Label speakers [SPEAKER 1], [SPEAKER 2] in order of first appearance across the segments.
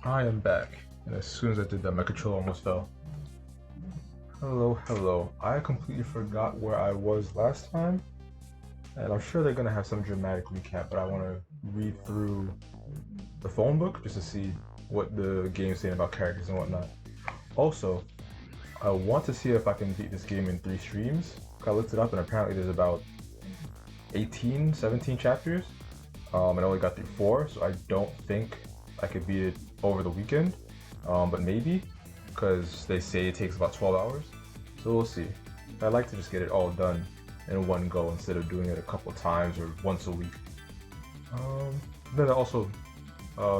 [SPEAKER 1] I am back, and as soon as I did that, my controller almost fell. Hello, hello. I completely forgot where I was last time, and I'm sure they're gonna have some dramatic recap, but I want to read through the phone book just to see what the game's saying about characters and whatnot. Also, I want to see if I can beat this game in 3 streams. I looked it up, and apparently there's about 18, 17 chapters. And I only got through 4, so I don't think I could beat it over the weekend. But maybe, because they say it takes about 12 hours. So we'll see. I'd like to just get it all done in one go instead of doing it a couple times or once a week. Then it also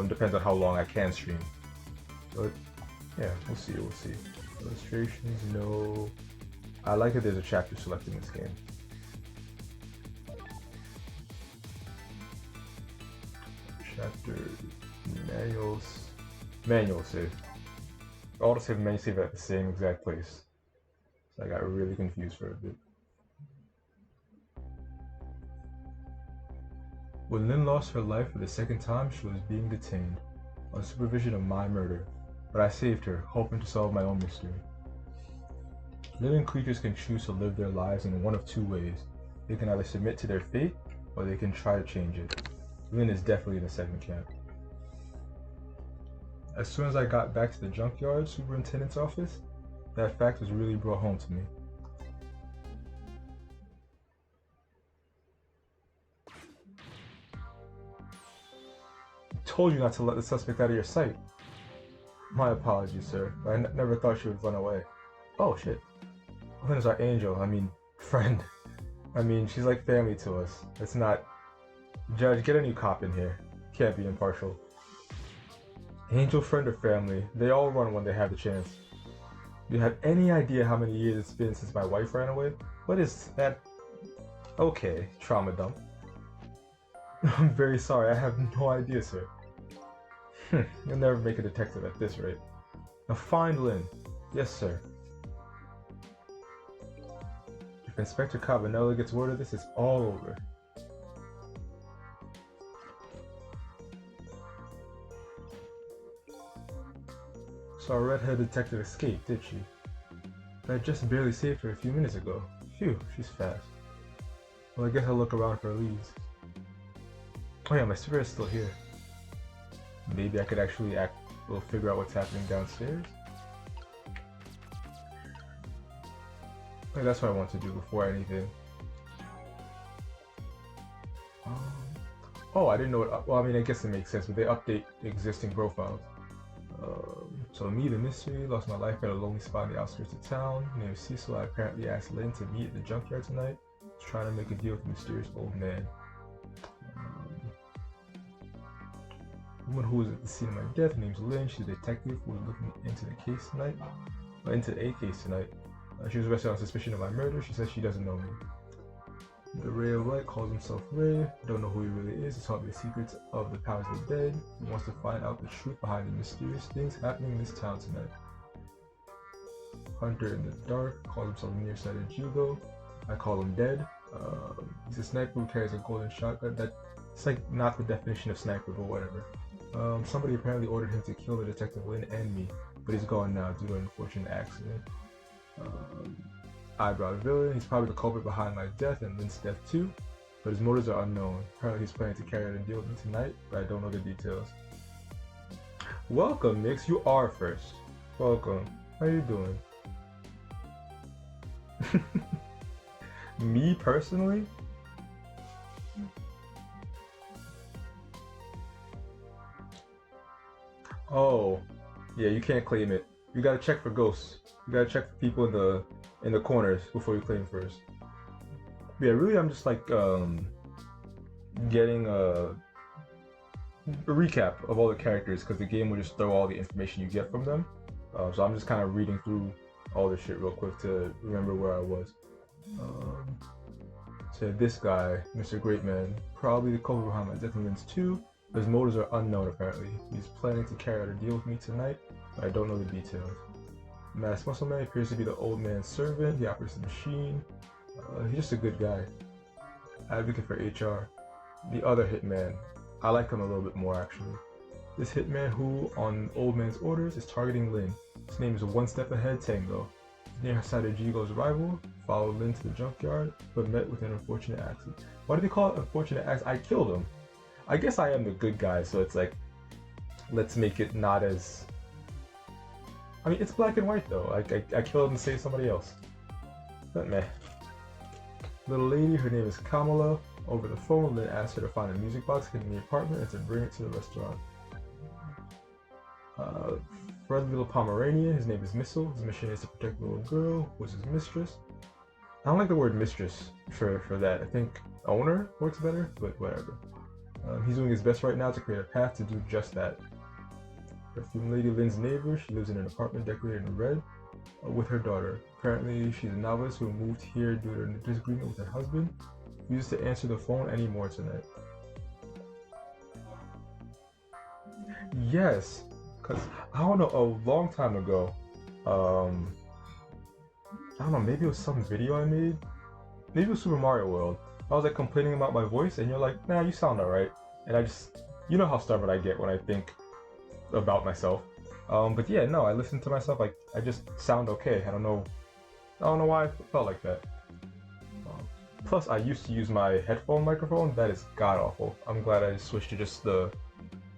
[SPEAKER 1] depends on how long I can stream. But yeah, we'll see, we'll see. Illustrations, no. I like that there's a chapter select in this game. Chapter manual save. All the save and manual save at the same exact place. So I got really confused for a bit. When Lynn lost her life for the second time, she was being detained on supervision of my murder, but I saved her, hoping to solve my own mystery. Living creatures can choose to live their lives in one of 2 ways. They can either submit to their fate, or they can try to change it. Lynn is definitely in the second camp. As soon as I got back to the junkyard superintendent's office, that fact was really brought home to me. I told you not to let the suspect out of your sight. My apologies, sir. I never thought she would run away. Oh shit. Lynn is our angel, friend. She's like family to us. It's not... Judge, get a new cop in here. Can't be impartial. Angel, friend, or family, they all run when they have the chance. Do you have any idea how many years it's been since my wife ran away? What is that? Okay, trauma dump. I'm very sorry, I have no idea, sir. You'll never make a detective at this rate. Now find Lynn. Yes, sir. If Inspector Cabanello gets word of this, it's all over. So our redhead detective escaped, did she? I just barely saved her a few minutes ago. Phew, she's fast. Well, I guess I'll look around for leads. Oh yeah, my spirit's still here. Maybe I could actually figure out what's happening downstairs. That's what I want to do before anything. Oh, I didn't know it. Well, I guess it makes sense, but they update existing profiles. So me, the mystery, lost my life at a lonely spot in the outskirts of town. Named Cecil, I apparently asked Lynn to meet at the junkyard tonight. Was trying to make a deal with a mysterious old man. Woman who was at the scene of my death, name's Lynn. She's a detective who was looking into the case tonight. Into a case tonight. She was arrested on suspicion of my murder. She says she doesn't know me. The Ray of Light calls himself Ray. Don't know who he really is. He's taught me the secrets of the powers of the dead. He wants to find out the truth behind the mysterious things happening in this town tonight. Hunter in the Dark calls himself Nearsighted Jugo. I call him Dead. He's a sniper who carries a golden shotgun. It's like not the definition of sniper, but whatever. Somebody apparently ordered him to kill the detective Lynn and me, but he's gone now due to an unfortunate accident. Eyebrow villain, he's probably the culprit behind my death and Lynn's death too, but his motives are unknown. Apparently he's planning to carry out a deal with me tonight, but I don't know the details. Welcome, Mix, you are first. Welcome. How you doing? Me personally? Oh, yeah, you can't claim it. You gotta check for ghosts. You gotta check for people in the corners before you claim first. But yeah, really, I'm just like getting a recap of all the characters because the game will just throw all the information you get from them. So I'm just kind of reading through all this shit real quick to remember where I was. So this guy, Mr. Greatman, probably the culprit behind my death and Lynn's too. His motives are unknown apparently. He's planning to carry out a deal with me tonight, but I don't know the details. Masked Muscle Man appears to be the old man's servant. He operates the machine. He's just a good guy. Advocate for HR. The other hitman. I like him a little bit more actually. This hitman who, on old man's orders, is targeting Lin. His name is One Step Ahead Tango. Near Sadajigo's rival, followed Lin to the junkyard, but met with an unfortunate accident. Why do they call it unfortunate accident? I killed him. I guess I am the good guy, so it's like, let's make it not as... I mean, it's black and white though. I killed him and saved somebody else. But meh. Little lady, her name is Kamala. Over the phone, Lin asked her to find a music box hidden in the apartment and to bring it to the restaurant. Friendly little Pomeranian, his name is Missile. His mission is to protect the little girl, who is his mistress. I don't like the word mistress for that. I think owner works better, but whatever. He's doing his best right now to create a path to do just that. Perfume lady, Lin's neighbor, she lives in an apartment decorated in red with her daughter. Apparently, she's a novelist who moved here due to a disagreement with her husband. Refuses to answer the phone anymore tonight. Yes, because I don't know, a long time ago, I don't know, maybe it was some video I made. Maybe it was Super Mario World. I was like complaining about my voice, and you're like, nah, you sound alright. And I just, you know how stubborn I get when I think about myself. But yeah, no, I listen to myself, like, I just sound okay. I don't know why I felt like that. Plus, I used to use my headphone microphone. That is god-awful. I'm glad I switched to just the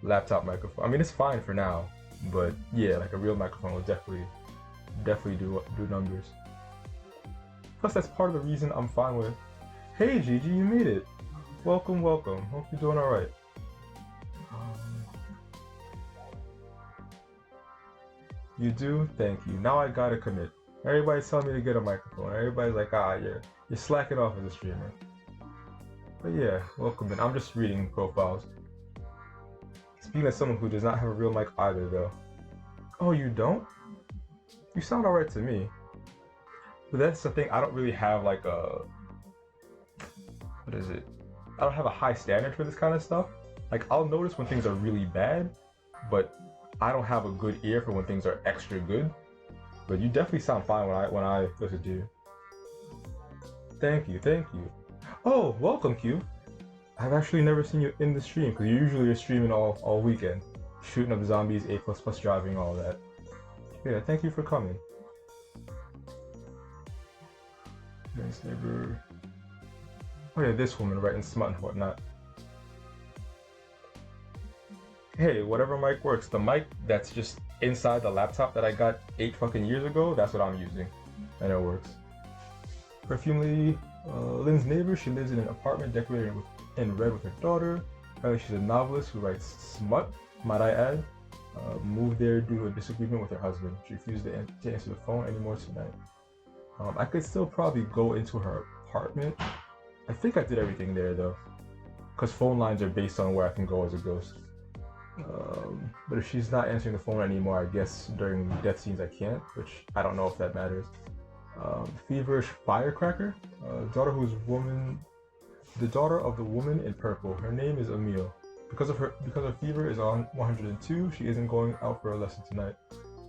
[SPEAKER 1] laptop microphone. I mean, it's fine for now, but yeah, like a real microphone will definitely do numbers. Plus, that's part of the reason I'm fine with. Hey, Gigi, you made it. Welcome. Hope you're doing all right. You do? Thank you. Now I gotta commit. Everybody's telling me to get a microphone. Everybody's like, you're slacking off as a streamer. But yeah, welcome in. I'm just reading profiles. Speaking as someone who does not have a real mic either, though. Oh, you don't? You sound alright to me. But that's the thing, I don't really have like a... What is it? I don't have a high standard for this kind of stuff. Like, I'll notice when things are really bad, but I don't have a good ear for when things are extra good. But you definitely sound fine when I listen to you. Thank you. Oh, welcome, Q. I've actually never seen you in the stream, because you're streaming all weekend. Shooting up zombies, A++ driving, all that. Yeah, thank you for coming. Nice neighbor. Oh yeah, this woman writing smut and whatnot. Hey, whatever mic works. The mic that's just inside the laptop that I got 8 fucking years ago, that's what I'm using. And it works. Perfume lady, Lin's neighbor, she lives in an apartment decorated in red with her daughter. Apparently she's a novelist who writes smut, might I add. Moved there due to a disagreement with her husband. She refused to answer the phone anymore tonight. I could still probably go into her apartment. I think I did everything there though. Because phone lines are based on where I can go as a ghost. But if she's not answering the phone anymore, I guess during death scenes I can't, which I don't know if that matters. Feverish firecracker, the daughter of the woman in purple. Her name is Emile. Because her fever is on 102, she isn't going out for a lesson tonight.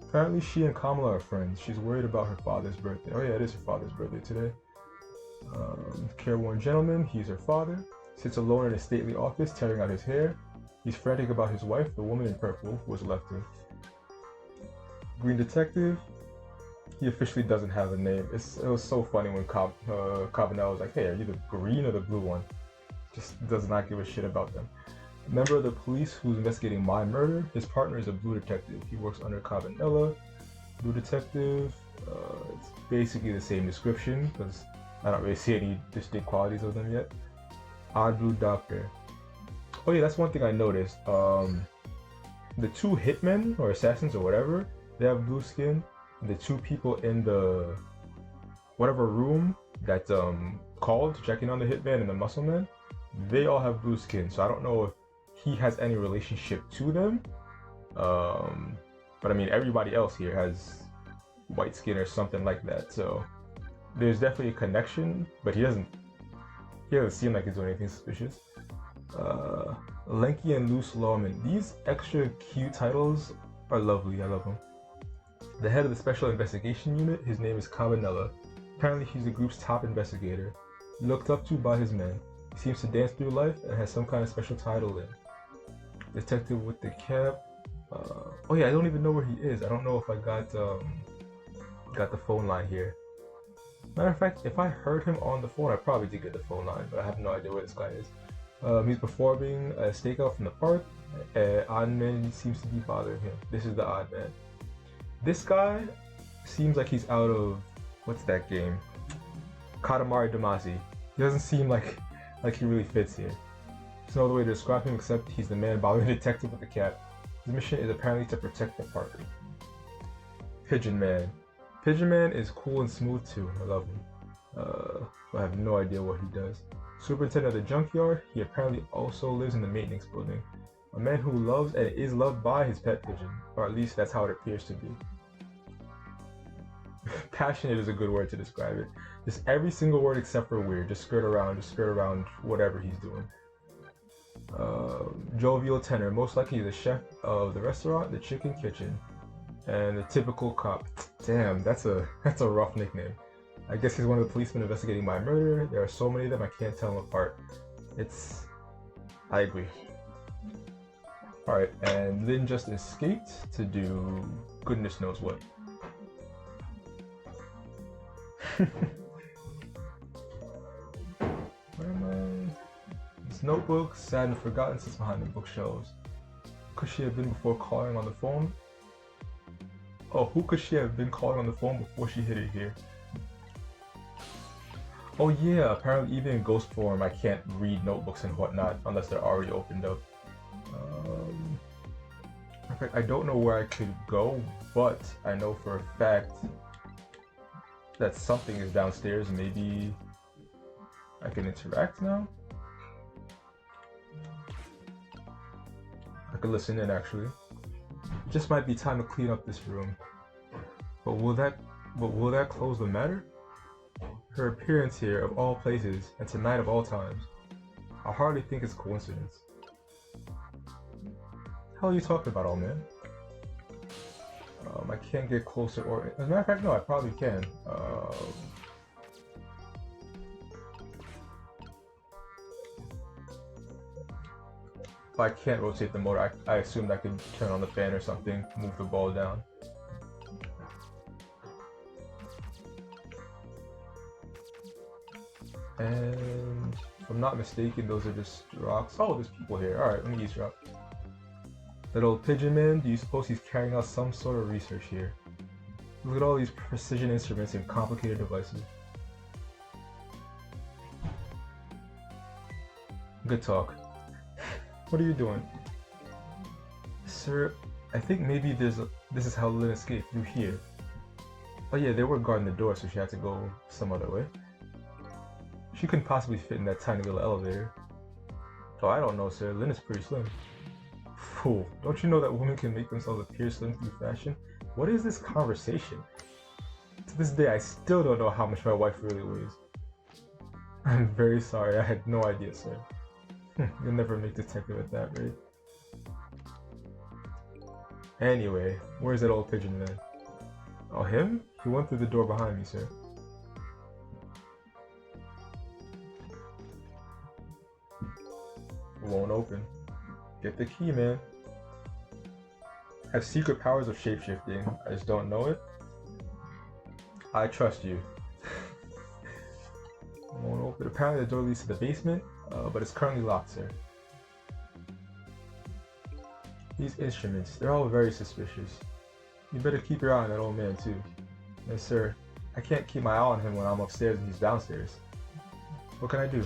[SPEAKER 1] Apparently she and Kamala are friends. She's worried about her father's birthday. Oh yeah, it is her father's birthday today. Careworn gentleman, he's her father. Sits alone in his stately office, tearing out his hair. He's frantic about his wife, the woman in purple, who was left him. Green detective, he officially doesn't have a name. It was so funny when Cabanel was like, hey, are you the green or the blue one? Just does not give a shit about them. A member of the police who's investigating my murder. His partner is a blue detective. He works under Cabanella. Blue detective, it's basically the same description because I don't really see any distinct qualities of them yet. Odd blue doctor. Oh yeah, that's one thing I noticed. The 2 hitmen or assassins or whatever, they have blue skin. The 2 people in the whatever room that's called checking on the hitman and the muscle man, they all have blue skin. So I don't know if he has any relationship to them. But I mean, everybody else here has white skin or something like that. So there's definitely a connection, but he doesn't seem like he's doing anything suspicious. Lanky and Loose Lawman. These extra cute titles are lovely. I love them. The head of the Special Investigation Unit, his name is Cabanella. Apparently he's the group's top investigator. Looked up to by his men. He seems to dance through life and has some kind of special title in. Detective with the cap. Oh yeah, I don't even know where he is. I don't know if I got the phone line here. Matter of fact, if I heard him on the phone, I probably did get the phone line, but I have no idea where this guy is. He's performing a stakeout from the park. Odd man seems to be bothering him. This is the odd man. This guy seems like he's out of what's that game? Katamari Damacy. He doesn't seem like he really fits here. There's no other way to describe him except he's the man bothering the detective with the cat. His mission is apparently to protect the park. Pigeon Man. Pigeon Man is cool and smooth too. I love him. I have no idea what he does. Superintendent of the junkyard. He apparently also lives in the maintenance building. A man who loves and is loved by his pet pigeon, or at least that's how it appears to be. Passionate is a good word to describe it. Just every single word except for weird. Just skirt around whatever he's doing. Jovial tenor. Most likely the chef of the restaurant, the chicken kitchen, and the typical cop. Damn, that's a rough nickname. I guess he's one of the policemen investigating my murder. There are so many of them I can't tell them apart. I agree. Alright, and Lynn just escaped to do goodness knows what. Where am I? This notebook, sad and forgotten, sits behind the bookshelves. Could she have been before calling on the phone? Oh, who could she have been calling on the phone before she hid it here? Oh yeah, apparently even in ghost form I can't read notebooks and whatnot unless they're already opened up. In fact, I don't know where I could go, but I know for a fact that something is downstairs. Maybe I can interact now? I could listen in actually. It just might be time to clean up this room. But will that close the matter? Her appearance here of all places and tonight of all times. I hardly think it's coincidence. What the hell are you talking about, old man? I can't get closer, or as a matter of fact, no, I probably can. If I can't rotate the motor, I assumed I could turn on the fan or something, move the ball down. And if I'm not mistaken, those are just rocks. Oh, there's people here. Alright, let me eavesdrop. That old pigeon man, do you suppose he's carrying out some sort of research here? Look at all these precision instruments and complicated devices. Good talk. What are you doing? Sir, I think maybe this is how Lynn escaped, through here. Oh yeah, they were guarding the door, so she had to go some other way. She couldn't possibly fit in that tiny little elevator. Oh, I don't know, sir. Lynn is pretty slim. Fool, don't you know that women can make themselves appear slim through fashion? What is this conversation? To this day, I still don't know how much my wife really weighs. I'm very sorry, I had no idea, sir. You'll never make detective at that rate. Anyway, where's that old pigeon man? Oh, him? He went through the door behind me, sir. It won't open. Get the key, man. I have secret powers of shapeshifting. I just don't know it. I trust you. Won't open. Apparently the door leads to the basement, but it's currently locked, sir. These instruments, they're all very suspicious. You better keep your eye on that old man, too. Yes, sir. I can't keep my eye on him when I'm upstairs and he's downstairs. What can I do?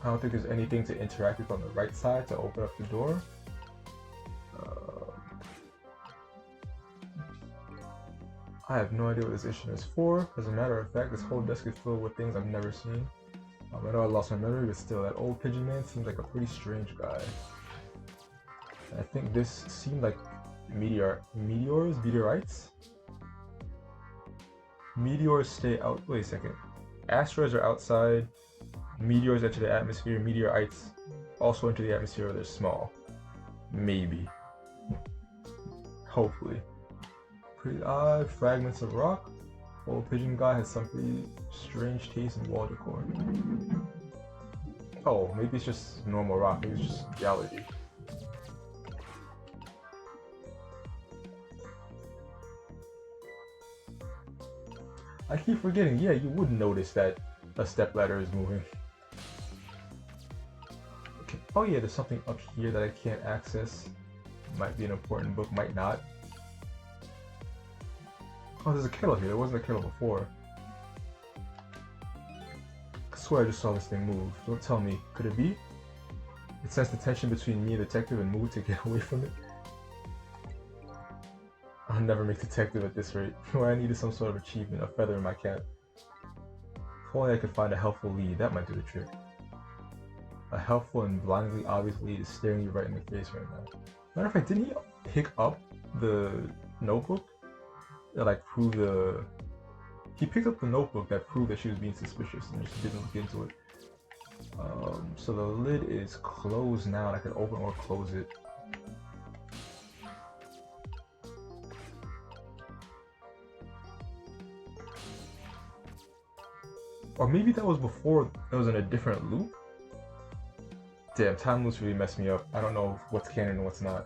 [SPEAKER 1] I don't think there's anything to interact with on the right side to open up the door. I have no idea what this instrument is for. As a matter of fact, this whole desk is filled with things I've never seen. I know I lost my memory, but still, that old pigeon man seems like a pretty strange guy. And I think this seemed like meteorites? Meteors stay out. Wait a second. Asteroids are outside. Meteors enter the atmosphere. Meteorites also enter the atmosphere where they're small. Maybe. Hopefully. Pretty odd. Fragments of rock. Old pigeon guy has some pretty strange taste in wall decor. Oh, maybe it's just normal rock. Maybe it's just geology. I keep forgetting. Yeah, you would notice that a stepladder is moving. Okay. Oh yeah, there's something up here that I can't access. Might be an important book, might not. Oh, there's a kettle here. There wasn't a kettle before. I swear I just saw this thing move. Don't tell me. Could it be? It sensed the tension between me and the detective and moved to get away from it. I'll never make detective at this rate. Why I needed some sort of achievement, a feather in my cap. If only I could find a helpful lead, that might do the trick. A helpful and blindingly obvious lead is staring you right in the face right now. Matter of fact, didn't he pick up the notebook that like proved the... He picked up the notebook that proved that she was being suspicious and just didn't look into it. So the lid is closed now and I can open or close it. Or maybe that was before it was in a different loop? Damn, time loops really messed me up. I don't know what's canon and what's not.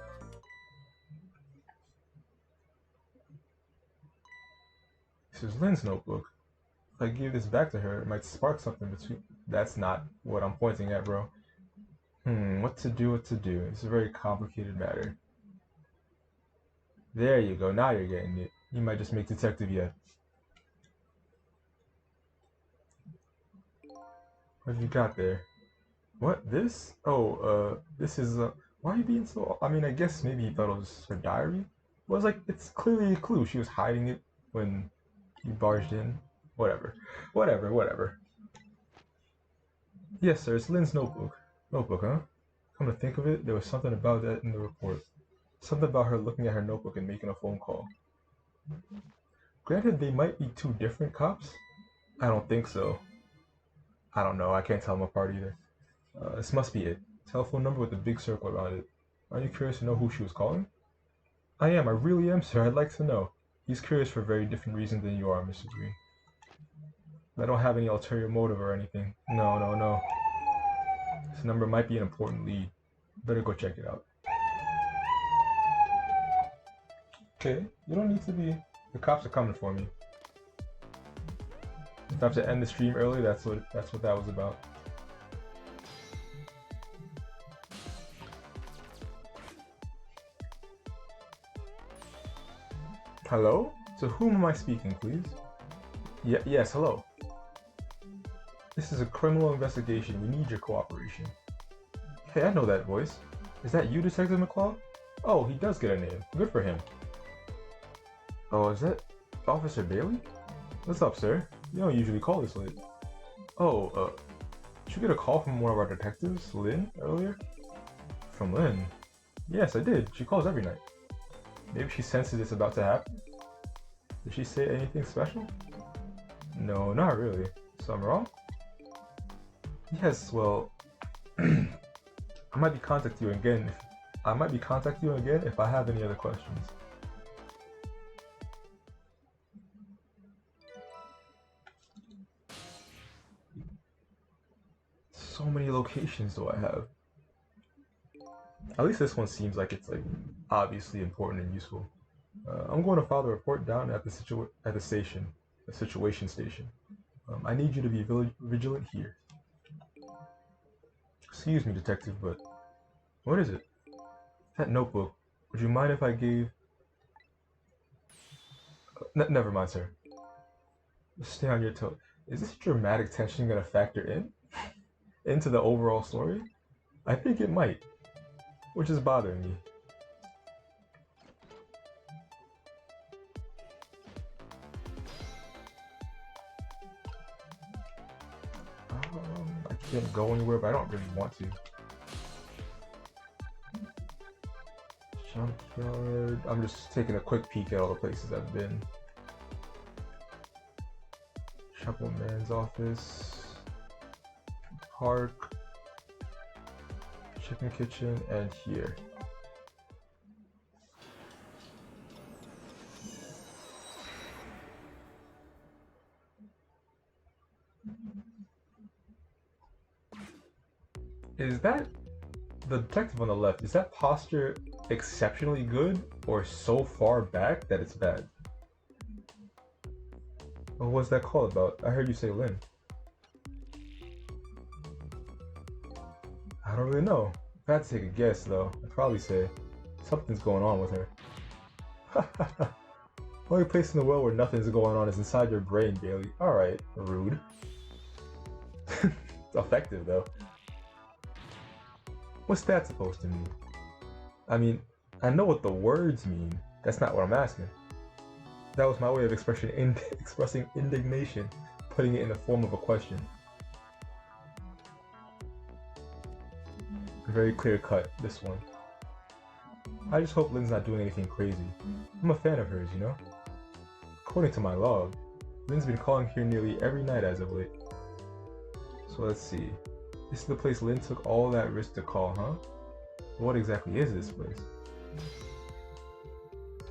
[SPEAKER 1] This is Lynn's notebook. If I give this back to her, it might spark something between... That's not what I'm pointing at, bro. What to do, what to do. It's a very complicated matter. There you go, now you're getting it. You might just make detective yet. What have you got there? What? This? Oh, this is, why are you being so... I mean, I guess maybe he thought it was her diary? Well, it's like, it's clearly a clue. She was hiding it when you barged in. Whatever. Whatever. Yes, sir, it's Lynn's notebook. Notebook, huh? Come to think of it, there was something about that in the report. Something about her looking at her notebook and making a phone call. Granted, they might be two different cops. I don't think so. I don't know, I can't tell them apart either. This must be it. Telephone number with a big circle around it. Are you curious to know who she was calling? I am, I really am, sir. I'd like to know. He's curious for very different reasons than you are, Mr. Green. I don't have any ulterior motive or anything. No. This number might be an important lead. Better go check it out. Okay, you don't need to be... The cops are coming for me. If I have to end the stream early, that's what that was about. Hello? To whom am I speaking, please? Yes, hello. This is a criminal investigation. We need your cooperation. Hey, I know that voice. Is that you, Detective McCloud? Oh, he does get a name. Good for him. Oh, is that Officer Bailey? What's up, sir? You don't usually call this late. Oh, did you get a call from one of our detectives, Lynn, earlier? From Lynn? Yes, I did. She calls every night. Maybe she senses it's about to happen? Did she say anything special? No, not really. So I'm wrong? Yes, well... I might be contacting you again if I have any other questions. So many locations do I have? At least this one seems like it's like obviously important and useful. I'm going to file the report down at the situation station. I need you to be vigilant here. Excuse me, detective, but what is it? That notebook. Would you mind if I gave... Never mind, sir. Stay on your toes. Is this dramatic tension gonna factor into the overall story? I think it might, which is bothering me. I can't go anywhere, but I don't really want to. Junkyard. I'm just taking a quick peek at all the places I've been. Chapel Man's office, park, chicken kitchen, and here. Is that the detective on the left? Is that posture exceptionally good or so far back that it's bad? What was that call about? I heard you say Lynn. I don't really know. If I had to take a guess, though, I'd probably say something's going on with her. Only place in the world where nothing's going on is inside your brain, Bailey. Alright, rude. It's effective, though. What's that supposed to mean? I mean, I know what the words mean. That's not what I'm asking. That was my way of expressing indignation, putting it in the form of a question. Very clear cut, this one. I just hope Lynn's not doing anything crazy. I'm a fan of hers, you know? According to my log, Lynn's been calling here nearly every night as of late. So let's see. This is the place Lynn took all that risk to call, huh? What exactly is this place?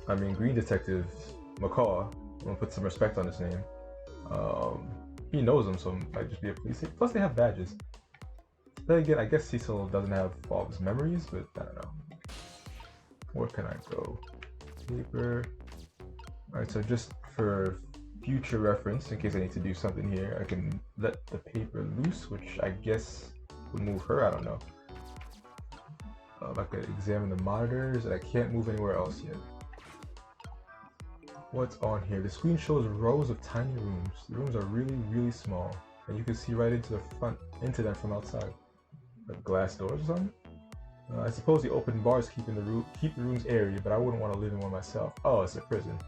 [SPEAKER 1] I mean, Green Detective McCaw, I'm gonna put some respect on his name. He knows him, so it might just be a police. Plus, they have badges. Then again, I guess Cecil doesn't have all of his memories, but I don't know. Where can I go? Paper. Alright, so just for future reference, in case I need to do something here, I can let the paper loose, which I guess would move her, I don't know. I could examine the monitors, and I can't move anywhere else yet. What's on here? The screen shows rows of tiny rooms. The rooms are really, really small, and you can see right into them from outside. Like glass doors or something? I suppose the open bars keep the rooms airy, but I wouldn't want to live in one myself. Oh, it's a prison.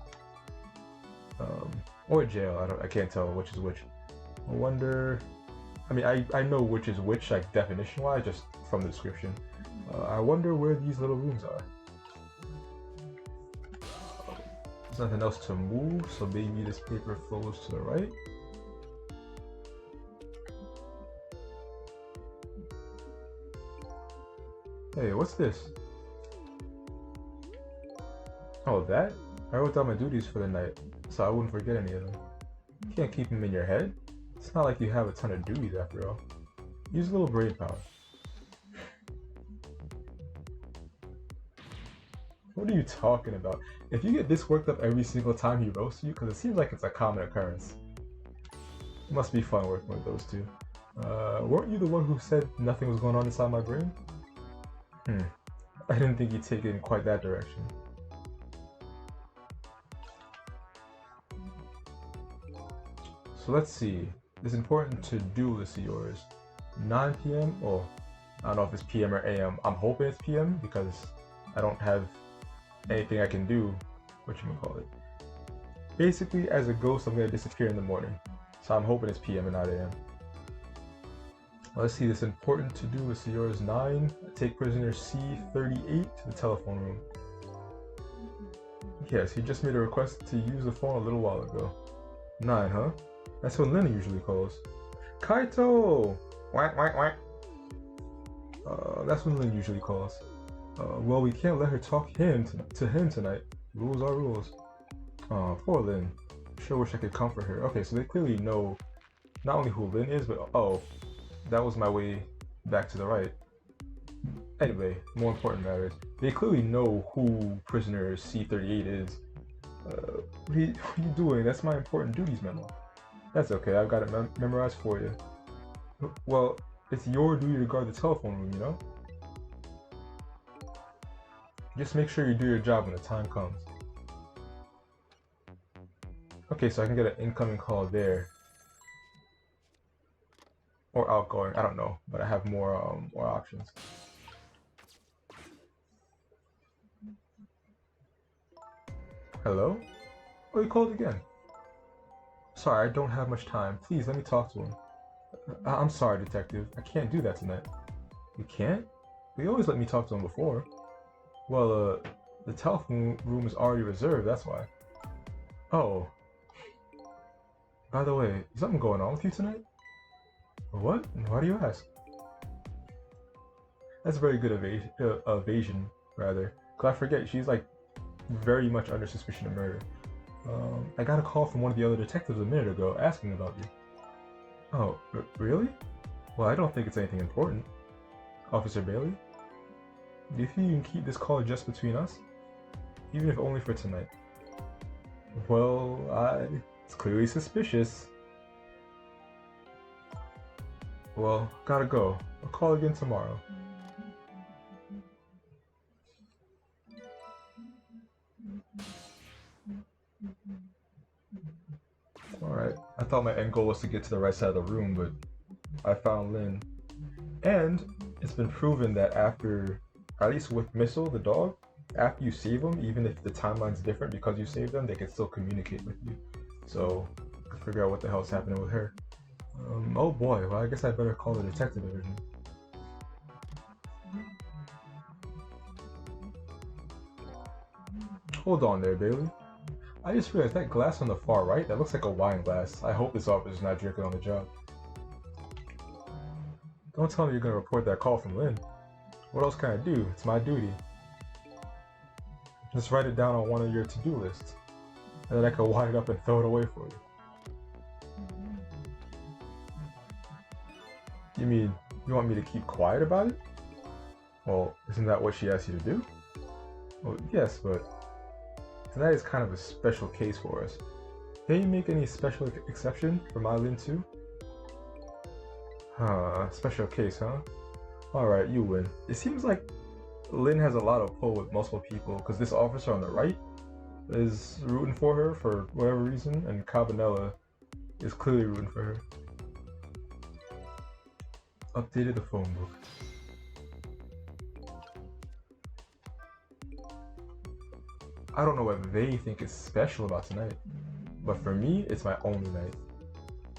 [SPEAKER 1] Or jail. I can't tell which is which. I wonder. I mean, I know which is which, like definition-wise, just from the description. I wonder where these little rooms are. There's nothing else to move, so maybe this paper flows to the right. Hey, what's this? Oh, that? I wrote down my duties for the night, so I wouldn't forget any of them. You can't keep them in your head. It's not like you have a ton of duties after all. Use a little brain power. What are you talking about? If you get this worked up every single time he roasts you, because it seems like it's a common occurrence. It must be fun working with those two. Weren't you the one who said nothing was going on inside my brain? I didn't think you'd take it in quite that direction. So let's see. This important to-do list of yours. 9 p.m. Oh, I don't know if it's p.m. or a.m. I'm hoping it's p.m. because I don't have anything I can do. Whatchamacallit. Basically, as a ghost, I'm gonna disappear in the morning. So I'm hoping it's p.m. and not a.m. Let's see, this important to-do list of yours. 9. Take prisoner C-38 to the telephone room. Yes, he just made a request to use the phone a little while ago. 9, huh? That's when Lynn usually calls. Kaito! Whack, whack, whack. That's when Lynn usually calls. Well, we can't let her talk to him tonight. Rules are rules. Poor Lynn. Sure wish I could comfort her. Okay, so they clearly know not only who Lynn is, but oh, that was my way back to the right. Anyway, more important matters. They clearly know who prisoner C-38 is. What are you doing? That's my important duties memo. That's okay, I've got it memorized for you. Well, it's your duty to guard the telephone room, you know? Just make sure you do your job when the time comes. Okay, so I can get an incoming call there. Or outgoing, I don't know, but I have more options. Hello? Oh, you called again. Sorry, I don't have much time. Please, let me talk to him. I'm sorry, detective. I can't do that tonight. You can't? You always let me talk to him before. Well, the telephone room is already reserved, that's why. Oh. By the way, is something going on with you tonight? What? Why do you ask? That's a very good evasion, rather. Cause I forget, she's like very much under suspicion of murder. I got a call from one of the other detectives a minute ago asking about you. Oh, really? Well, I don't think it's anything important. Officer Bailey? Do you think you can keep this call just between us? Even if only for tonight? Well, it's clearly suspicious. Well, gotta go. I'll call again tomorrow. Alright, I thought my end goal was to get to the right side of the room, but I found Lynn. And it's been proven that after, at least with Missile, the dog, after you save them, even if the timeline's different because you saved them, they can still communicate with you. So, I can figure out what the hell's happening with her. Oh boy, well I guess I better call the detective division. Hold on there, Bailey. I just realized that glass on the far right, that looks like a wine glass. I hope this officer's not drinking on the job. Don't tell me you're gonna report that call from Lynn. What else can I do? It's my duty. Just write it down on one of your to-do lists, and then I can wad it up and throw it away for you. You mean, you want me to keep quiet about it? Well, isn't that what she asked you to do? Well, yes, but tonight is kind of a special case for us. Can you make any special exception for my Lynn too? Special case, huh? Alright, you win. It seems like Lynn has a lot of pull with multiple people, because this officer on the right is rooting for her for whatever reason, and Cabanela is clearly rooting for her. Updated the phone book. I don't know what they think is special about tonight, but for me, it's my only night.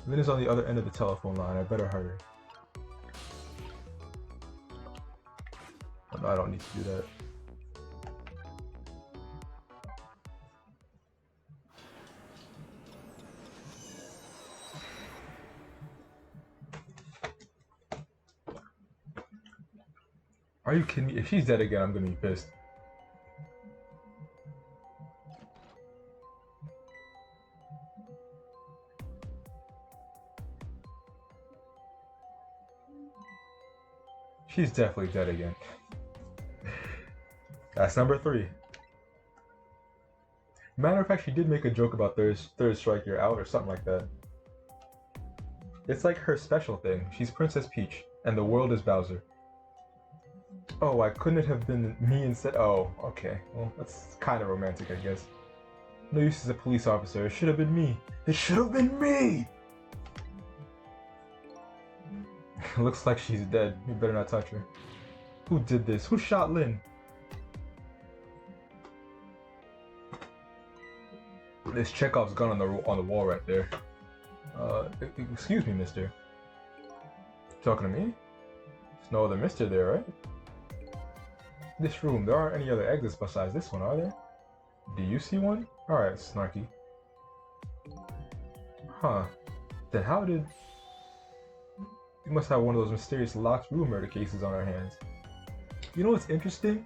[SPEAKER 1] Lynn is on the other end of the telephone line. I better hurry. Oh, no, I don't need to do that. Are you kidding me? If she's dead again, I'm gonna be pissed. She's definitely dead again. That's number 3. Matter of fact, she did make a joke about third strike, you're out, or something like that. It's like her special thing. She's Princess Peach, and the world is Bowser. Oh, why couldn't it have been me instead? Oh, okay. Well, that's kind of romantic, I guess. No use as a police officer. It should have been me. It should have been me! Looks like she's dead. You better not touch her. Who did this? Who shot Lynn? There's Chekhov's gun on the wall right there. Excuse me, mister. Talking to me? There's no other mister there, right? This room, there aren't any other exits besides this one, are there? Do you see one? Alright, snarky. Huh. Then how did... We must have one of those mysterious locked room murder cases on our hands. You know what's interesting?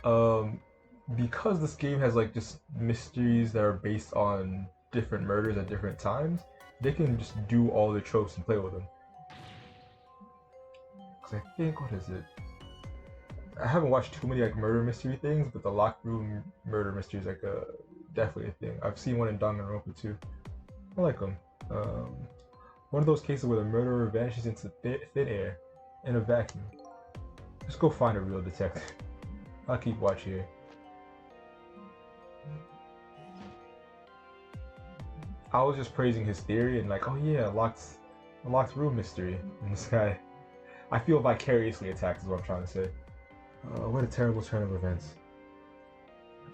[SPEAKER 1] Because this game has like just mysteries that are based on different murders at different times, they can just do all the tropes and play with them. Cause I think, what is it? I haven't watched too many like murder mystery things, but the locked room murder mystery is like definitely a thing. I've seen one in Danganronpa too. I like them. One of those cases where the murderer vanishes into thin air in a vacuum. Just go find a real detective. I'll keep watch here. I was just praising his theory and like, oh yeah, a locked room mystery. And this guy, I feel vicariously attacked is what I'm trying to say. What a terrible turn of events.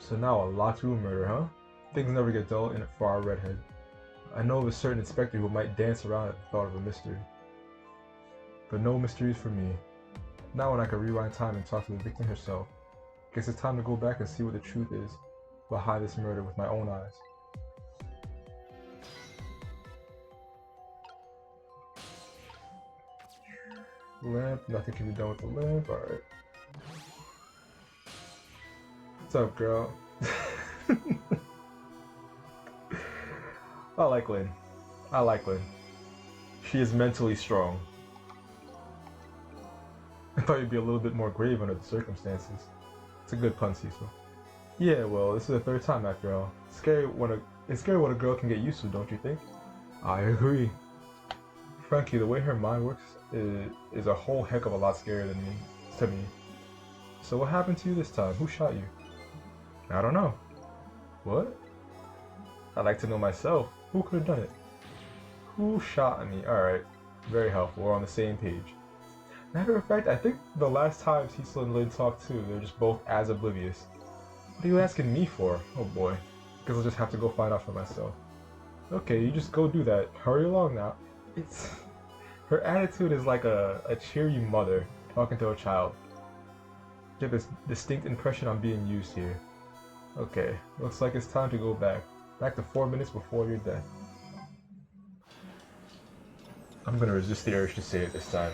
[SPEAKER 1] So now a locked room murder, huh? Things never get dull for our redhead. I know of a certain inspector who might dance around at the thought of a mystery. But no mysteries for me. Now when I can rewind time and talk to the victim herself, guess it's time to go back and see what the truth is behind this murder with my own eyes. Lamp, nothing can be done with the lamp, alright. What's up, girl? I like Lynn. I like Lynn. She is mentally strong. thought you'd be a little bit more grave under the circumstances. It's a good pun, Cecil. Yeah, well, this is the third time after all. It's scary when a girl can get used to, don't you think? I agree. Frankly, the way her mind works is a whole heck of a lot scarier than to me. So what happened to you this time? Who shot you? I don't know. What? I'd like to know myself. Who could have done it? Who shot me? Alright. Very helpful. We're on the same page. Matter of fact, I think the last time Cecil and Lynn talked too, they're just both as oblivious. What are you asking me for? Oh boy. Guess I'll just have to go find out for myself. Okay, you just go do that. Hurry along now. Her attitude is like a cheery mother talking to a child. Get this distinct impression I'm being used here. Okay, looks like it's time to go back. Back to 4 minutes before your death. I'm gonna resist the urge to say it this time.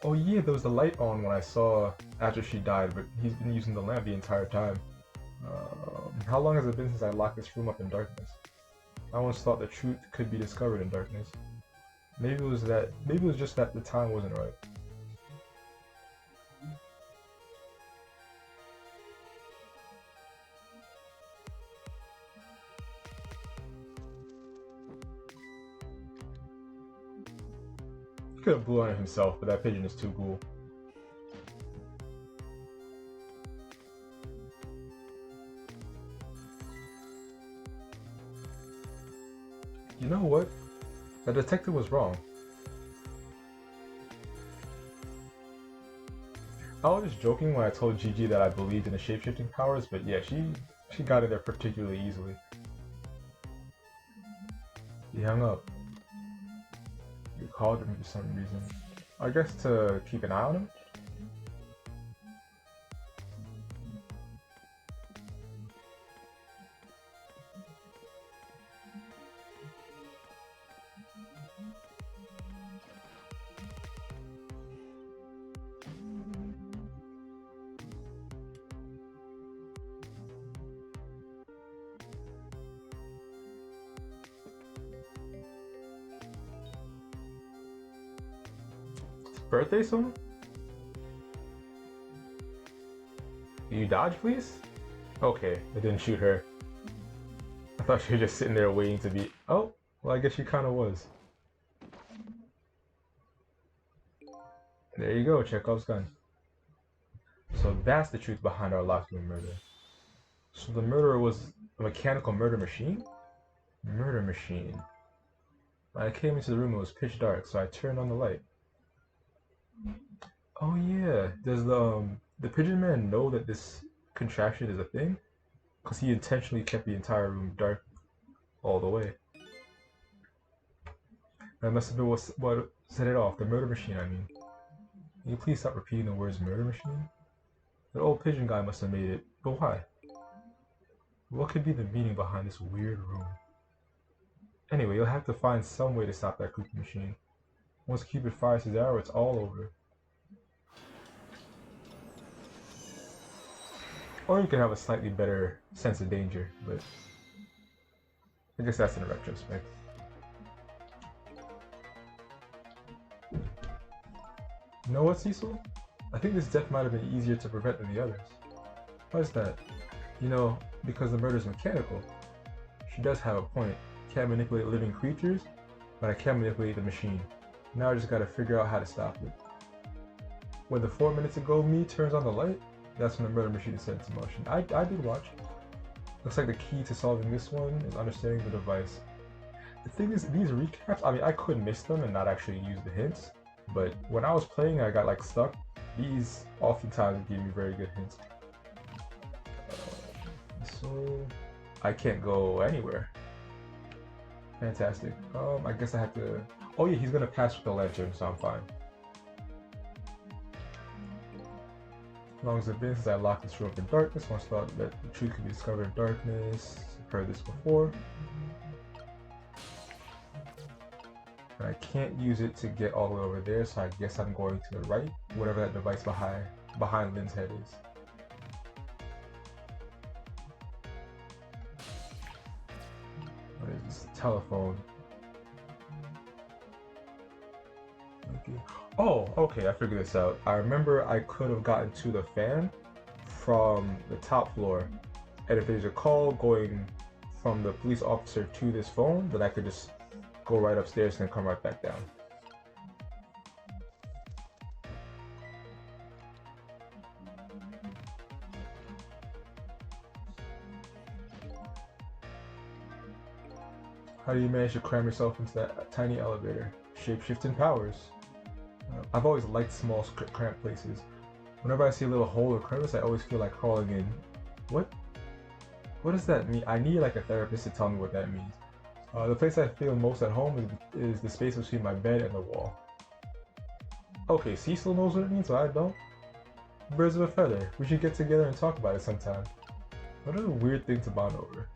[SPEAKER 1] Oh yeah, there was the light on when I saw after she died, but he's been using the lamp the entire time. How long has it been since I locked this room up in darkness? I once thought the truth could be discovered in darkness. Maybe it was just that the time wasn't right. He could have blew on it himself, but that pigeon is too cool. You know what? The detective was wrong. I was just joking when I told Gigi that I believed in the shapeshifting powers, but yeah, she got in there particularly easily. He hung up. You called him for some reason. I guess to keep an eye on him? Birthday soon? You dodge, please? Okay, I didn't shoot her. I thought she was just sitting there waiting to be... Oh, well I guess she kinda was. There you go, Chekhov's gun. So that's the truth behind our locked room murder. So the murderer was a mechanical murder machine? Murder machine. When I came into the room, it was pitch dark, so I turned on the light. Oh yeah, does the Pigeon Man know that this contraption is a thing? Because he intentionally kept the entire room dark all the way. That must have been what set it off, the murder machine, I mean. Can you please stop repeating the words murder machine? That old pigeon guy must have made it, but why? What could be the meaning behind this weird room? Anyway, you'll have to find some way to stop that creepy machine. Once Cupid fires his arrow, it's all over. Or you can have a slightly better sense of danger, but I guess that's in retrospect. You know what, Cecil? I think this death might have been easier to prevent than the others. Why is that? You know, because the murder's mechanical. She does have a point. Can't manipulate living creatures, but I can manipulate the machine. Now I just gotta figure out how to stop it. When the 4 minutes ago me turns on the light, that's when the murder machine is set into motion. I did watch. Looks like the key to solving this one is understanding the device. The thing is, these recaps, I mean, I could miss them and not actually use the hints, but when I was playing I got like stuck. These oftentimes give me very good hints. So I can't go anywhere. Fantastic. I guess I have to... Oh yeah, he's gonna pass with the lantern, so I'm fine. As long as it's been since I locked this room up in darkness, once thought that the truth could be discovered in darkness. I've heard this before. And I can't use it to get all the way over there, so I guess I'm going to the right, whatever that device behind Lynn's head is. What is this? Telephone. Okay. Oh, okay, I figured this out. I remember I could have gotten to the fan from the top floor, and if there's a call going from the police officer to this phone, then I could just go right upstairs and come right back down. How do you manage to cram yourself into that tiny elevator? Shape-shifting powers. I've always liked small, cramped places. Whenever I see a little hole or crevice, I always feel like crawling in. What? What does that mean? I need like a therapist to tell me what that means. The place I feel most at home is the space between my bed and the wall. Okay, Cecil knows what it means, but I don't. Birds of a feather. We should get together and talk about it sometime. What a weird thing to bond over.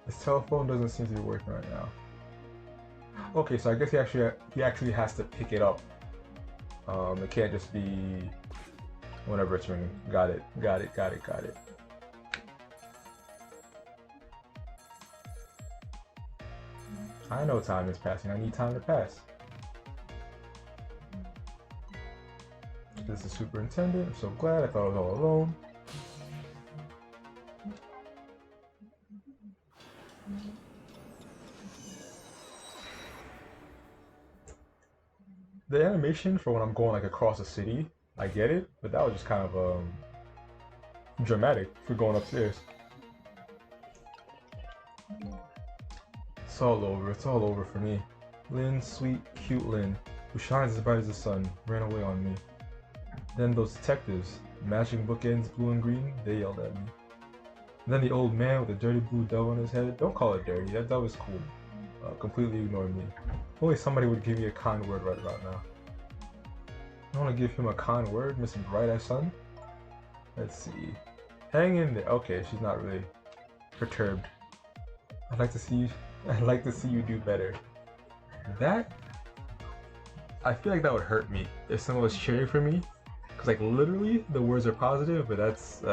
[SPEAKER 1] His telephone doesn't seem to be working right now. Okay, so I guess he actually has to pick it up. It can't just be whenever it's ringing. Got it. I know time is passing. I need time to pass. This is the superintendent. I'm so glad. I thought I was all alone. The animation for when I'm going like across the city, I get it, but that was just kind of dramatic for going upstairs. It's all over for me. Lynn, sweet, cute Lynn, who shines as bright as the sun, ran away on me. Then those detectives, matching bookends blue and green, they yelled at me. And then the old man with the dirty blue dove on his head, don't call it dirty, that dove is cool. Completely ignored me. If only somebody would give me a kind word right about now. I want to give him a kind word, Mr. Bright Eyed Sun. Let's see. Hang in there. Okay, she's not really perturbed. I'd like to see you do better. That, I feel like that would hurt me if someone was cheering for me. Cause like literally the words are positive, but that's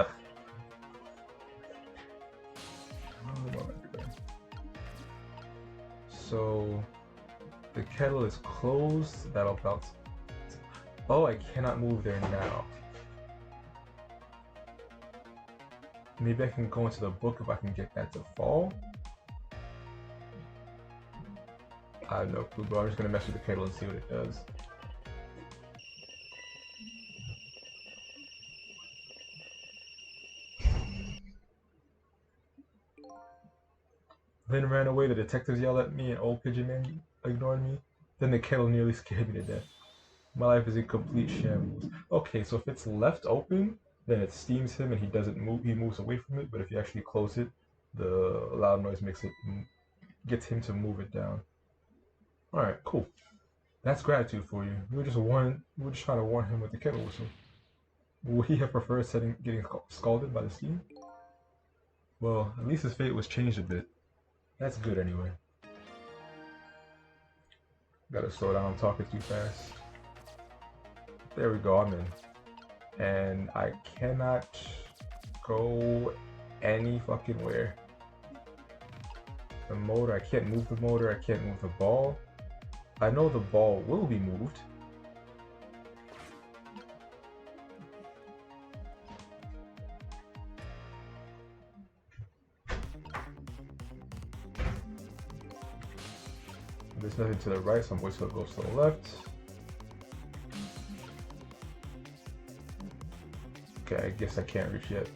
[SPEAKER 1] So the kettle is closed. That'll bounce. Oh, I cannot move there now. Maybe I can go into the book if I can get that to fall. I have no clue, but I'm just gonna mess with the kettle and see what it does. Then ran away, the detectives yelled at me, and old pigeon man ignored me. Then the kettle nearly scared me to death. My life is in complete shambles. Okay, so if it's left open, then it steams him and he doesn't move, he moves away from it, but if you actually close it, the loud noise gets him to move it down. Alright, cool. That's gratitude for you. We were just trying to warn him with the kettle whistle. Would he have preferred getting scalded by the steam? Well, at least his fate was changed a bit. That's good anyway. Gotta slow down, I'm talking too fast. There we go, I'm in. And I cannot go any fucking where. The motor, I can't move the motor, I can't move the ball. I know the ball will be moved. There's nothing to the right, so I'm going to go to the left. Okay, I guess I can't reach yet.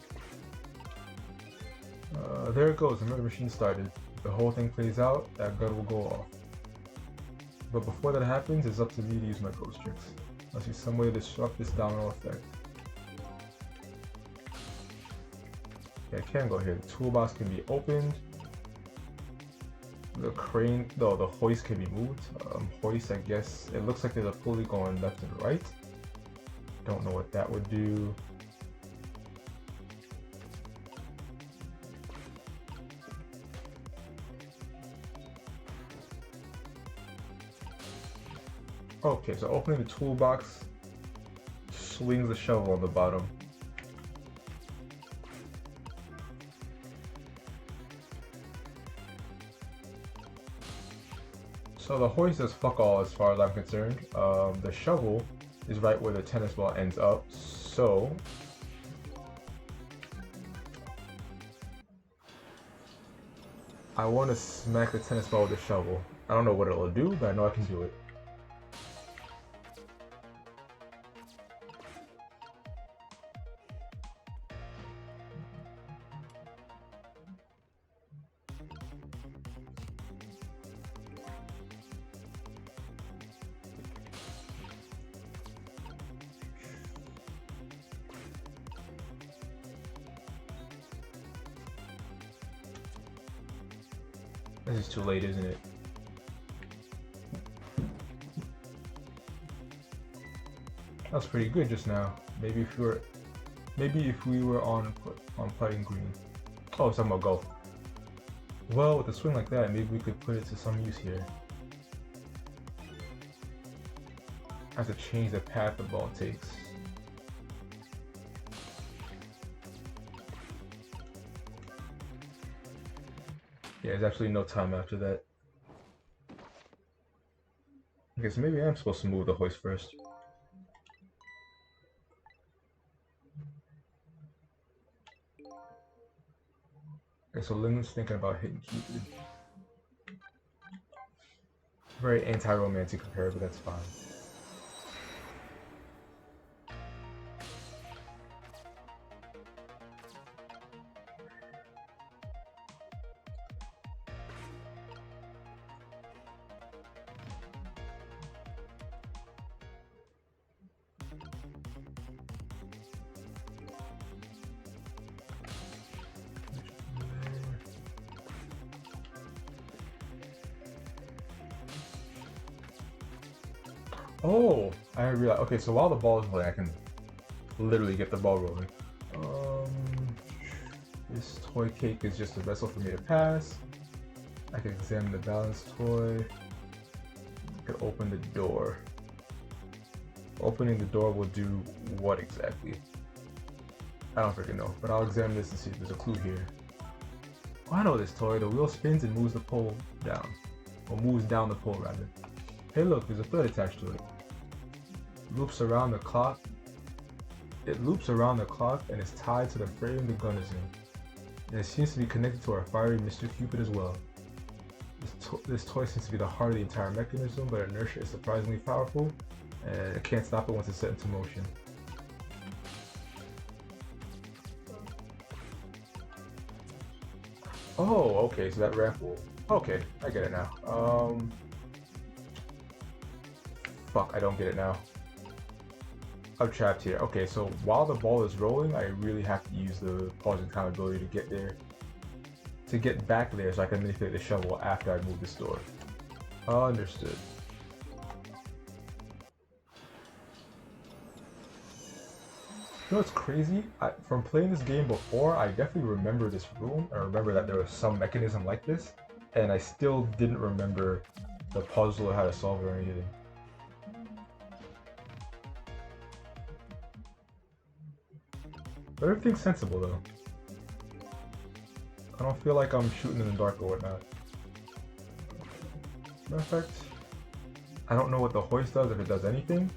[SPEAKER 1] There it goes, another machine started. If the whole thing plays out, that gun will go off. But before that happens, it's up to me to use my ghost tricks. Must be some way to disrupt this domino effect. Okay, I can go here. The toolbox can be opened. The crane, no, the hoist can be moved. Hoist, I guess, it looks like there's a pulley going left and right. Don't know what that would do. Okay, so opening the toolbox swings the shovel on the bottom. So the hoist does fuck all as far as I'm concerned. The shovel is right where the tennis ball ends up, so I want to smack the tennis ball with the shovel. I don't know what it'll do, but I know I can do it. This is too late, isn't it? That was pretty good just now. Maybe if we were on putting green. Oh, it's talking about golf. Well, with a swing like that, maybe we could put it to some use here. I have to change the path the ball takes. Yeah, there's absolutely no time after that. Okay, so maybe I'm supposed to move the hoist first. Okay, so Lynn's thinking about hitting Cupid. Very anti-romantic compared, but that's fine. Oh, I realized. Okay, so while the ball is rolling, I can literally get the ball rolling. This toy cake is just a vessel for me to pass. I can examine the balance toy. I can open the door. Opening the door will do what exactly? I don't freaking know, but I'll examine this and see if there's a clue here. Oh, I know this toy. The wheel spins and moves the pole down. Or moves down the pole, rather. Hey look, there's a thread attached to it. Loops around the clock. It loops around the clock and is tied to the frame the gun is in. And it seems to be connected to our fiery Mr. Cupid as well. This toy seems to be the heart of the entire mechanism, but inertia is surprisingly powerful, and it can't stop it once it's set into motion. Oh, okay, so that ramp will... Okay, I get it now. Fuck, I don't get it now. I'm trapped here. Okay, so while the ball is rolling, I really have to use the pausing time ability to get there. To get back there so I can manipulate the shovel after I move this door. Understood. You know what's crazy? From playing this game before, I definitely remember this room. I remember that there was some mechanism like this, and I still didn't remember the puzzle or how to solve it or anything. But everything's sensible though. I don't feel like I'm shooting in the dark or whatnot. Matter of fact, I don't know what the hoist does, if it does anything.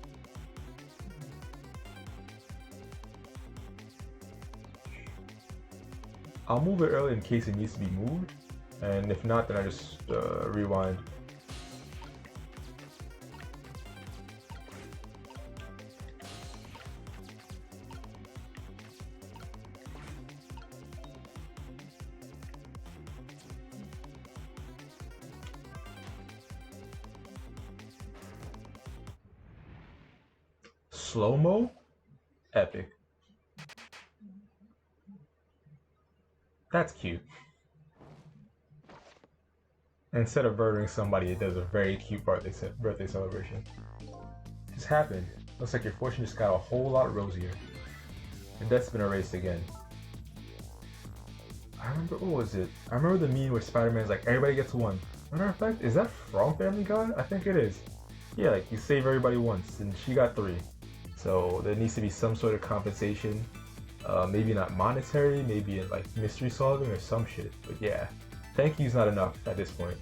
[SPEAKER 1] I'll move it early in case it needs to be moved, and if not, then I just rewind. Slow-mo? Epic. That's cute. Instead of murdering somebody, it does a very cute birthday celebration. Just happened. Looks like your fortune just got a whole lot rosier. Your debt's been erased again. I remember, what was it? I remember the meme where Spider-Man's like, everybody gets one. Matter of fact, is that from Family Guy? I think it is. Yeah, like you save everybody once, and she got three. So there needs to be some sort of compensation. Maybe not monetary, maybe in like mystery solving or some shit. But yeah, thank you's not enough at this point.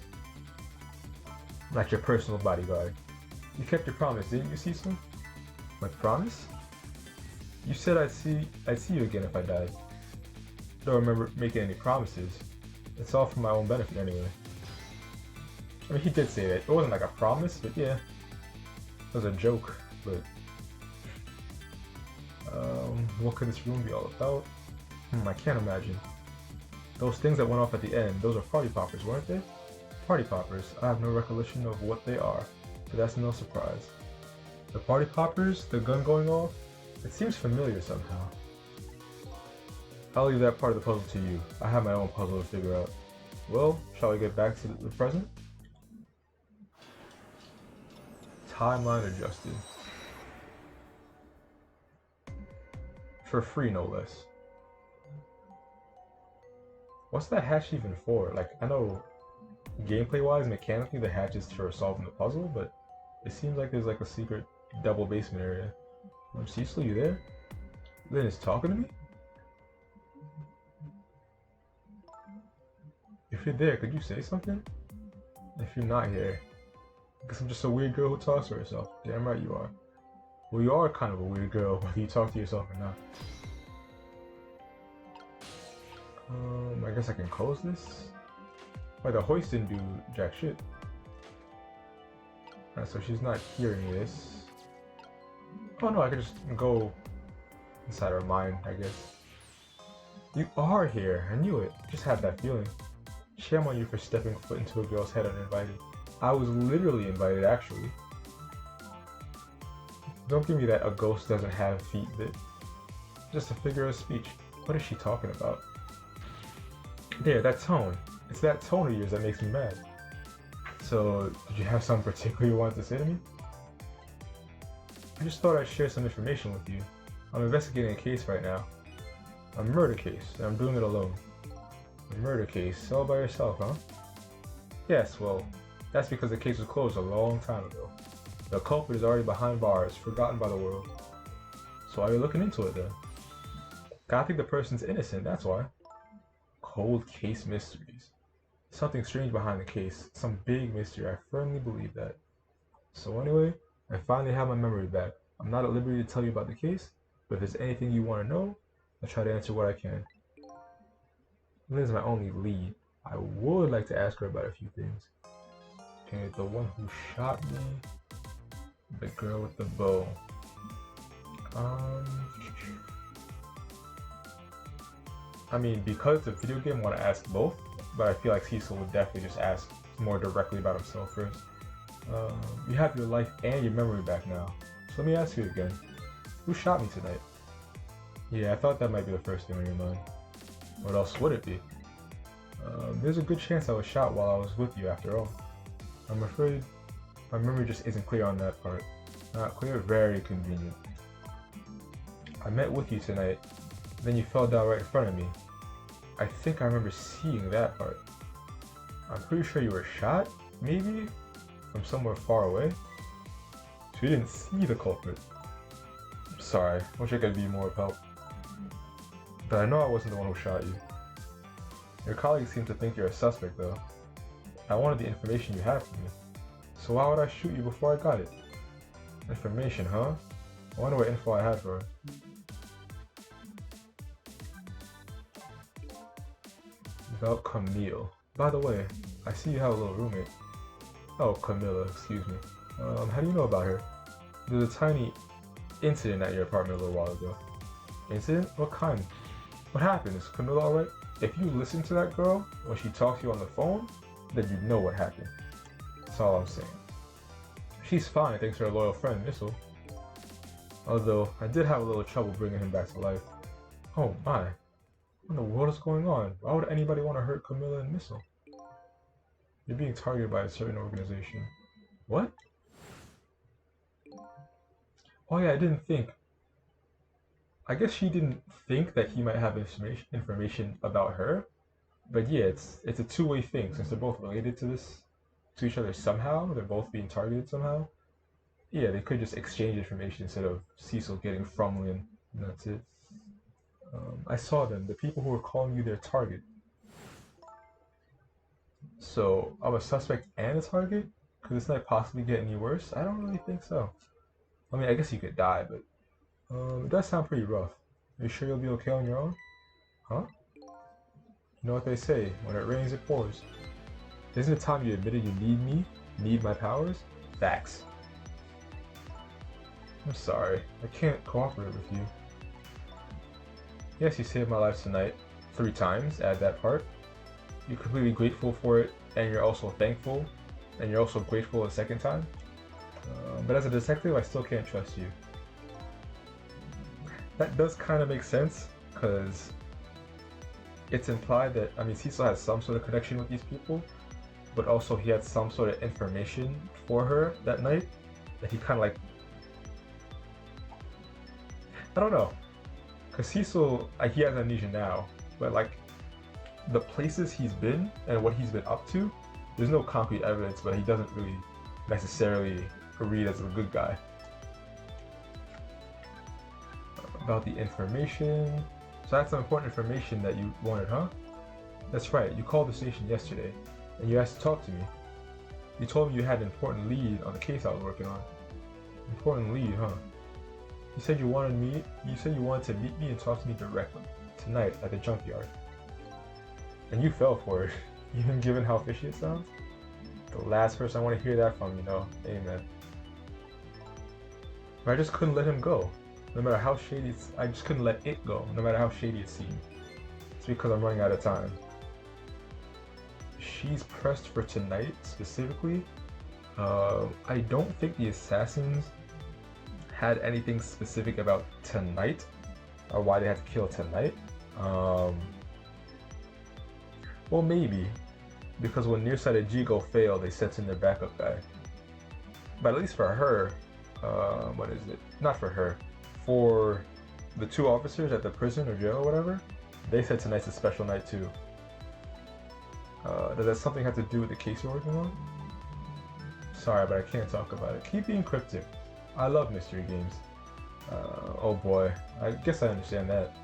[SPEAKER 1] I'm not your personal bodyguard. You kept your promise, didn't you, Cecil? My promise? You said I'd see you again if I died. Don't remember making any promises. It's all for my own benefit anyway. I mean, he did say that. It wasn't like a promise, but yeah, it was a joke. But what could this room be all about? I can't imagine. Those things that went off at the end, those are party poppers, weren't they? Party poppers. I have no recollection of what they are, but that's no surprise. The party poppers, the gun going off, it seems familiar somehow. I'll leave that part of the puzzle to you. I have my own puzzle to figure out. Well, shall we get back to the present? Timeline adjusted. For free, no less. What's that hatch even for? Like, I know gameplay-wise, mechanically, the hatch is for solving the puzzle, but it seems like there's like a secret double basement area. Cecil, you there? Lynn is talking to me? If you're there, could you say something? If you're not here, I guess I'm just a weird girl who talks to herself. Damn right you are. Well, you are kind of a weird girl, whether you talk to yourself or not. I guess I can close this? Wait, the hoist didn't do jack shit. Alright, so she's not hearing this. Oh no, I could just go inside her mind, I guess. You are here. I knew it. Just had that feeling. Shame on you for stepping foot into a girl's head uninvited. I was literally invited, actually. Don't give me that a ghost doesn't have feet bit. Just a figure of speech. What is she talking about? There, that tone. It's that tone of yours that makes me mad. So, did you have something particular you wanted to say to me? I just thought I'd share some information with you. I'm investigating a case right now. A murder case, and I'm doing it alone. A murder case, all by yourself, huh? Yes, well, that's because the case was closed a long time ago. The culprit is already behind bars, forgotten by the world. So why are you looking into it then? Gotta think the person's innocent, that's why. Cold case mysteries. Something strange behind the case, some big mystery, I firmly believe that. So anyway, I finally have my memory back. I'm not at liberty to tell you about the case, but if there's anything you want to know, I'll try to answer what I can. Lynn's my only lead. I would like to ask her about a few things. Okay, the one who shot me, the girl with the bow. I mean, because it's a video game, I want to ask both, but I feel like Cecil would definitely just ask more directly about himself first. You have your life and your memory back now, so let me ask you again. Who shot me tonight? Yeah, I thought that might be the first thing on your mind. What else would it be? There's a good chance I was shot while I was with you after all. I'm afraid my memory just isn't clear on that part. Not clear, very convenient. I met with you tonight, then you fell down right in front of me. I think I remember seeing that part. I'm pretty sure you were shot, maybe? From somewhere far away? So you didn't see the culprit. I'm sorry, wish I could be more of help. But I know I wasn't the one who shot you. Your colleagues seem to think you're a suspect though. I wanted the information you had for me. So why would I shoot you before I got it? Information, huh? I wonder what info I had for her. About Camille. By the way, I see you have a little roommate. Oh, Camilla, excuse me. How do you know about her? There's a tiny incident at your apartment a little while ago. Incident? What kind? What happened? Is Camilla alright? If you listen to that girl when she talks to you on the phone, then you know what happened. That's all I'm saying. She's fine thanks to her loyal friend, Missile. Although, I did have a little trouble bringing him back to life. Oh my. What in the world is going on? Why would anybody want to hurt Camilla and Missile? You're being targeted by a certain organization. What? Oh yeah, I didn't think. I guess she didn't think that he might have information about her. But yeah, it's a two-way thing since they're both related to each other somehow. They're both being targeted somehow. yeah, they could just exchange information instead of Cecil getting from Lynn. And that's it. I saw them, the people who were calling you their target. So I'm a suspect and a target? Could this night possibly get any worse? I don't really think so. I mean, I guess you could die, but it does sound pretty rough. Are you sure you'll be okay on your own? Huh? You know what they say, when it rains it pours. Isn't it time you admitted you need me? Need my powers? Facts. I'm sorry, I can't cooperate with you. Yes, you saved my life tonight. 3 times, add that part. You're completely grateful for it, and you're also thankful, and you're also grateful a second time. But as a detective, I still can't trust you. That does kind of make sense, because it's implied that, I mean, Cecil has some sort of connection with these people, but also he had some sort of information for her that night that he kind of like, I don't know, because Cecil, he has amnesia now, but like the places he's been and what he's been up to, there's no concrete evidence, but he doesn't really necessarily read as a good guy. About the information, so that's some important information that you wanted, huh? That's right, you called the station yesterday, and you asked to talk to me. You told me you had an important lead on the case I was working on. Important lead, huh? You said you wanted to meet me and talk to me directly, tonight at the junkyard. And you fell for it, even given how fishy it sounds. The last person I want to hear that from, you know. Amen. But I just couldn't let him go. No matter how shady I just couldn't let it go, no matter how shady it seemed. It's because I'm running out of time. She's pressed for tonight, specifically. I don't think the assassins had anything specific about tonight, or why they had to kill tonight. Well, maybe, because when Nearsighted Jigo failed, they sent in their backup guy. But at least for her, what is it? Not for her. For the 2 officers at the prison or jail or whatever, they said tonight's a special night too. Does that something have to do with the case you're working on? Sorry, but I can't talk about it. Keep being cryptic. I love mystery games. Oh boy, I guess I understand that.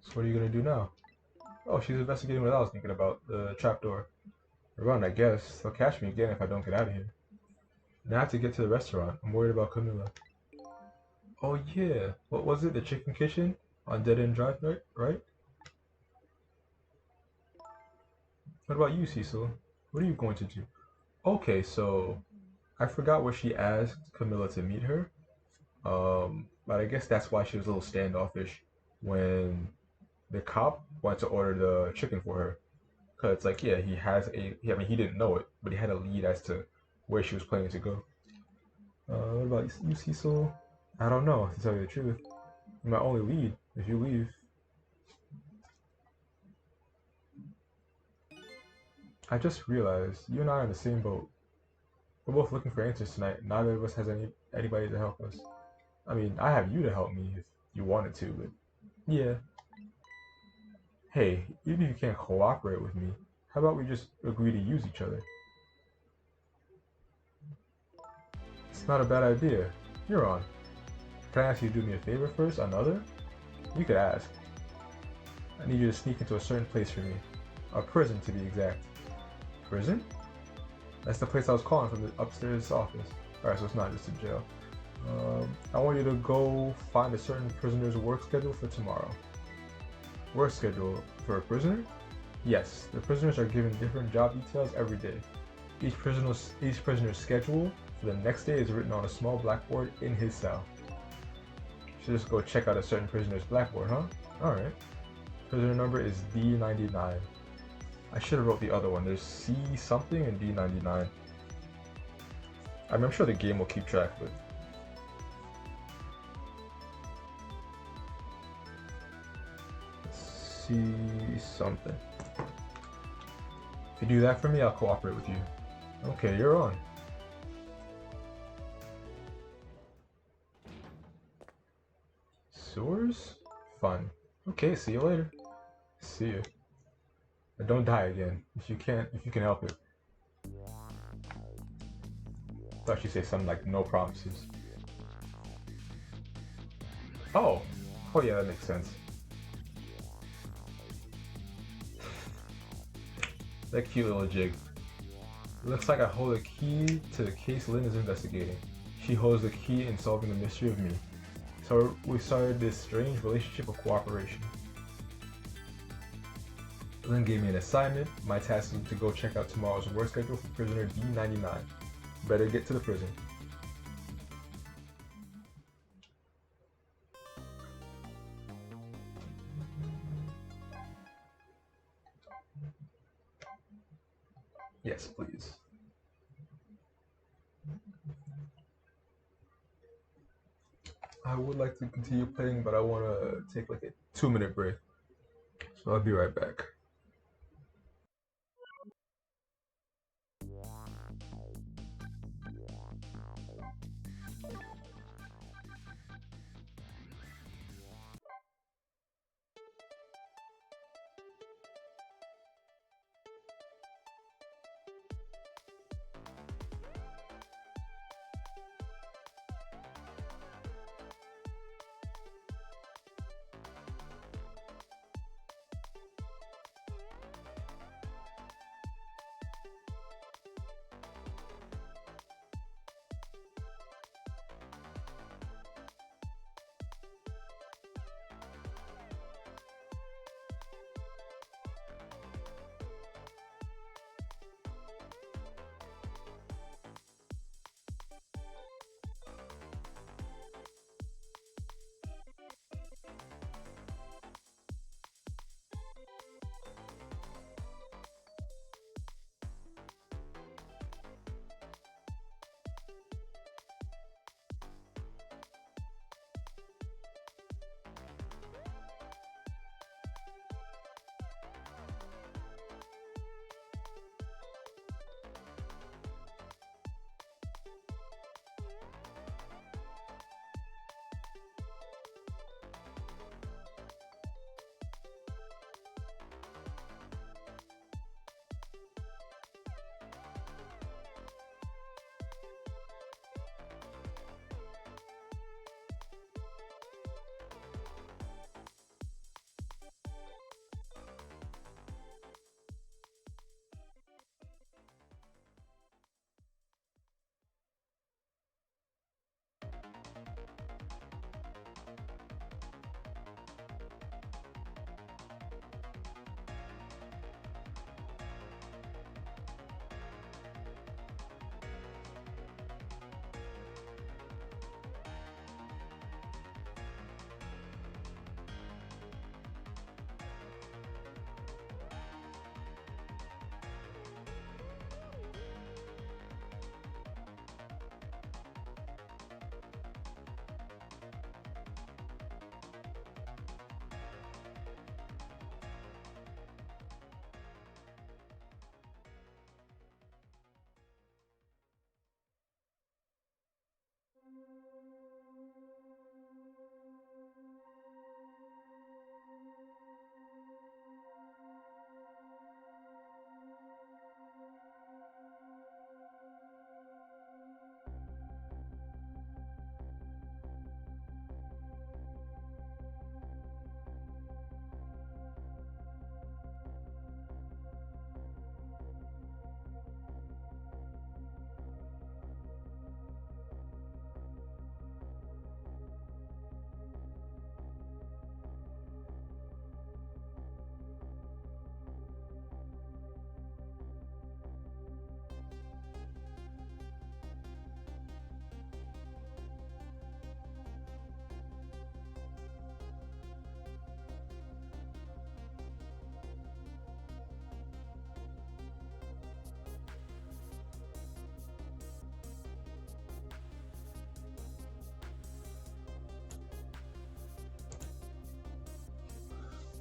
[SPEAKER 1] So what are you gonna do now? Oh, she's investigating what I was thinking about, the trapdoor. Run, I guess. They'll catch me again if I don't get out of here. Now I have to get to the restaurant. I'm worried about Camilla. Oh yeah, what was it? The Chicken Kitchen on Dead End Drive, right? What about you, Cecil? What are you going to do? Okay, so I forgot where she asked Camilla to meet her. But I guess that's why she was a little standoffish when the cop wanted to order the chicken for her. Cause it's like, yeah, I mean, he didn't know it, but he had a lead as to where she was planning to go. What about you, Cecil? I don't know, to tell you the truth. You might only lead if you leave. I just realized you and I are in the same boat. We're both looking for answers tonight. Neither of us has anybody to help us. I mean, I have you to help me if you wanted to, but yeah. Hey, even if you can't cooperate with me, how about we just agree to use each other? It's not a bad idea. You're on. Can I ask you to do me a favor first? Another? You could ask. I need you to sneak into a certain place for me. A prison, to be exact. Prison? That's the place I was calling from the upstairs office. Alright, so it's not just a jail. I want you to go find a certain prisoner's work schedule for tomorrow. Work schedule for a prisoner? Yes, the prisoners are given different job details every day. Each prisoner's schedule for the next day is written on a small blackboard in his cell. Should just go check out a certain prisoner's blackboard, huh? Alright. Prisoner number is D99. I should have wrote the other one. There's C something and D99. I mean, I'm sure the game will keep track, but C something. If you do that for me, I'll cooperate with you. Okay, you're on. Sewers? Fun. Okay, see you later. See you. And don't die again. If you can help it. Thought she'd say something like no promises. Oh! Oh yeah, that makes sense. That cute little jig. Looks like I hold a key to the case Lynn is investigating. She holds the key in solving the mystery of me. So we started this strange relationship of cooperation. Lynn gave me an assignment. My task is to go check out tomorrow's work schedule for prisoner D99. Better get to the prison. Yes, please. I would like to continue playing, but I want to take like a 2-minute break. So I'll be right back.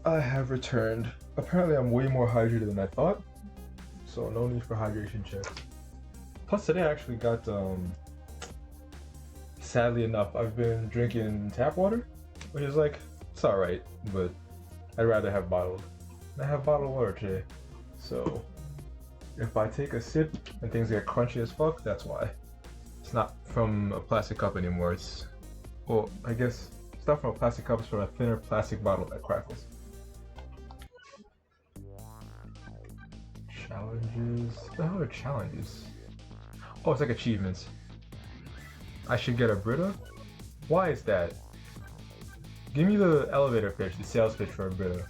[SPEAKER 1] I have returned. Apparently I'm way more hydrated than I thought, so no need for hydration checks. Plus today I actually got, sadly enough, I've been drinking tap water, which is like, it's alright, but I'd rather have bottled. And I have bottled water today. So if I take a sip and things get crunchy as fuck, that's why. It's not from a plastic cup anymore. It's, well, I guess it's not from a plastic cup, it's from a thinner plastic bottle that crackles. Challenges. What the hell are challenges? Oh, it's like achievements. I should get a Brita? Why is that? Give me the elevator pitch, the sales pitch for a Brita.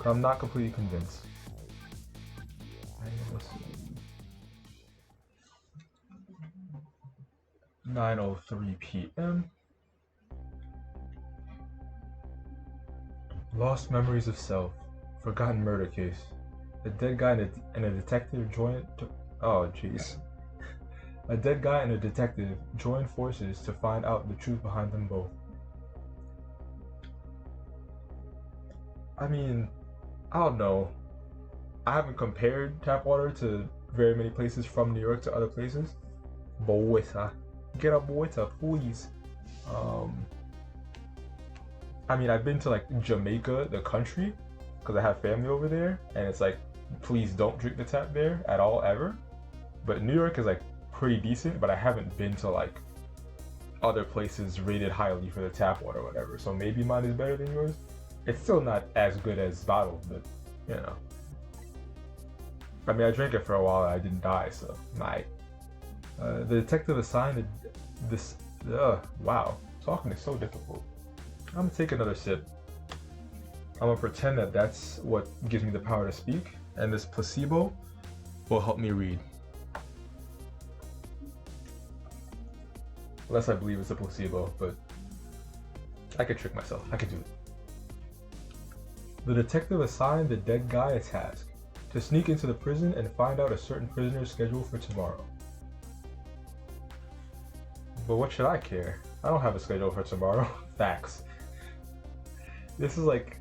[SPEAKER 1] I'm not completely convinced. 9:03 p.m. Lost memories of self. Forgotten murder case. A dead guy and a detective join. Oh, jeez. A dead guy and a detective join forces to find out the truth behind them both. I mean, I don't know. I haven't compared tap water to very many places from New York to other places. Boita. Get a Boita, please. I mean, I've been to like Jamaica, the country, because I have family over there, and it's like, please don't drink the tap there at all, ever. But New York is like pretty decent, but I haven't been to like other places rated highly for the tap water or whatever. So maybe mine is better than yours. It's still not as good as bottled, but you know. I mean, I drank it for a while and I didn't die, so night. The detective assigned this. Wow, talking is so difficult. I'm gonna take another sip. I'm gonna pretend that that's what gives me the power to speak, and this placebo will help me read. Unless I believe it's a placebo, but I could trick myself. I could do it. The detective assigned the dead guy a task: to sneak into the prison and find out a certain prisoner's schedule for tomorrow. But what should I care? I don't have a schedule for tomorrow. Facts. This is like,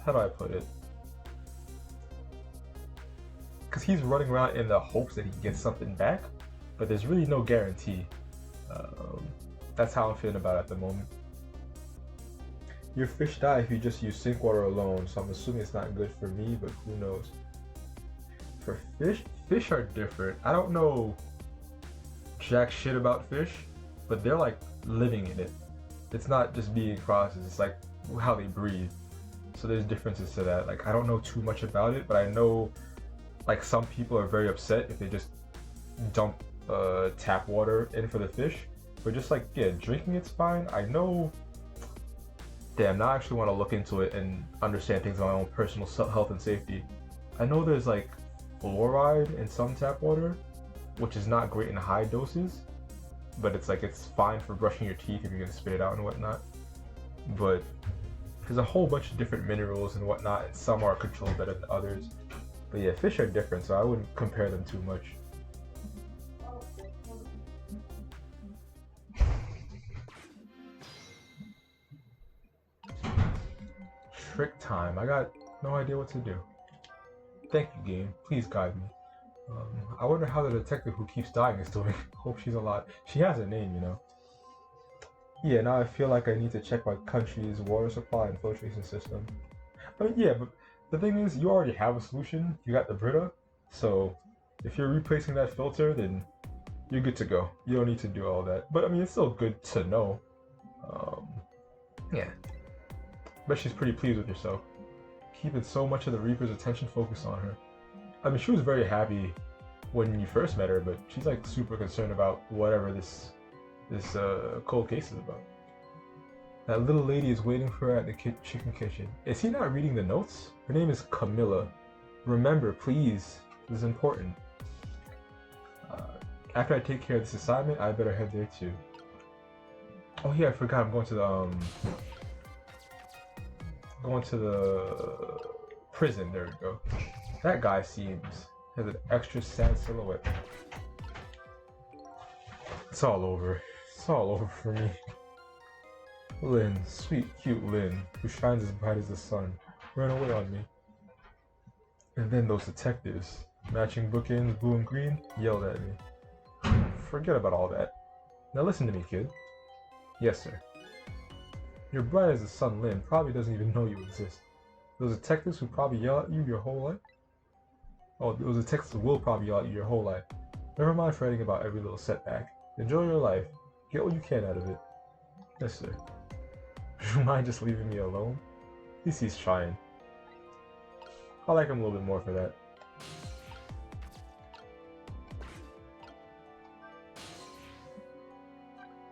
[SPEAKER 1] how do I put it? Because he's running around in the hopes that he gets something back, but there's really no guarantee. That's how I'm feeling about it at the moment. Your fish die if you just use sink water alone, so I'm assuming it's not good for me, but who knows. For fish are different. I don't know jack shit about fish, but they're like living in it. It's not just being processed, it's like how they breathe. So there's differences to that. Like, I don't know too much about it, but I know like some people are very upset if they just dump tap water in for the fish. But just like, yeah, drinking it's fine. I know. Damn, now I actually want to look into it and understand things on my own personal health and safety. I know there's like fluoride in some tap water, which is not great in high doses, but it's like, it's fine for brushing your teeth if you're gonna spit it out and whatnot. But there's a whole bunch of different minerals and whatnot, and some are controlled better than others. But yeah, fish are different, so I wouldn't compare them too much. Trick time. I got no idea what to do. Thank you, game. Please guide me. I wonder how the detective who keeps dying is doing. Hope she's alive. She has a name, you know. Yeah, now I feel like I need to check my country's water supply and filtration system. I mean, yeah, but the thing is, you already have a solution. You got the Brita, so if you're replacing that filter, then you're good to go. You don't need to do all that. But I mean, it's still good to know. Yeah. Bet she's pretty pleased with herself, keeping so much of the Reaper's attention focused on her. I mean, she was very happy when you first met her, but she's like super concerned about whatever this cold case is about. That little lady is waiting for her at the chicken kitchen. Is he not reading the notes? Her name is Camilla. Remember, please, this is important. After I take care of this assignment, I better head there too. Oh yeah, I forgot. I'm going to the prison. There we go. That guy has an extra sad silhouette. It's all over. It's all over for me. Lynn, sweet, cute Lynn, who shines as bright as the sun, ran away on me. And then those detectives, matching bookends, blue and green, yelled at me. Forget about all that. Now listen to me, kid. Yes, sir. You're bright as the sun. Lin probably doesn't even know you exist. Those detectives who probably yell at you your whole life. Oh, those detectives will probably yell at you your whole life. Never mind fretting about every little setback. Enjoy your life. Get what you can out of it. Yes, sir. Would you mind just leaving me alone? At least he's trying. I like him a little bit more for that.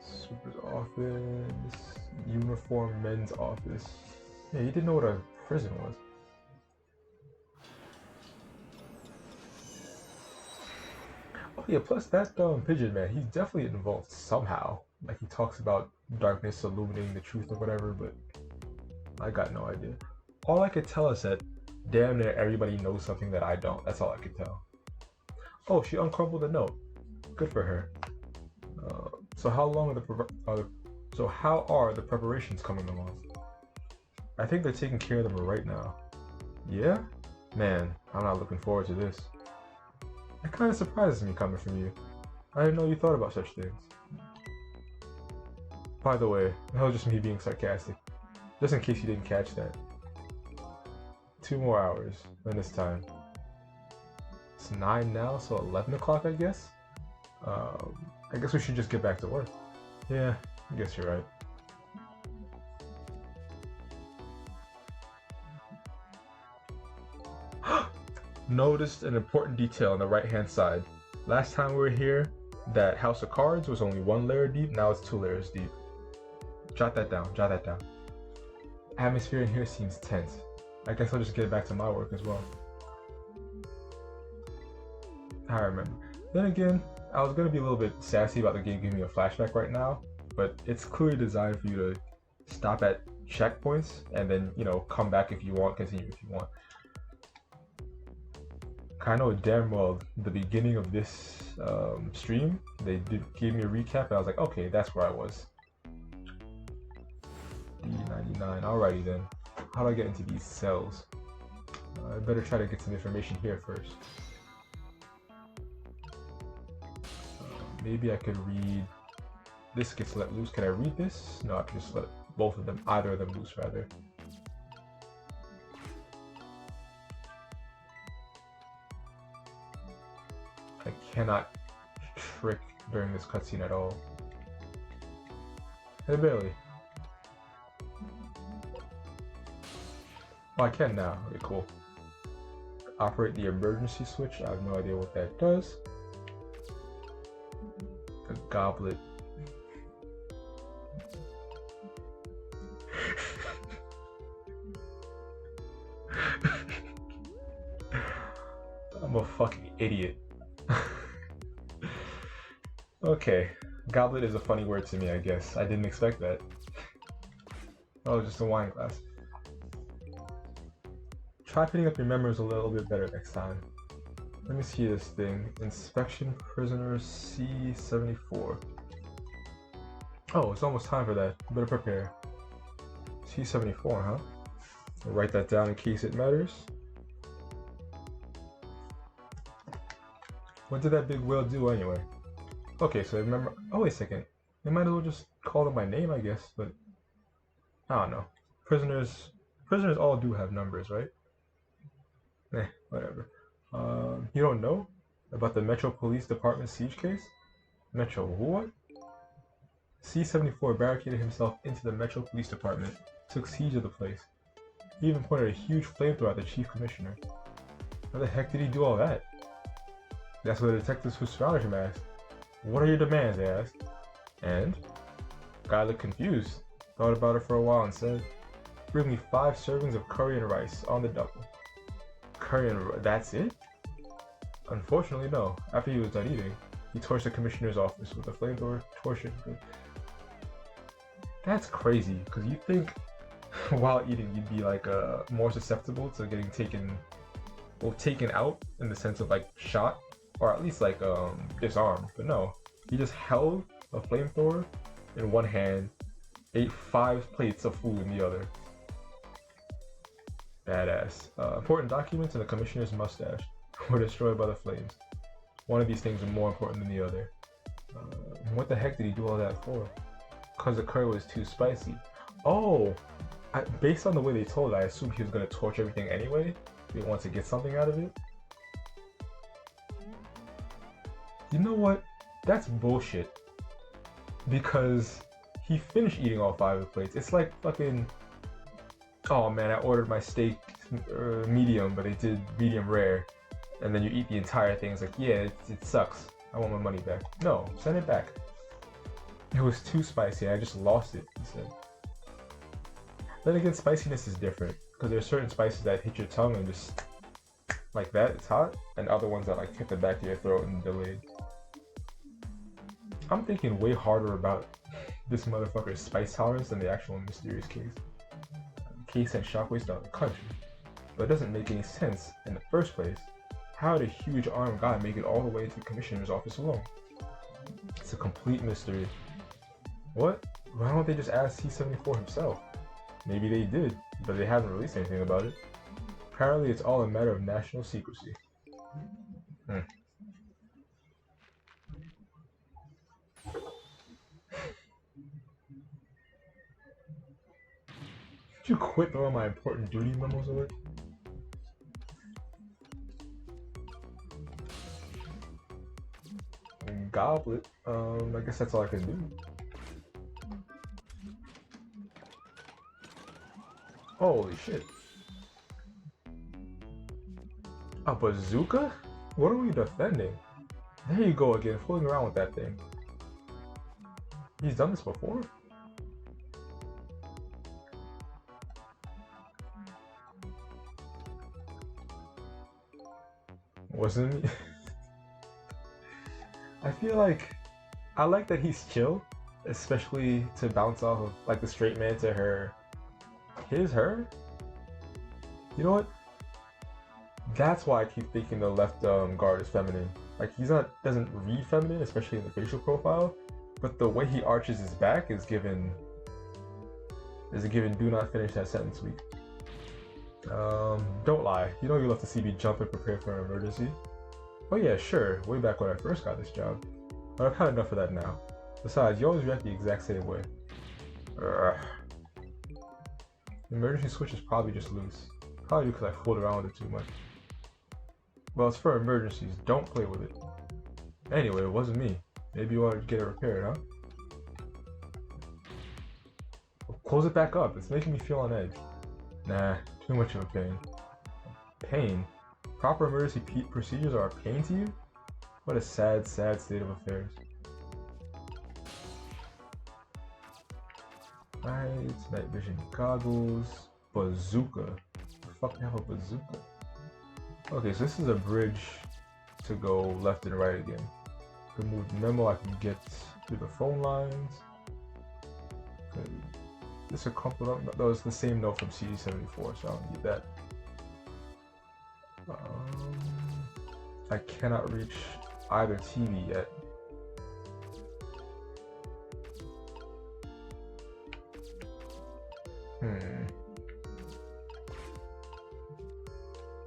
[SPEAKER 1] Super's office. Uniform men's office. Yeah, he didn't know what a prison was. Oh yeah, plus that pigeon man, he's definitely involved somehow. Like he talks about darkness illuminating the truth or whatever, but I got no idea. All I could tell is that damn near everybody knows something that I don't. That's all I could tell. Oh, she uncrumpled a note. Good for her. So how are the preparations coming along? I think they're taking care of them right now. Yeah? Man, I'm not looking forward to this. It kind of surprises me coming from you. I didn't know you thought about such things. By the way, that was just me being sarcastic. Just in case you didn't catch that. 2 more hours, and this time. It's 9 now, so 11 o'clock, I guess? I guess we should just get back to work. Yeah, I guess you're right. Noticed an important detail on the right-hand side. Last time we were here, that house of cards was only 1 layer deep, now it's 2 layers deep. Jot that down, jot that down. Atmosphere in here seems tense. I guess I'll just get back to my work as well. I remember. Then again, I was gonna be a little bit sassy about the game giving me a flashback right now, but it's clearly designed for you to stop at checkpoints and then, you know, come back if you want, continue if you want. I know damn well the beginning of this stream, they gave me a recap and I was like, okay, that's where I was. D99, alrighty then. How do I get into these cells? I better try to get some information here first. Maybe I could read, this gets let loose. Can I read this? No, I can just let both of them, either of them loose rather. I cannot trick during this cutscene at all. Hey, barely. Oh, I can now. Okay, cool. Operate the emergency switch. I have no idea what that does. The goblet. I'm a fucking idiot. Okay, goblet is a funny word to me, I guess. I didn't expect that. Oh, just a wine glass. Try picking up your memories a little bit better next time. Let me see this thing. Inspection prisoner C-74. Oh, it's almost time for that. Better prepare. C-74, huh? I'll write that down in case it matters. What did that big whale do anyway? Okay, so I remember. Oh, wait a second. They might as well just call them by name, I guess, but I don't know. Prisoners all do have numbers, right? Whatever. You don't know about the Metro Police Department siege case? Metro what? C-74 barricaded himself into the Metro Police Department, took siege of the place. He even pointed a huge flamethrower at the Chief Commissioner. How the heck did he do all that? That's what the detectives who surrounded him asked. What are your demands, they asked. And? Guy looked confused, thought about it for a while and said, bring me 5 servings of curry and rice on the double. Curry and rice, that's it? Unfortunately, no. After he was done eating, he torched the commissioner's office with a flamethrower, torched it. That's crazy, because you think while eating you'd be like more susceptible to getting taken out in the sense of like shot, or at least like disarmed. But no, he just held a flamethrower in one hand, ate 5 plates of food in the other. Badass. Important documents and the commissioner's mustache were destroyed by the flames. One of these things are more important than the other. What the heck did he do all that for? Because the curry was too spicy. Oh, based on the way they told it, I assumed he was gonna torch everything anyway. He wants to get something out of it. You know what? That's bullshit. Because he finished eating all 5 of the plates. It's like fucking. Oh man, I ordered my steak medium, but they did medium rare, and then you eat the entire thing. It's like, yeah, it sucks. I want my money back. No, send it back. It was too spicy. I just lost it. He said. Then again, spiciness is different because there are certain spices that hit your tongue and just like that, it's hot, and other ones that like hit the back of your throat and delayed. I'm thinking way harder about this motherfucker's spice tolerance than the actual mysterious case. Case sent shockwaves down the country, but it doesn't make any sense in the first place. How did a huge armed guy make it all the way to the commissioner's office alone? It's a complete mystery. What? Why don't they just ask C-74 himself? Maybe they did, but they haven't released anything about it. Apparently it's all a matter of national secrecy. Did you quit throwing my important duty memos away? Goblet. I guess that's all I can do. Holy shit. A bazooka? What are we defending? There you go again, fooling around with that thing. He's done this before? Wasn't he? I feel like I like that he's chill, especially to bounce off of like the straight man to her. Her? You know what? That's why I keep thinking the left guard is feminine. Like doesn't read feminine, especially in the facial profile. But the way he arches his back is given. Do not finish that sentence week. Don't lie. You know you love to see me jump and prepare for an emergency. Oh yeah, sure. Way back when I first got this job. But I've had enough of that now. Besides, you always react the exact same way. Ugh. The emergency switch is probably just loose. Probably because I fooled around with it too much. Well, it's for emergencies. Don't play with it. Anyway, it wasn't me. Maybe you want to get it repaired, huh? Well, close it back up. It's making me feel on edge. Nah, too much of a pain. Pain? Proper emergency procedures are a pain to you? What a sad, sad state of affairs. Alright, night vision goggles, bazooka. The fuck do you have a bazooka? Okay, so this is a bridge to go left and right again. I can move the memo, I can get through the phone lines. Okay. This a crumpled up, no, it's the same note from CD74, so I don't need that. I cannot reach either TV yet.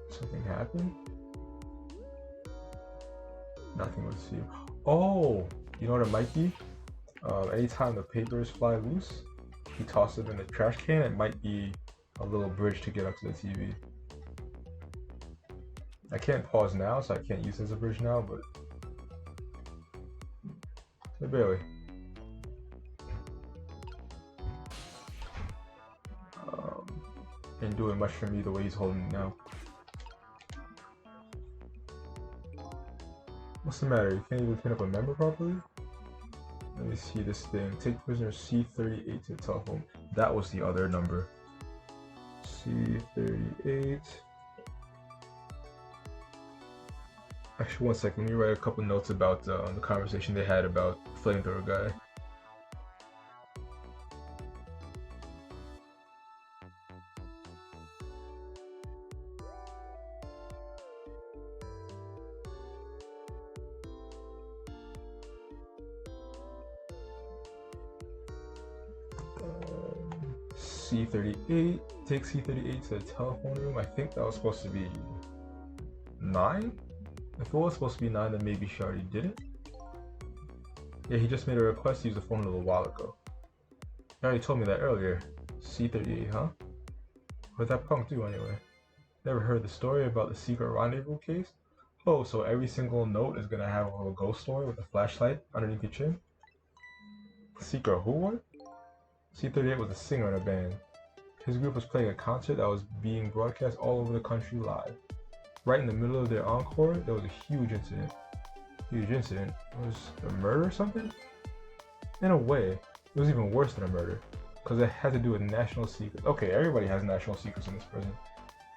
[SPEAKER 1] Something happened? Nothing was received. Oh! You know what it might be? Anytime the papers fly loose, you toss them in the trash can, it might be a little bridge to get up to the TV. I can't pause now, so I can't use it as a bridge now, but... barely. Ain't doing much for me the way he's holding it now. What's the matter? You can't even pin up a member properly? Let me see this thing. Take prisoner C38 to the telephone. That was the other number. C38. Actually, 1 second. Let me write a couple notes about the conversation they had about flamethrower guy. C38, take C38 to the telephone room. I think that was supposed to be 9? If it was supposed to be 9, then maybe she already did it. Yeah, he just made a request to use the phone a little while ago. He already told me that earlier. C-38, huh? What'd that punk do anyway? Never heard the story about the secret rendezvous case? Oh, so every single note is gonna have a little ghost story with a flashlight underneath your chin? Secret who what? C-38 was a singer in a band. His group was playing a concert that was being broadcast all over the country live. Right in the middle of their encore, there was a huge incident. Huge incident? Was it a murder or something? In a way, it was even worse than a murder, because it had to do with national secrets. Okay, everybody has national secrets in this prison.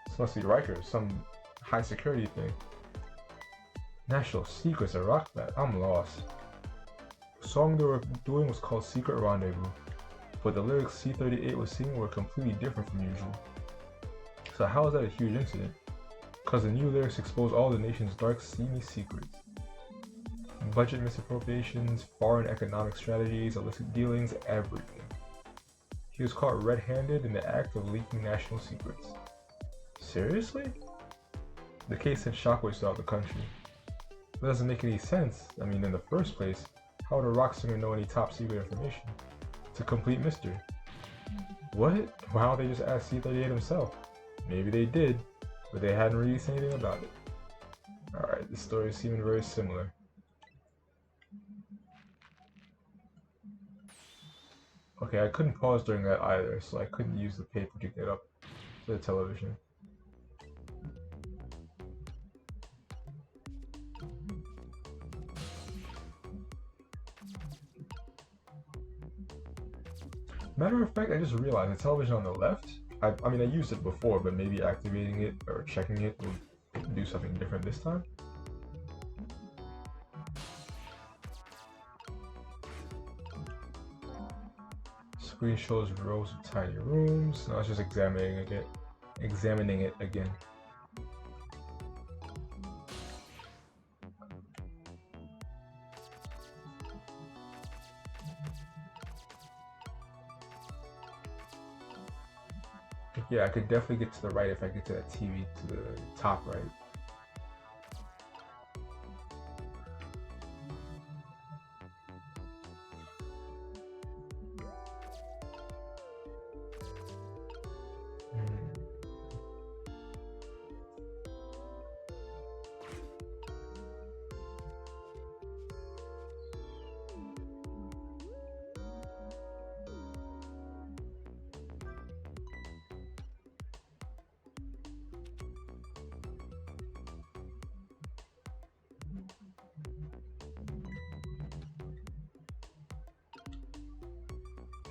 [SPEAKER 1] This must be Rikers, some high security thing. National secrets at Rockbat? I'm lost. The song they were doing was called Secret Rendezvous, but the lyrics C-38 was singing were completely different from usual. So how is that a huge incident? Because the new lyrics expose all the nation's dark, seamy secrets. Budget misappropriations, foreign economic strategies, illicit dealings, everything. He was caught red-handed in the act of leaking national secrets. Seriously? The case sent shockwaves throughout the country. That doesn't make any sense. I mean, in the first place, how would a rock singer know any top secret information? It's a complete mystery. What? Why don't they just ask C-38 himself? Maybe they did, but they hadn't released anything about it. Alright, this story is seeming very similar. Okay, I couldn't pause during that either, so I couldn't use the paper to get up to the television. Matter of fact, I just realized the television on the left, I mean I used it before, but maybe activating it or checking it will do something different this time. Screen shows rows of tiny rooms. Now it's just examining it again. Yeah, I could definitely get to the right if I get to that TV to the top right.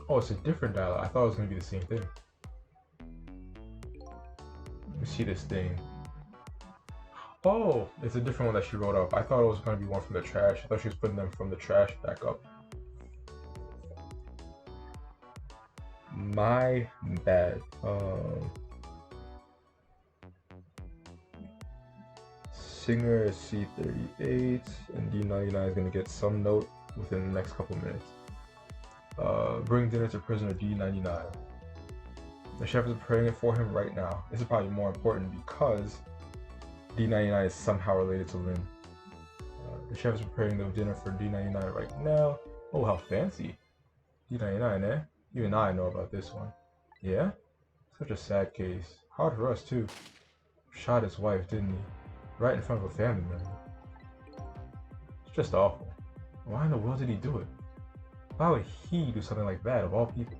[SPEAKER 1] Oh, it's a different dialogue. I thought it was going to be the same thing. Let me see this thing. Oh, it's a different one that she wrote up. I thought it was going to be one from the trash. I thought she was putting them from the trash back up. My bad. Singer C-38 and D-99 is going to get some note within the next couple minutes. Bring dinner to prisoner D-99. The chef is preparing it for him right now. This is probably more important because D-99 is somehow related to Lin. The chef is preparing the dinner for D-99 right now. Oh, how fancy. D-99, eh? Even I know about this one. Yeah? Such a sad case. Hard for us, too. Shot his wife, didn't he? Right in front of a family member. It's just awful. Why in the world did he do it? Why would he do something like that, of all people?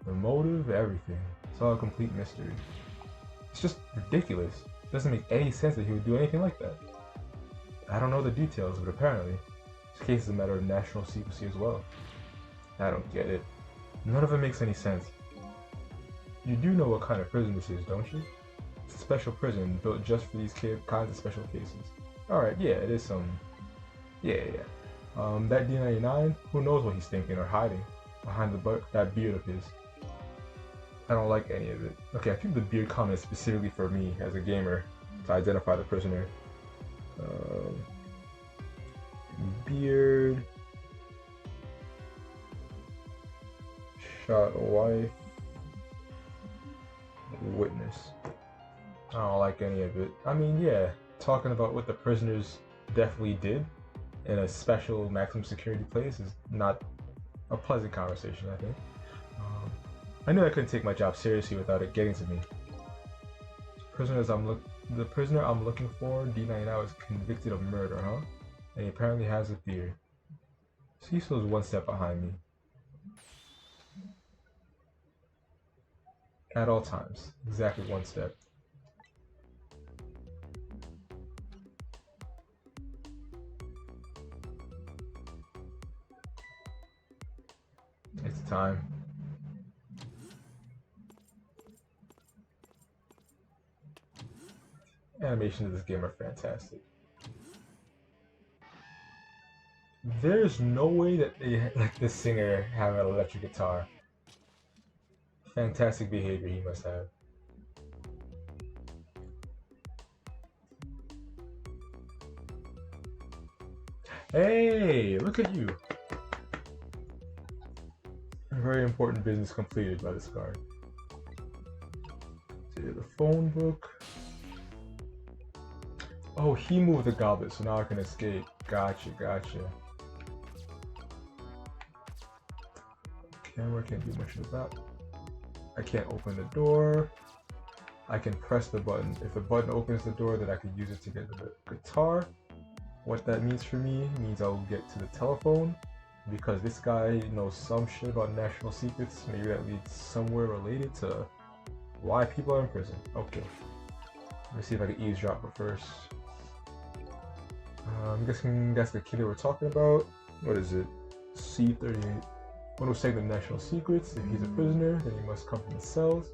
[SPEAKER 1] The motive, everything. It's all a complete mystery. It's just ridiculous. It doesn't make any sense that he would do anything like that. I don't know the details, but apparently, this case is a matter of national secrecy as well. I don't get it. None of it makes any sense. You do know what kind of prison this is, don't you? It's a special prison built just for these kinds of special cases. Alright, yeah, it is some... Yeah. That D-99, who knows what he's thinking or hiding behind that beard of his. I don't like any of it. Okay, I think the beard comment is specifically for me as a gamer to identify the prisoner. Beard. Shot a wife. Witness. I don't like any of it. I mean, yeah, talking about what the prisoners definitely did in a special maximum security place is not a pleasant conversation, I think. I knew I couldn't take my job seriously without it getting to me. The prisoner I'm looking for, D99, was convicted of murder, huh? And he apparently has a beard. Cecil's one step behind me. At all times. Exactly one step. It's time. Animations of this game are fantastic. There's no way that they let this singer have an electric guitar. Fantastic behavior he must have. Hey, look at you. A very important business completed by this card. See the phone book. Oh, he moved the goblet, so now I can escape. Gotcha, gotcha. Camera can't do much of that. I can't open the door. I can press the button. If the button opens the door, then I can use it to get to the guitar. What that means for me means I'll get to the telephone, because this guy knows some shit about national secrets. Maybe that leads somewhere related to why people are in prison. Okay. Let me see if I can eavesdrop it first. I'm guessing that's the kid that we're talking about. What is it? C38. One who's taking the national secrets. If he's a prisoner, then he must come from the cells.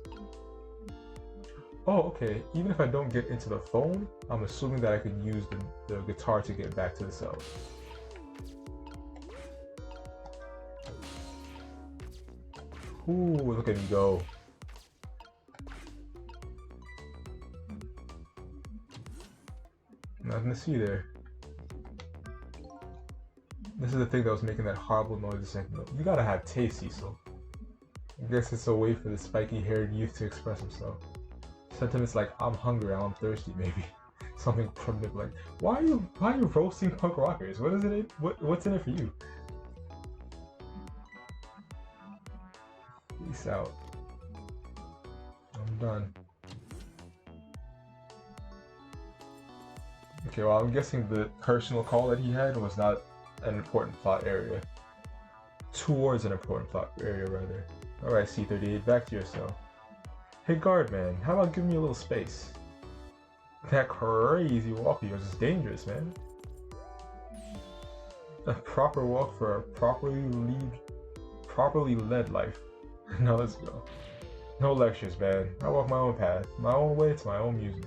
[SPEAKER 1] Oh, okay. Even if I don't get into the phone, I'm assuming that I can use the guitar to get back to the cells. Ooh, look at me go. Nothing to see there. This is the thing that was making that horrible noise a second ago. You gotta have taste, Cecil. I guess it's a way for the spiky-haired youth to express himself. Sentiments like "I'm hungry," "I'm thirsty," maybe something primitive like why are you roasting punk rockers? What is it? What's in it for you? Peace out. I'm done. Okay, well, I'm guessing the personal call that he had was not an important plot area. Towards an important plot area, rather. Alright, C38, back to your cell. Hey, guard man, how about giving me a little space? That crazy walk of yours is dangerous, man. A proper walk for a properly led life. Now let's go. No lectures, man. I walk my own path, my own way to my own music.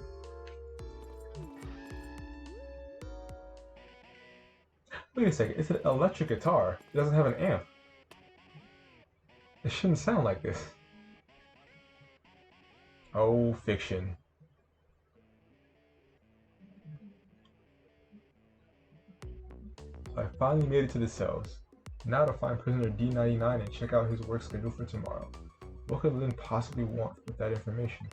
[SPEAKER 1] Wait a second, it's an electric guitar. It doesn't have an amp. It shouldn't sound like this. Oh, fiction. I finally made it to the cells. Now to find prisoner D99 and check out his work schedule for tomorrow. What could Lynn possibly want with that information?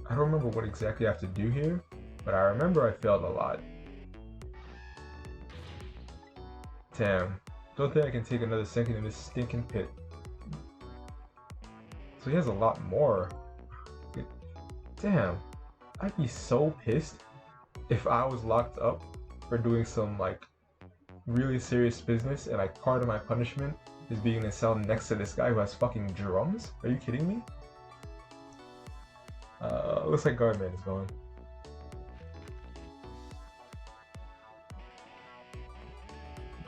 [SPEAKER 1] I don't remember what exactly I have to do here, but I remember I failed a lot. Damn, don't think I can take another second in this stinking pit. So he has a lot more. Damn, I'd be so pissed if I was locked up for doing some like really serious business and like part of my punishment is being in a cell next to this guy who has fucking drums? Are you kidding me? Looks like Guardman is going.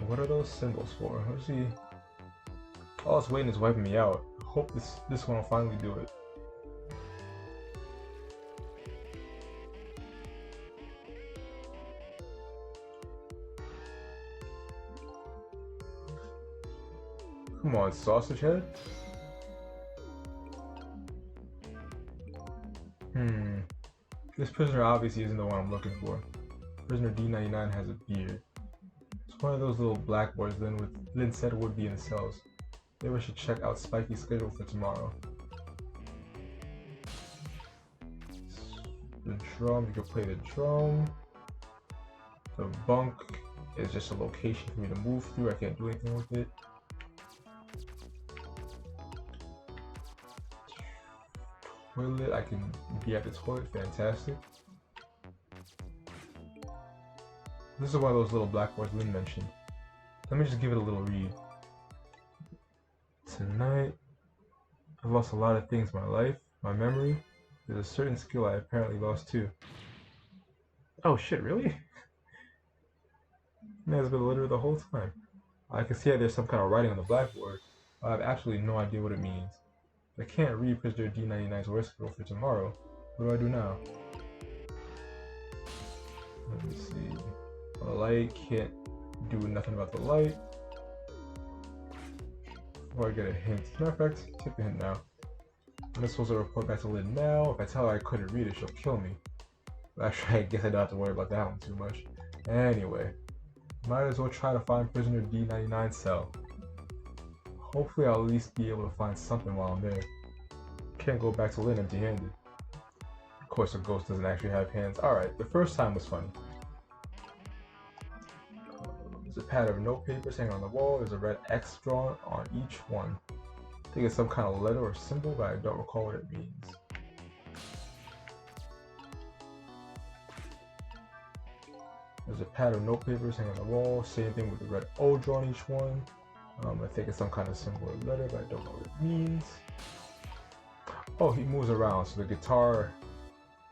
[SPEAKER 1] What are those symbols for? Let's see. All it's waiting is wiping me out. I hope this one will finally do it. Come on, sausage head. This prisoner obviously isn't the one I'm looking for. Prisoner D99 has a beard. It's one of those little blackboards Lynn said would be in the cells. Maybe I should check out Spiky's schedule for tomorrow. The drum, you can play the drum. The bunk is just a location for me to move through. I can't do anything with it. toilet, I can be at the toilet. Fantastic. This is one of those little blackboards Lynn mentioned. Let me just give it a little read. Tonight, I've lost a lot of things in my life, my memory. There's a certain skill I apparently lost too. Oh shit, really? Man, it's been literally the whole time. I can see that there's some kind of writing on the blackboard, but I have absolutely no idea what it means. I can't read Prisoner D99's work schedule for tomorrow. What do I do now? Let me see. The light, can't do nothing about the light. Before I get a hint. As a matter of fact, take the hint now. I'm not supposed to report back to Lynn now. If I tell her I couldn't read it, she'll kill me. Actually, I guess I don't have to worry about that one too much. Anyway, might as well try to find Prisoner D99's cell. Hopefully I'll at least be able to find something while I'm there. Can't go back to Lynn empty-handed. Of course, a ghost doesn't actually have hands. Alright, the first time was funny. There's a pad of note papers hanging on the wall. There's a red X drawn on each one. I think it's some kind of letter or symbol, but I don't recall what it means. There's a pad of note papers hanging on the wall. Same thing with the red O drawn each one. I think it's some kind of symbol or letter, but I don't know what it means. Oh, he moves around, so the guitar...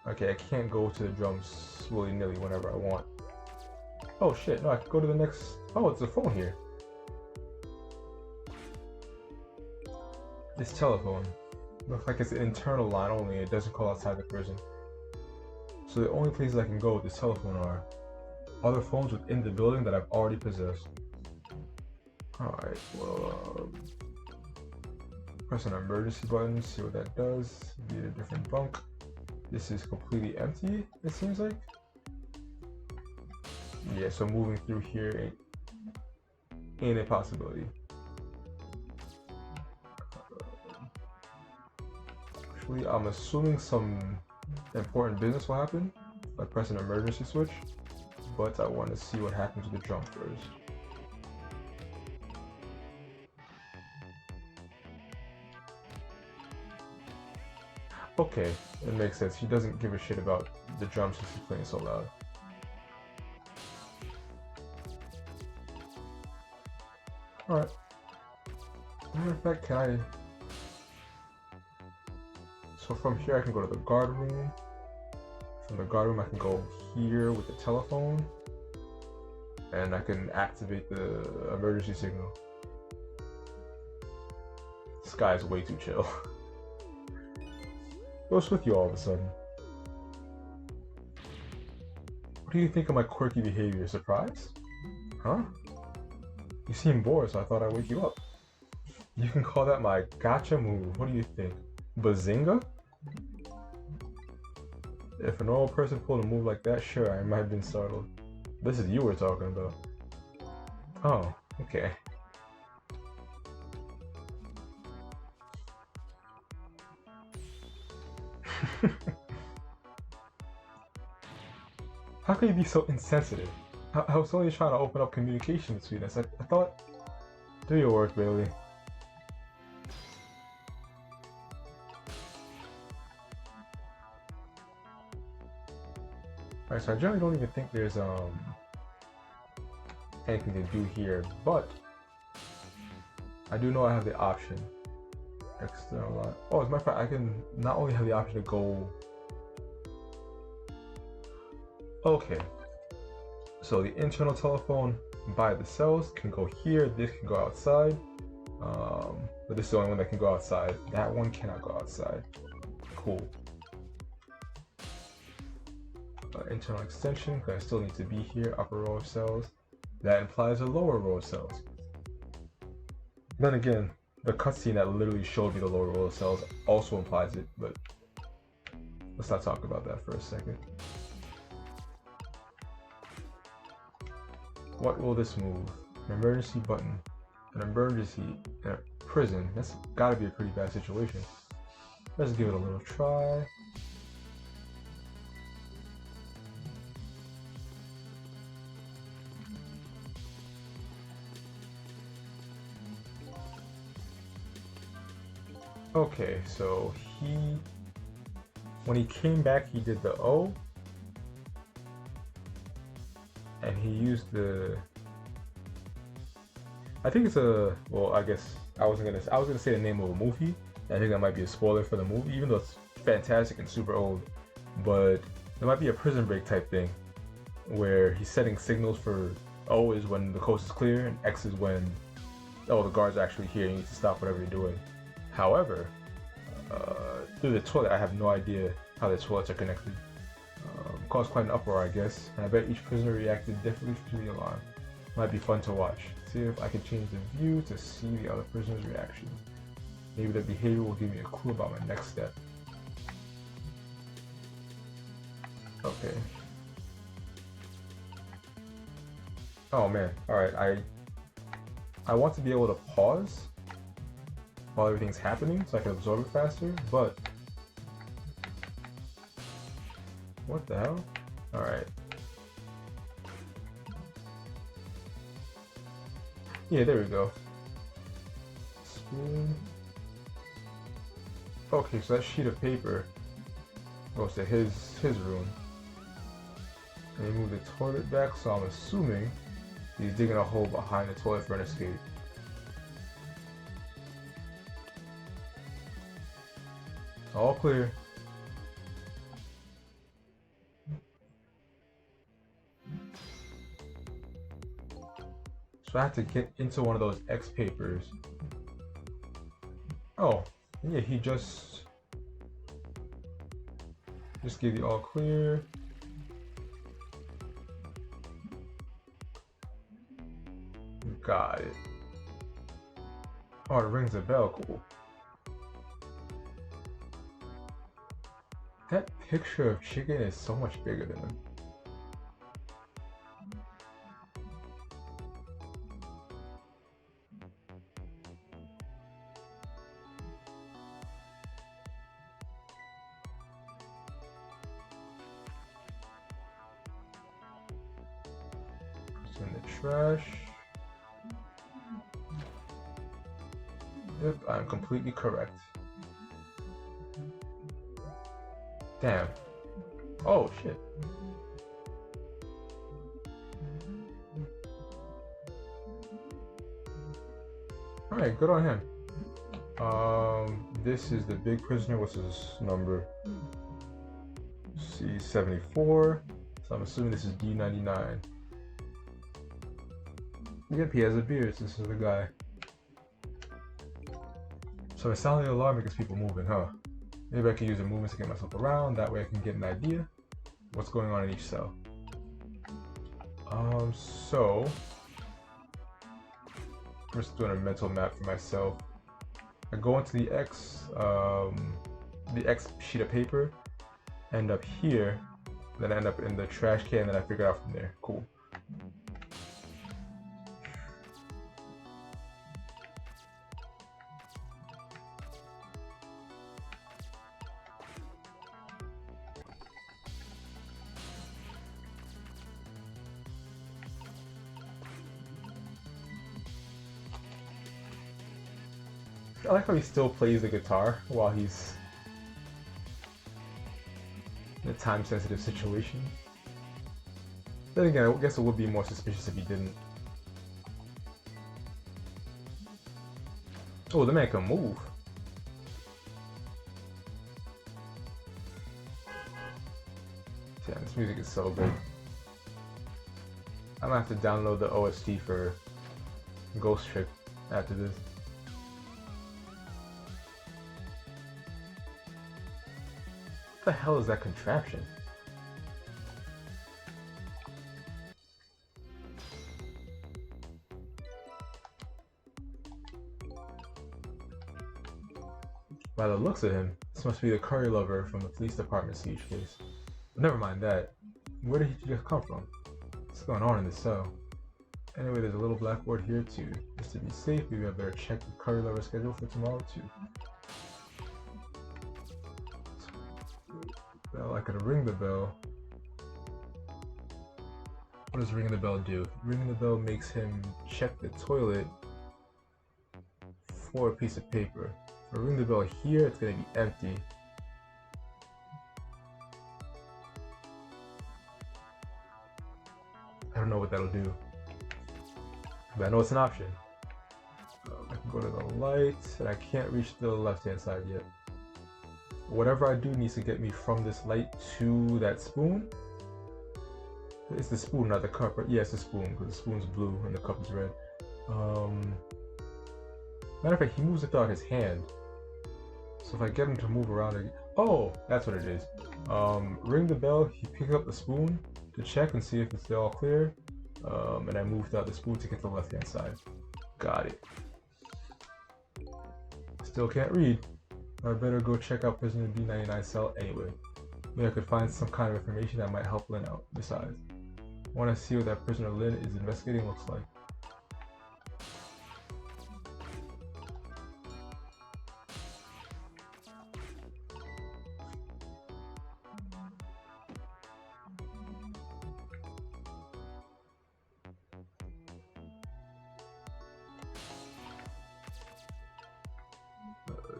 [SPEAKER 1] Okay, I can't go to the drums willy-nilly whenever I want. Oh shit, no, I can go to the next... Oh, it's a phone here. This telephone. Looks like it's an internal line only, it doesn't call outside the prison. So the only places I can go with this telephone are other phones within the building that I've already possessed. Alright, well, press an emergency button, see what that does. Be a different bunk. This is completely empty, it seems like. Yeah, so moving through here ain't a possibility. Actually, I'm assuming some important business will happen if I press an emergency switch, but I want to see what happens with the drum first. Okay, it makes sense. He doesn't give a shit about the drums since he's playing so loud. Alright. Matter of fact, can I... So from here I can go to the guard room. From the guard room I can go here with the telephone. And I can activate the emergency signal. This guy's way too chill. What's with you all of a sudden? What do you think of my quirky behavior? Surprise? Huh? You seem bored, so I thought I'd wake you up. You can call that my gotcha move. What do you think? Bazinga? If a normal person pulled a move like that, sure, I might have been startled. This is you we're talking about. Oh, okay. How can you be so insensitive? I was only trying to open up communication between us. I thought... Do your work, Bailey. Alright, so I generally don't even think there's anything to do here, but I do know I have the option. External line. Oh, as a matter of fact, I can not only have the option to go... Okay. So the internal telephone by the cells can go here, this can go outside. But this is the only one that can go outside. That one cannot go outside. Cool. Internal extension, because I still need to be here, upper row of cells. That implies a lower row of cells. Then again, the cutscene that literally showed me the lower row of cells also implies it, but let's not talk about that for a second. What will this move? An emergency button. An emergency in a prison. That's gotta be a pretty bad situation. Let's give it a little try. Okay, so he When he came back, he did the O, and he used the. I think it's a. Well, I guess I was gonna say the name of a movie. I think that might be a spoiler for the movie, even though it's fantastic and super old. But there might be a Prison Break type thing, where he's setting signals for O is when the coast is clear, and X is when the guards are actually here and you need to stop whatever you're doing. However, through the toilet, I have no idea how the toilets are connected. Caused quite an uproar, I guess, and I bet each prisoner reacted differently to the alarm. Might be fun to watch. See if I can change the view to see the other prisoners' reactions. Maybe their behavior will give me a clue about my next step. Okay. Oh man, alright, I want to be able to pause while everything's happening so I can absorb it faster, but what the hell? Alright. Yeah, there we go. Spoon. Okay, so that sheet of paper goes to his room. And he moved the toilet back, so I'm assuming he's digging a hole behind the toilet for an escape. All clear. So I have to get into one of those X papers. Oh, yeah, he just gave the all clear. Got it. Oh, it rings a bell. Cool. That picture of chicken is so much bigger than him. It's in the trash. Yep, I'm completely correct. Damn. Oh, shit. Alright, good on him. This is the big prisoner. What's his number? C74. So I'm assuming this is D99. Yep, he has a beard. This is the guy. So it's sounding alarming because people moving, huh? Maybe I can use the movements to get myself around. That way I can get an idea what's going on in each cell. So I'm just doing a mental map for myself. I go into the X sheet of paper, end up here, then end up in the trash can, and then I figure it out from there. Cool. I like how he still plays the guitar while he's in a time-sensitive situation. Then again, I guess it would be more suspicious if he didn't. Oh, the man can move. Damn, this music is so good. I'm gonna have to download the OST for Ghost Trick after this. What the hell is that contraption? By the looks of him, this must be the curry lover from the police department siege case. But never mind that. Where did he just come from? What's going on in this cell? Anyway, there's a little blackboard here too. Just to be safe, maybe I better check the curry lover schedule for tomorrow too. Well, I could ring the bell. What does ringing the bell do? Ringing the bell makes him check the toilet for a piece of paper. If I ring the bell here, it's going to be empty. don't know what that'll do, but I know it's an option. I can go to the light, and I can't reach the left-hand side yet. Whatever I do needs to get me from this light to that spoon. It's the spoon, not the cup, right? Yeah, it's the spoon, because the spoon's blue and the cup is red. Matter of fact, he moves it throughout his hand. So if I get him to move around again... Oh, that's what it is. Ring the bell, he picks up the spoon to check and see if it's all clear. And I moved out the spoon to get to the left-hand side. Got it. Still can't read. I better go check out prisoner D99 cell anyway. Maybe I could find some kind of information that might help Lin out. Besides, I want to see what that prisoner Lin is investigating looks like.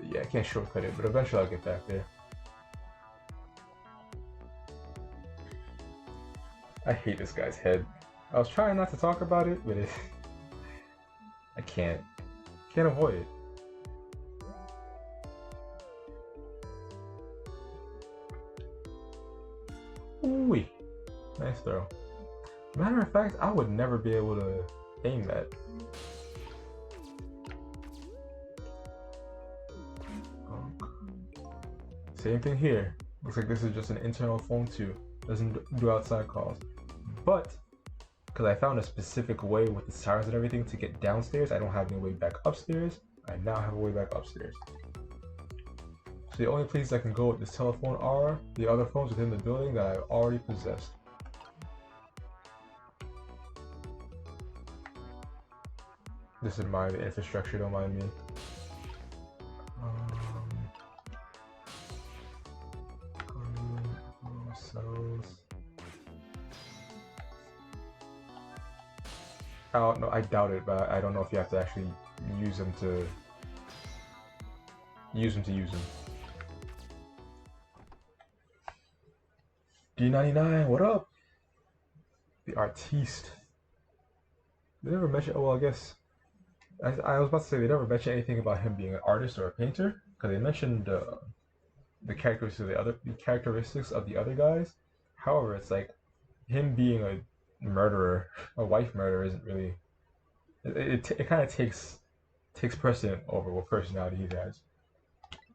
[SPEAKER 1] Yeah, I can't shortcut it, but eventually I'll get back there. I hate this guy's head. I was trying not to talk about it, but I can't avoid it. Ooh, nice throw. Matter of fact, I would never be able to aim that. Same thing here. Looks like this is just an internal phone too. Doesn't do outside calls. But because I found a specific way with the sirens and everything to get downstairs, I don't have any way back upstairs. I now have a way back upstairs. So the only places I can go with this telephone are the other phones within the building that I've already possessed. Just admire the infrastructure, don't mind me. No, I doubt it, but I don't know if you have to actually use them to use them. D99, what up? The artiste. They never mentioned. Oh, well, I guess I was about to say they never mentioned anything about him being an artist or a painter, because they mentioned the characteristics of the other guys. However, it's like him being a murderer, a wife murderer, isn't really. It kind of takes precedent over what personality he has.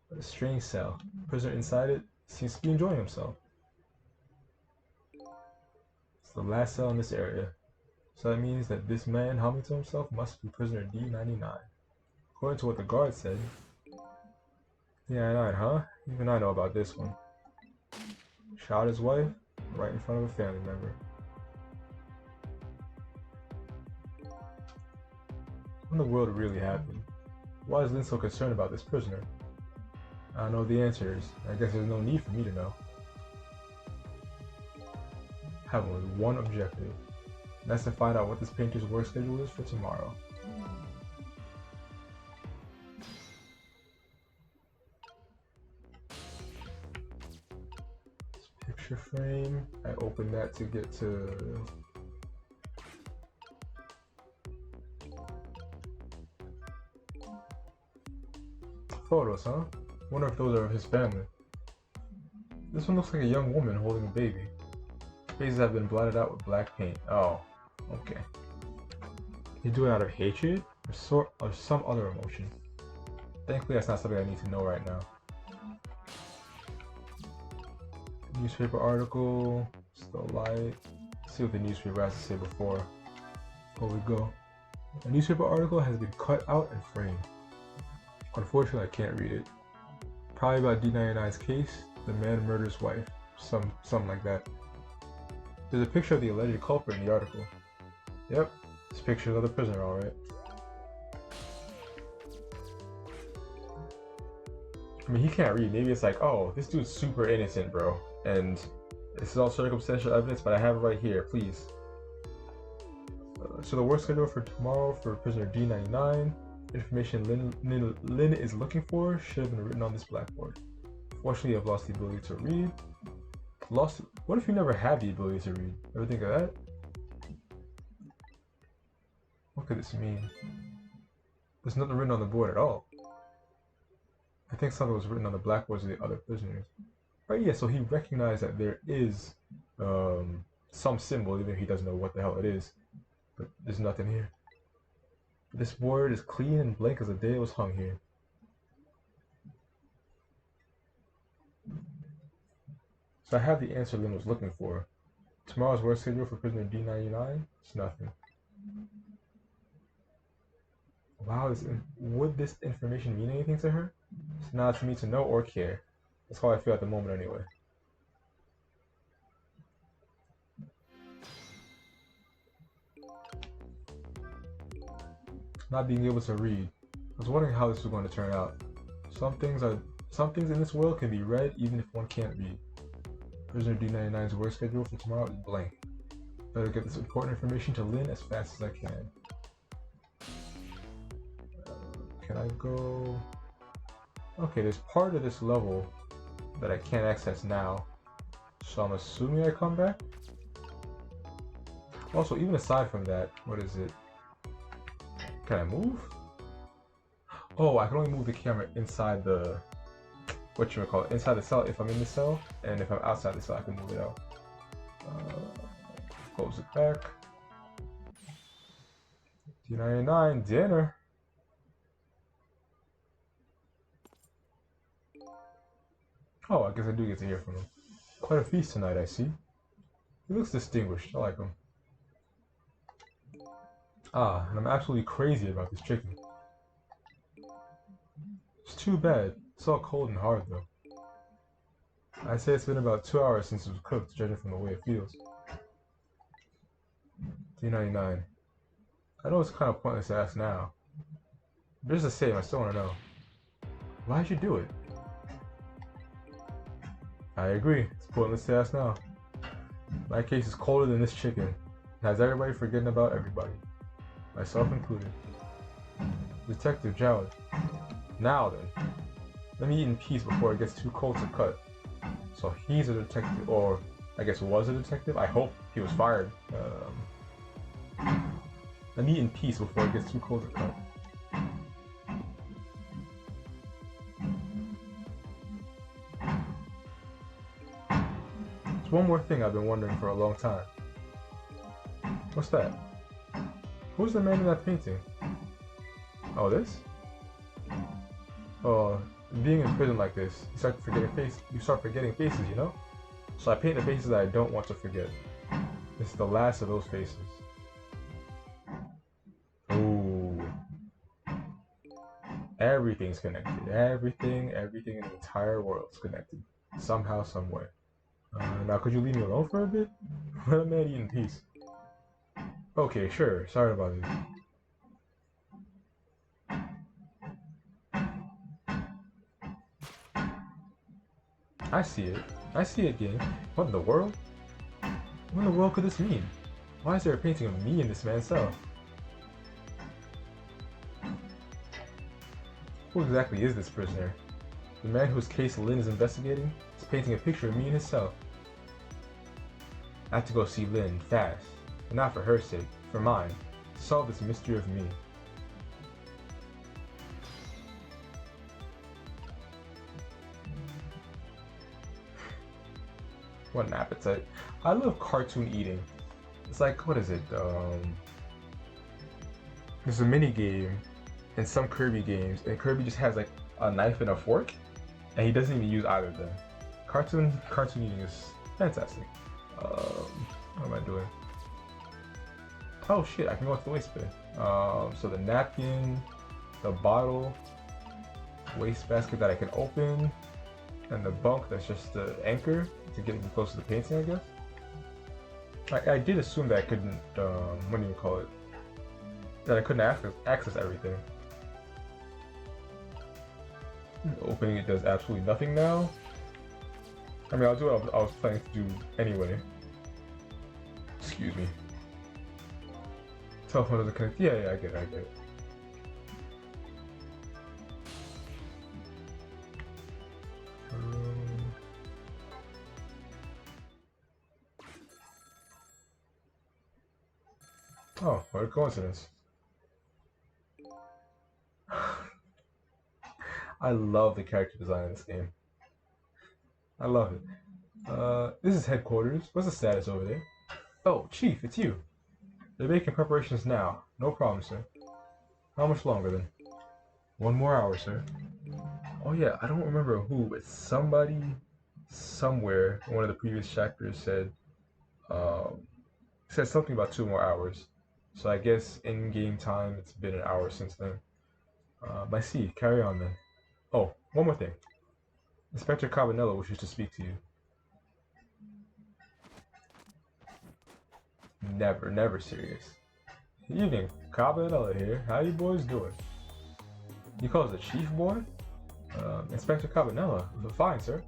[SPEAKER 1] But a strange cell. Prisoner inside it seems to be enjoying himself. It's the last cell in this area. So that means that this man humming to himself must be prisoner D99. According to what the guard said. D99, huh? Even I know about this one. Shot his wife right in front of a family member. What in the world really happened? Why is Lin so concerned about this prisoner? I know the answers. I guess there's no need for me to know. I have only one objective. And that's to find out what this painter's work schedule is for tomorrow. This picture frame. I opened that to get to... photos, huh? Wonder if those are of his family. This one looks like a young woman holding a baby. Faces have been blotted out with black paint. Oh, okay. Can you do it out of hatred or some other emotion? Thankfully, that's not something I need to know right now. Newspaper article, still light. Let's see what the newspaper has to say before we go. A newspaper article has been cut out and framed. Unfortunately, I can't read it. Probably about D99's case. The man murders wife. Something like that. There's a picture of the alleged culprit in the article. Yep, it's pictures of the prisoner, alright. I mean, he can't read. Maybe it's like, oh, this dude's super innocent, bro. And this is all circumstantial evidence, but I have it right here, please. So the work schedule for tomorrow for prisoner D99. Information Lin is looking for should have been written on this blackboard. Fortunately, I've lost the ability to read. What if you never had the ability to read? Ever think of that? What could this mean? There's nothing written on the board at all. I think something was written on the blackboards of the other prisoners. Right, yeah, so he recognized that there is some symbol, even if he doesn't know what the hell it is. But there's nothing here. This board is clean and blank as the day it was hung here. So I have the answer Lynn was looking for. Tomorrow's work schedule for prisoner D99? It's nothing. Wow, would this information mean anything to her? It's not to me to know or care. That's how I feel at the moment anyway. Not being able to read. I was wondering how this was going to turn out. Some things in this world can be read even if one can't read. Prisoner D99's work schedule for tomorrow is blank. Better get this important information to Lynn as fast as I can. Can I go? Okay, there's part of this level that I can't access now, so I'm assuming I come back. Also, even aside from that, what is it? Can I move? Oh, I can only move the camera inside the, inside the cell if I'm in the cell, and if I'm outside the cell, I can move it out. Close it back. D99 dinner. Oh, I guess I do get to hear from him. Quite a feast tonight, I see. He looks distinguished. I like him. Ah, and I'm absolutely crazy about this chicken. It's too bad. It's all cold and hard, though. I'd say it's been about 2 hours since it was cooked, judging from the way it feels. D99. I know it's kind of pointless to ask now. But just the same, I still want to know. Why'd you do it? I agree. It's pointless to ask now. My case is colder than this chicken. It has everybody forgetting about everybody. Myself included. Detective Jowd. Now then. Let me eat in peace before it gets too cold to cut. So he's a detective, or I guess was a detective? I hope he was fired. Let me eat in peace before it gets too cold to cut. There's one more thing I've been wondering for a long time. What's that? Who's the man in that painting? Oh, this? Oh, being in prison like this, you start forgetting faces, you know? So I paint the faces that I don't want to forget. This is the last of those faces. Ooh. Everything's connected. Everything in the entire world's connected. Somehow, some way. Now could you leave me alone for a bit? Let a man eat in peace. Okay, sure. Sorry about this. I see it. I see it, game. What in the world? What in the world could this mean? Why is there a painting of me in this man's cell? Who exactly is this prisoner? The man whose case Lynn is investigating is painting a picture of me in his cell. I have to go see Lynn, fast. And not for her sake, for mine, to solve this mystery of me. What an appetite. I love cartoon eating. It's like, what is it? There's a mini game in some Kirby games, and Kirby just has like a knife and a fork, and he doesn't even use either of them. Cartoon eating is fantastic. What am I doing? Oh shit, I can go with the waste bin. So the napkin, the bottle, wastebasket that I can open, and the bunk that's just the anchor to get me close to the painting, I guess. I did assume that I couldn't, what do you call it? That I couldn't access everything. Opening it does absolutely nothing now. I mean, I'll do what I was planning to do anyway. Excuse me. Telephone doesn't connect. Yeah, I get it. Oh, what a coincidence. I love the character design in this game. I love it. This is headquarters. What's the status over there? Oh, Chief, it's you. They're making preparations now. No problem, sir. How much longer then? 1 more hour, sir. Oh yeah, I don't remember who, but somebody somewhere, one of the previous chapters um, said something about 2 more hours. So I guess in game time, it's been an hour since then. I see. Carry on then. Oh, one more thing. Inspector Cabanello wishes to speak to you. Never, never serious. Evening, Cabanello here. How you boys doing? You call us the chief boy? Inspector Cabanello. Fine, sir.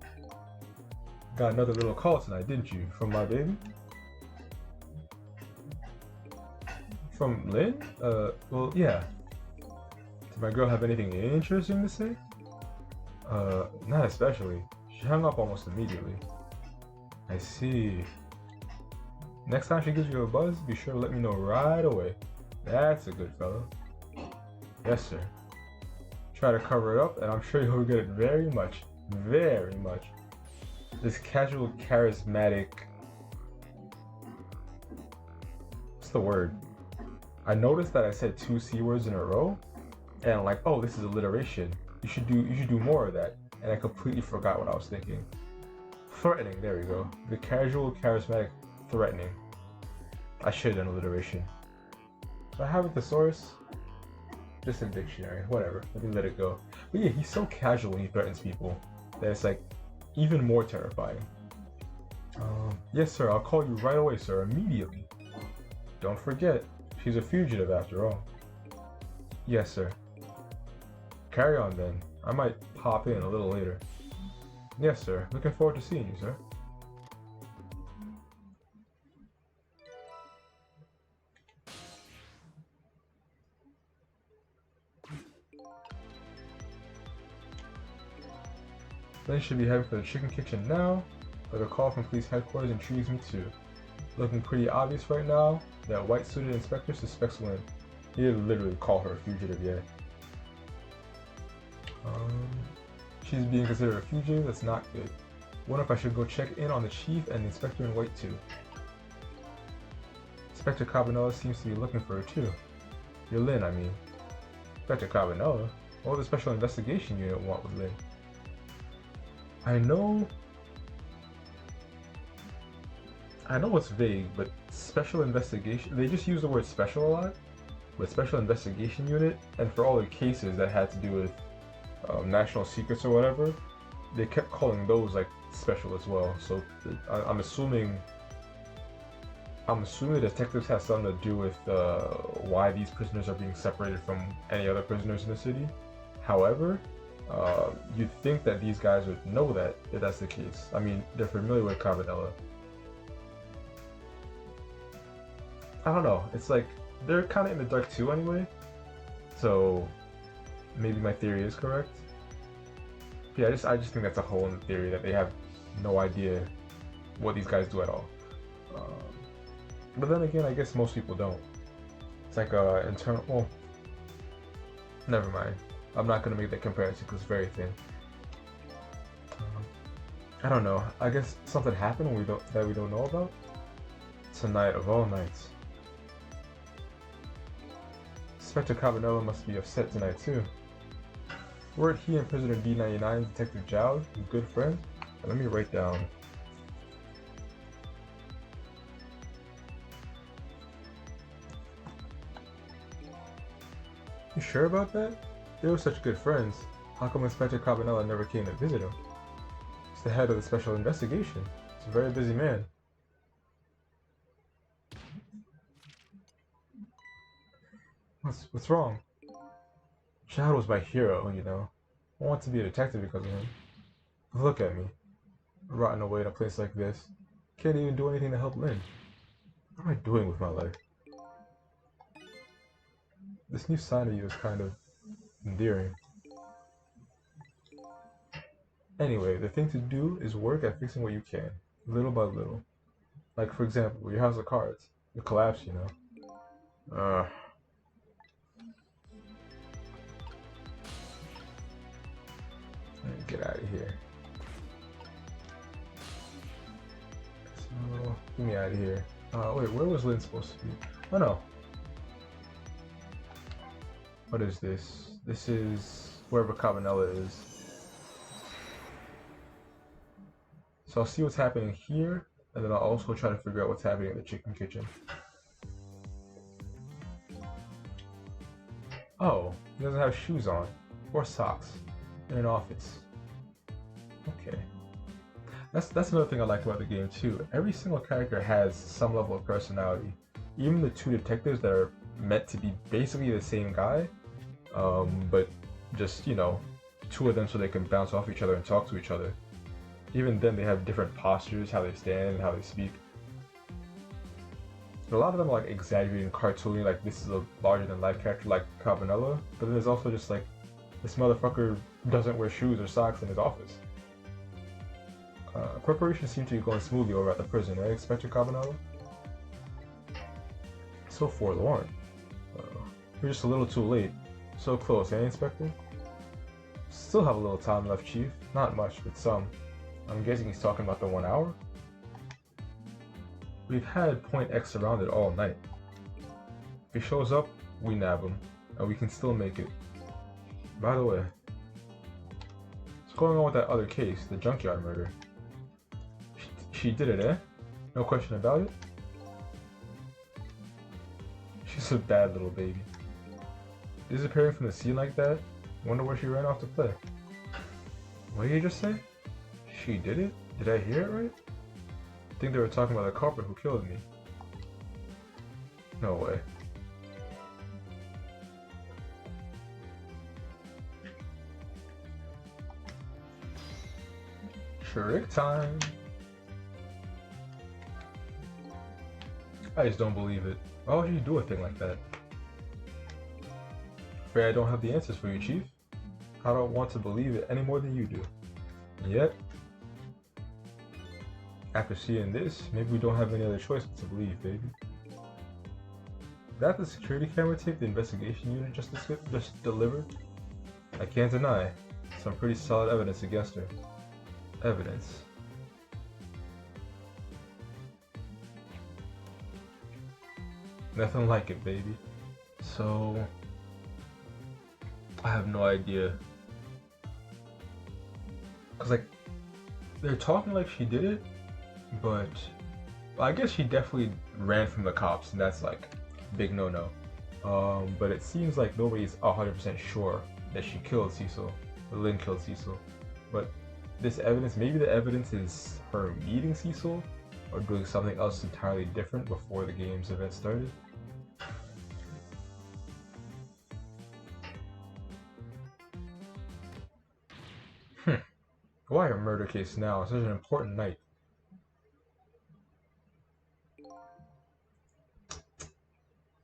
[SPEAKER 1] Got another little call tonight, didn't you? From my baby? From Lynn? Well, yeah. Did my girl have anything interesting to say? Not especially. She hung up almost immediately. I see. Next time she gives you a buzz, be sure to let me know right away. That's a good fellow. Yes, sir. Try to cover it up, and I'm sure you'll regret it very much. Very much. This casual, charismatic... What's the word? I noticed that I said 2 C words in a row, and I'm like, oh, this is alliteration. You should do more of that. And I completely forgot what I was thinking. Threatening, there we go. The casual, charismatic, threatening. I should have done alliteration. Do I have a thesaurus? Just in dictionary, whatever. Let me let it go. But yeah, he's so casual when he threatens people that it's like even more terrifying. Yes, sir. I'll call you right away, sir. Immediately. Don't forget, she's a fugitive after all. Yes, sir. Carry on then. I might pop in a little later. Yes, sir. Looking forward to seeing you, sir. Lynn should be heading for the chicken kitchen now, but a call from police headquarters intrigues me too. Looking pretty obvious right now, that white-suited inspector suspects Lynn. He didn't literally call her a fugitive yet. She's being considered a fugitive, that's not good. Wonder if I should go check in on the chief and the inspector in white too. Inspector Cabanella seems to be looking for her too. You're Lynn, I mean. Inspector Cabanella? What would the special investigation unit want with Lynn? I know it's vague, but special investigation, they just use the word special a lot, with special investigation unit, and for all the cases that had to do with national secrets or whatever, they kept calling those like special as well. So I'm assuming the detectives have something to do with why these prisoners are being separated from any other prisoners in the city. However, you'd think that these guys would know that if that's the case. I mean, they're familiar with Cabanella. I don't know. It's like they're kind of in the dark too, anyway. So maybe my theory is correct. Yeah, I just think that's a hole in the theory that they have no idea what these guys do at all. But then again, I guess most people don't. It's like internal. Well, never mind. I'm not gonna make that comparison because it's very thin. I don't know. I guess something happened that we don't know about. Tonight of all nights. Inspector Cabanella must be upset tonight too. Weren't he and prisoner D99, Detective Jowd, good friends? Let me write down. You sure about that? They were such good friends. How come Inspector Cabanella never came to visit him? He's the head of the special investigation. He's a very busy man. What's wrong? Jowd was my hero, you know. I want to be a detective because of him. Look at me. Rotting away in a place like this. Can't even do anything to help Lynn. What am I doing with my life? This new side of you is kind of endearing. Anyway, the thing to do is work at fixing what you can, little by little. Like, for example, your house of cards. It collapsed, you know. get out of here. So, get me out of here. Wait, where was Lynn supposed to be? Oh no. What is this? This is wherever Cabanela is. So I'll see what's happening here, and then I'll also try to figure out what's happening in the chicken kitchen. Oh, he doesn't have shoes on. Or socks. In an office. Okay. That's another thing I like about the game too. Every single character has some level of personality. Even the two detectives that are meant to be basically the same guy, but just, you know, two of them so they can bounce off each other and talk to each other. Even then, they have different postures, how they stand, and how they speak. A lot of them are like exaggerating, cartooning, like this is a larger-than-life character like Cabanela, but then there's also just like, this motherfucker doesn't wear shoes or socks in his office. Preparations seem to be going smoothly over at the prison, eh, Inspector Cabanela? So forlorn. You're just a little too late. So close, eh, Inspector? Still have a little time left, Chief. Not much, but some. I'm guessing he's talking about the 1 hour? We've had Point X surrounded all night. If he shows up, we nab him, and we can still make it. By the way, what's going on with that other case, the junkyard murder? She did it, eh? No question about it? She's a bad little baby. Disappearing from the scene like that? Wonder where she ran off to play. What did you just say? She did it? Did I hear it right? I think they were talking about the culprit who killed me. No way. Trick time! I just don't believe it. Why would you do a thing like that? Afraid I don't have the answers for you, Chief. I don't want to believe it any more than you do. And yet, after seeing this, maybe we don't have any other choice but to believe, baby. That the security camera tape the investigation unit just delivered? I can't deny. Some pretty solid evidence against her. Evidence. Nothing like it, baby. So, I have no idea. Cause like, they're talking like she did it, but well, I guess she definitely ran from the cops, and that's like big no-no. But it seems like nobody's 100% sure that she killed Cecil, or Lynn killed Cecil. But this evidence, maybe the evidence is her meeting Cecil, or doing something else entirely different before the game's event started. Why a murder case now? Such an important night.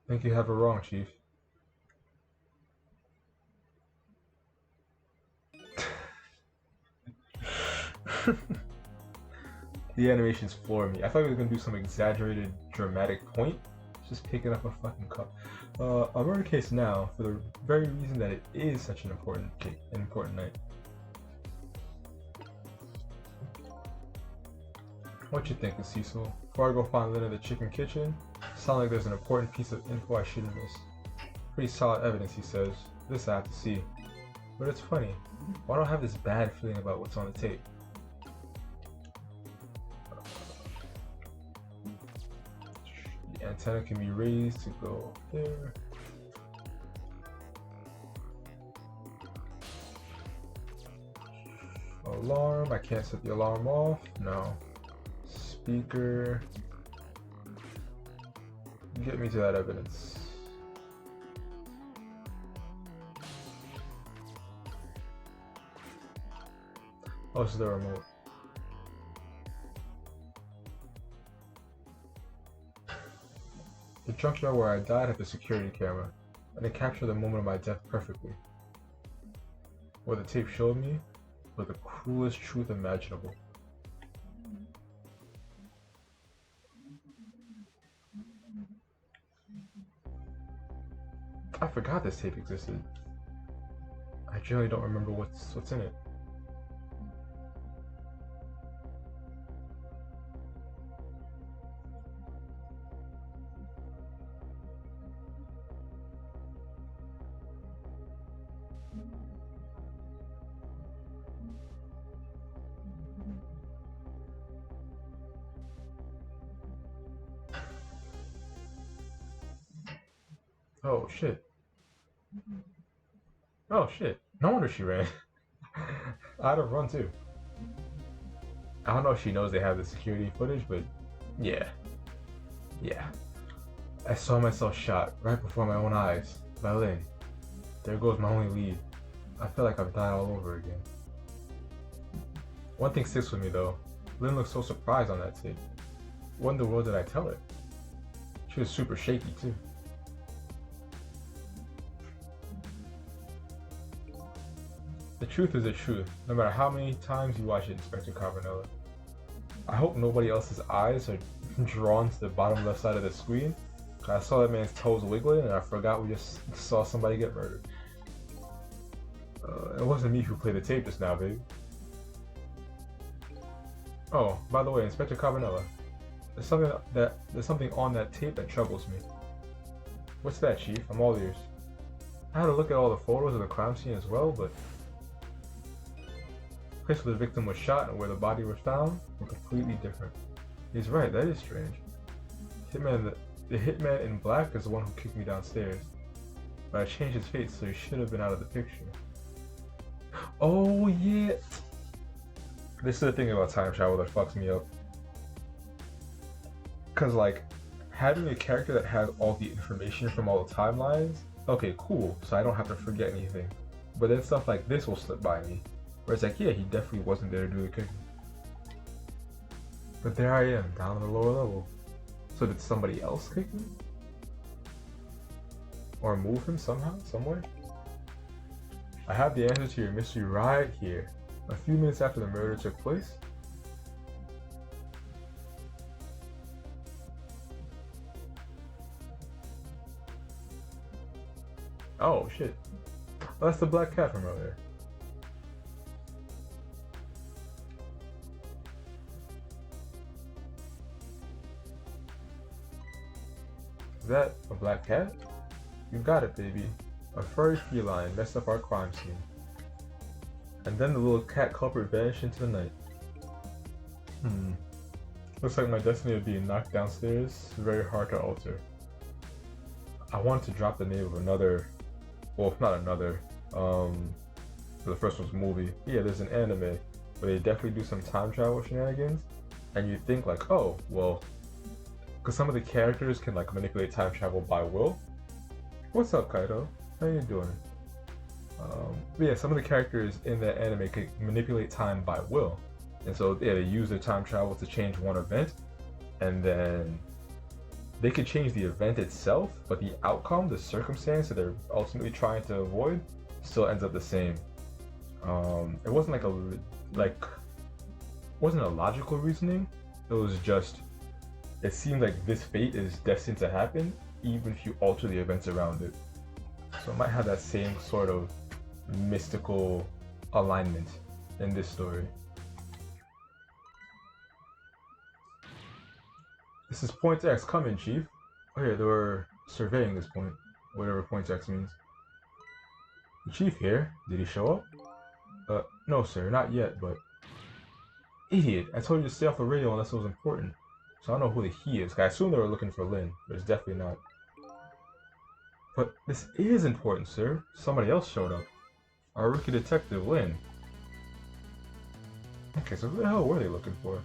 [SPEAKER 1] Think you have her wrong, Chief. The animations floor me. I thought he was gonna do some exaggerated dramatic point. Just picking up a fucking cup. A murder case now, for the very reason that it is such an important night. What you thinking, Cecil? Before I go find Lynn in the chicken kitchen, sounds like there's an important piece of info I shouldn't miss. Pretty solid evidence, he says. This I have to see. But it's funny. Why do I have this bad feeling about what's on the tape? The antenna can be raised to go there. Alarm. I can't set the alarm off. No. Speaker. Get me to that evidence. Oh, this is the remote. The junkyard where I died had the security camera, and it captured the moment of my death perfectly. What the tape showed me was the cruelest truth imaginable. I forgot this tape existed. I generally don't remember what's in it. Oh shit. Oh shit. No wonder she ran. I'd have run too. I don't know if she knows they have the security footage, but yeah. Yeah. I saw myself shot right before my own eyes by Lynn. There goes my only lead. I feel like I've died all over again. One thing sticks with me though. Lynn looked so surprised on that tape. What in the world did I tell her? She was super shaky too. The truth is the truth, no matter how many times you watch it, Inspector Carbonella. I hope nobody else's eyes are drawn to the bottom left side of the screen. I saw that man's toes wiggling and I forgot we just saw somebody get murdered. It wasn't me who played the tape just now, baby. Oh, by the way, Inspector Carbonella, there's something on that tape that troubles me. What's that, Chief? I'm all ears. I had a look at all the photos of the crime scene as well, but the place where the victim was shot and where the body was found were completely different. He's right, that is strange. The hitman in black is the one who kicked me downstairs, but I changed his face, so he should have been out of the picture. Oh yeah! This is the thing about time travel that fucks me up. Cause like, having a character that has all the information from all the timelines, okay, cool, so I don't have to forget anything. But then stuff like this will slip by me, where it's like, yeah, he definitely wasn't there to do the cooking. But there I am, down on the lower level. So did somebody else kick me? Or move him somehow, somewhere? I have the answer to your mystery right here. A few minutes after the murder took place, oh shit. That's the black cat from earlier. Is that a black cat? You got it, baby. A furry feline messed up our crime scene. And then the little cat culprit vanished into the night. Looks like my destiny of being knocked downstairs. Very hard to alter. I wanted to drop the name of another, well, not another, the first one's a movie. Yeah, there's an anime where they definitely do some time travel shenanigans, and you think like, oh, well, because some of the characters can like manipulate time travel by will. What's up, Kaido? How you doing? Yeah, some of the characters in that anime can manipulate time by will, and so yeah, they use their time travel to change one event, and then they could change the event itself, but the outcome, the circumstance that they're ultimately trying to avoid, still ends up the same. It wasn't wasn't a logical reasoning. It was just, it seemed like this fate is destined to happen, even if you alter the events around it. So it might have that same sort of mystical alignment in this story. This is Point X, come in, Chief. Oh yeah, they were surveying this point, whatever Point X means. The Chief here, did he show up? No sir, not yet, but... Idiot, I told you to stay off the radio unless it was important. So I don't know who the he is. I assume they were looking for Lynn, but it's definitely not. But this is important, sir. Somebody else showed up. Our rookie detective, Lynn. Okay, so who the hell were they looking for?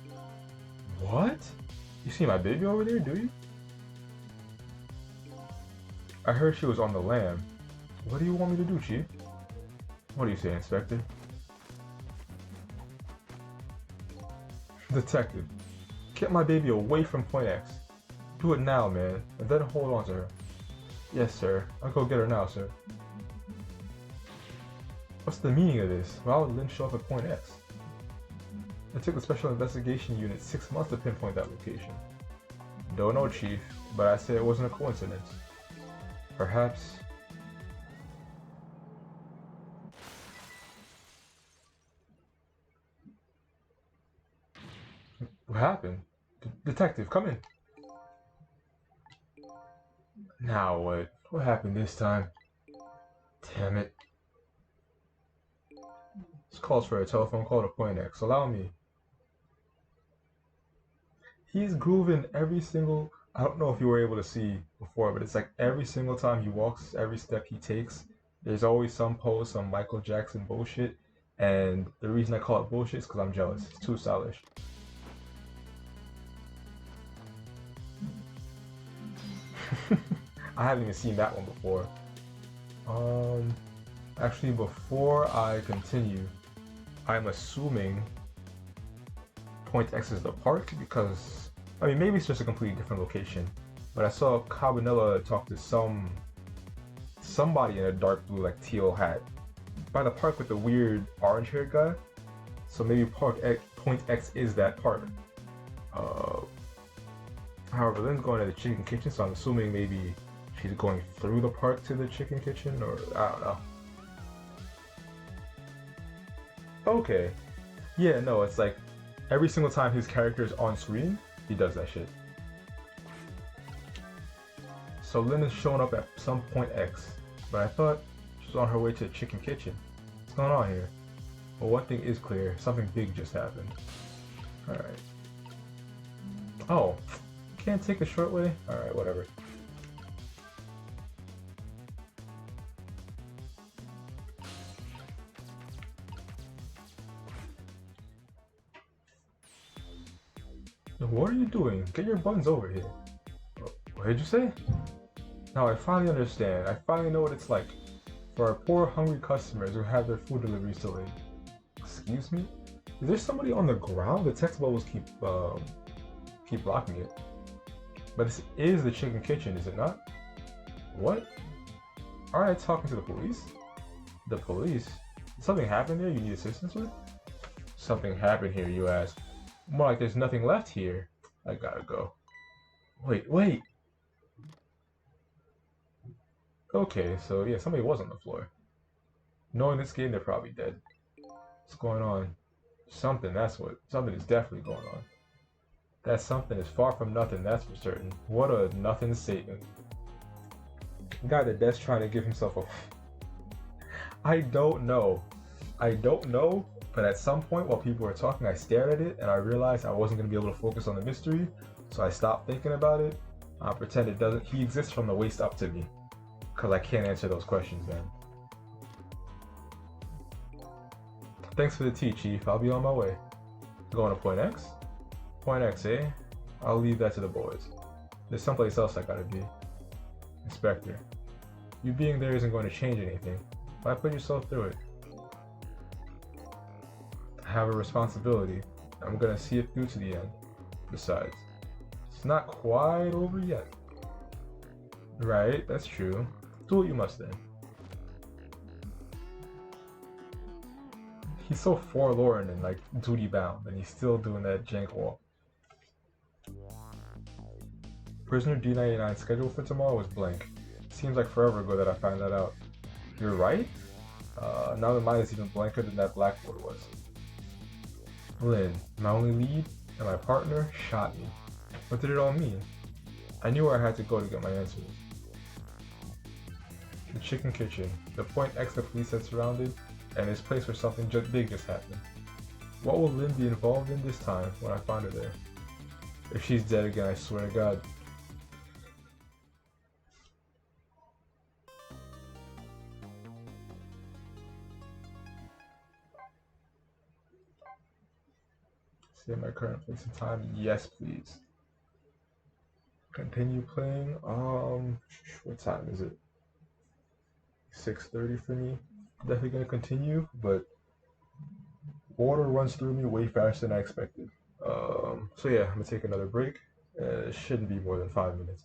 [SPEAKER 1] What? You see my baby over there, do you? I heard she was on the lam. What do you want me to do, Chief? What do you say, Inspector? Detective, get my baby away from Point X. Do it now, man, and then hold on to her. Yes, sir. I'll go get her now, sir. What's the meaning of this? Why would Lynn show up at Point X? It took the Special Investigation Unit 6 months to pinpoint that location. Don't know, Chief, but I say it wasn't a coincidence. Perhaps... What happened? Detective, come in. Now what? What happened this time? Damn it. This calls for a telephone call to Point X. Allow me. He's grooving every single I don't know if you were able to see before, but it's like every single time he walks, every step he takes, there's always some pose, some Michael Jackson bullshit. And the reason I call it bullshit is because I'm jealous. It's too stylish. I haven't even seen that one before. Um, Actually, before I continue, I'm assuming Point X is the park because, I mean, maybe it's just a completely different location. But I saw Cabanilla talk to somebody in a dark blue, like teal hat by the park with the weird orange haired guy. So maybe Point X is that park. Uh, However, Lynn's going to the chicken kitchen, so I'm assuming maybe she's going through the park to the chicken kitchen, or I don't know. Okay. Yeah, no, it's like every single time his character is on screen, he does that shit. So Lynn is showing up at some Point X, but I thought she was on her way to the chicken kitchen. What's going on here? Well, one thing is clear, something big just happened. Alright. Oh, can't take the short way? Alright, whatever. What are you doing? Get your buns over here. What did you say? Now I finally understand. I finally know what it's like for our poor, hungry customers who have their food deliveries delayed. Excuse me? Is there somebody on the ground? The text bubbles keep blocking it. But this is the chicken kitchen, is it not? What? Alright, talking to the police? The police? Did something happen there you need assistance with? Something happened here, you ask. More like there's nothing left here. I gotta go. Wait. Okay, so yeah, somebody was on the floor. Knowing this game, they're probably dead. What's going on? Something is definitely going on. That something is far from nothing, that's for certain. What a nothing statement. Guy at the desk trying to give himself a... I don't know, but at some point while people were talking, I stared at it and I realized I wasn't going to be able to focus on the mystery, so I stopped thinking about it. I pretend it doesn't. He exists from the waist up to me, because I can't answer those questions, man. Thanks for the tea, Chief. I'll be on my way. Going to Point X? Point X, eh? I'll leave that to the boys. There's someplace else I gotta be. Inspector, you being there isn't going to change anything. Why put yourself through it? I have a responsibility. I'm gonna see it through to the end. Besides, it's not quite over yet. Right, that's true. Do what you must then. He's so forlorn and like duty bound, and he's still doing that jank walk. Prisoner D99 schedule for tomorrow was blank. Seems like forever ago that I found that out. You're right? Now the mine is even blanker than that blackboard was. Lynn, my only lead, and my partner shot me. What did it all mean? I knew where I had to go to get my answers. The chicken kitchen, the Point X the police had surrounded, and this place where something big just happened. What will Lynn be involved in this time when I find her there? If she's dead again, I swear to God. Say my current place and time. Yes, please. Continue playing. What time is it? 6:30 for me. Definitely gonna continue, but water runs through me way faster than I expected. So yeah, I'm gonna take another break. It shouldn't be more than 5 minutes.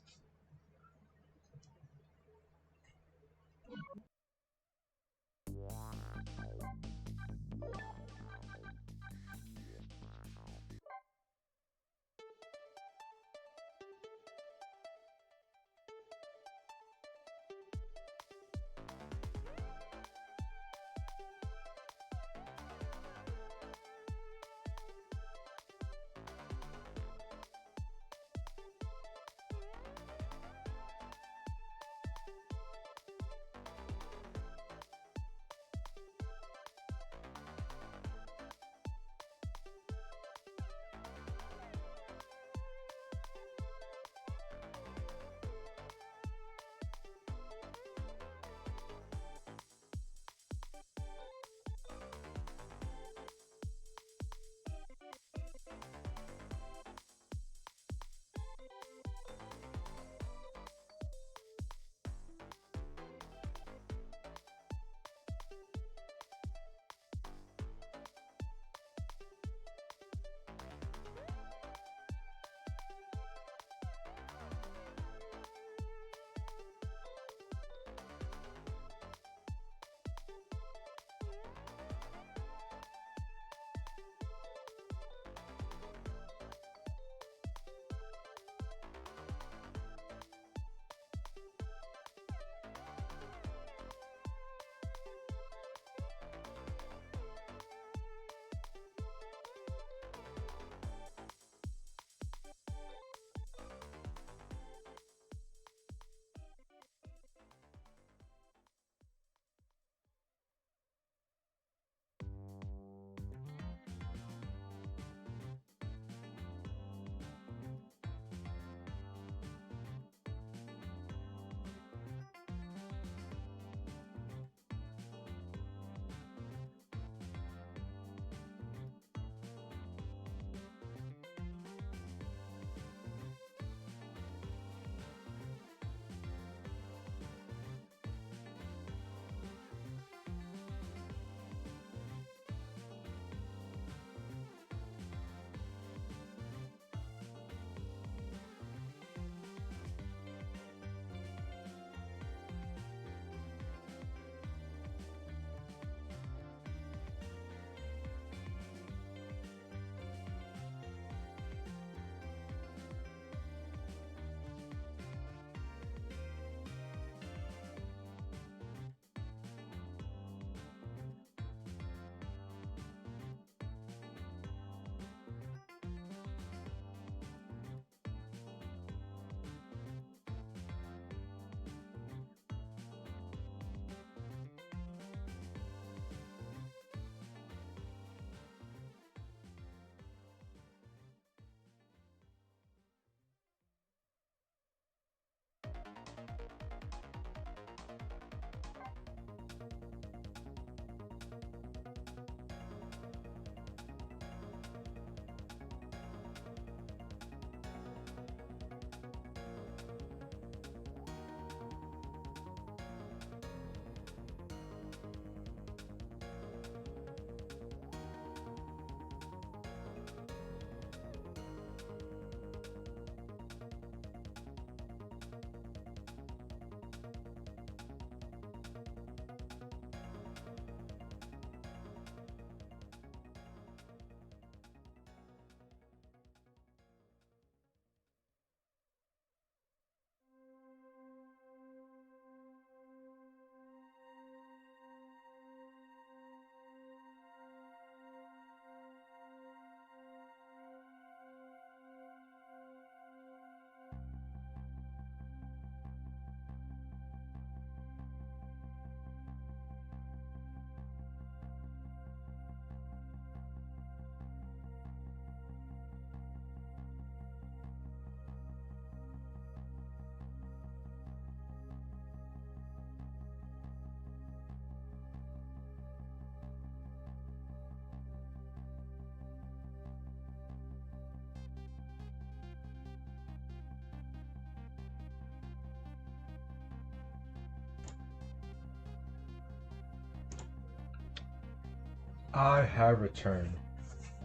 [SPEAKER 1] I have returned.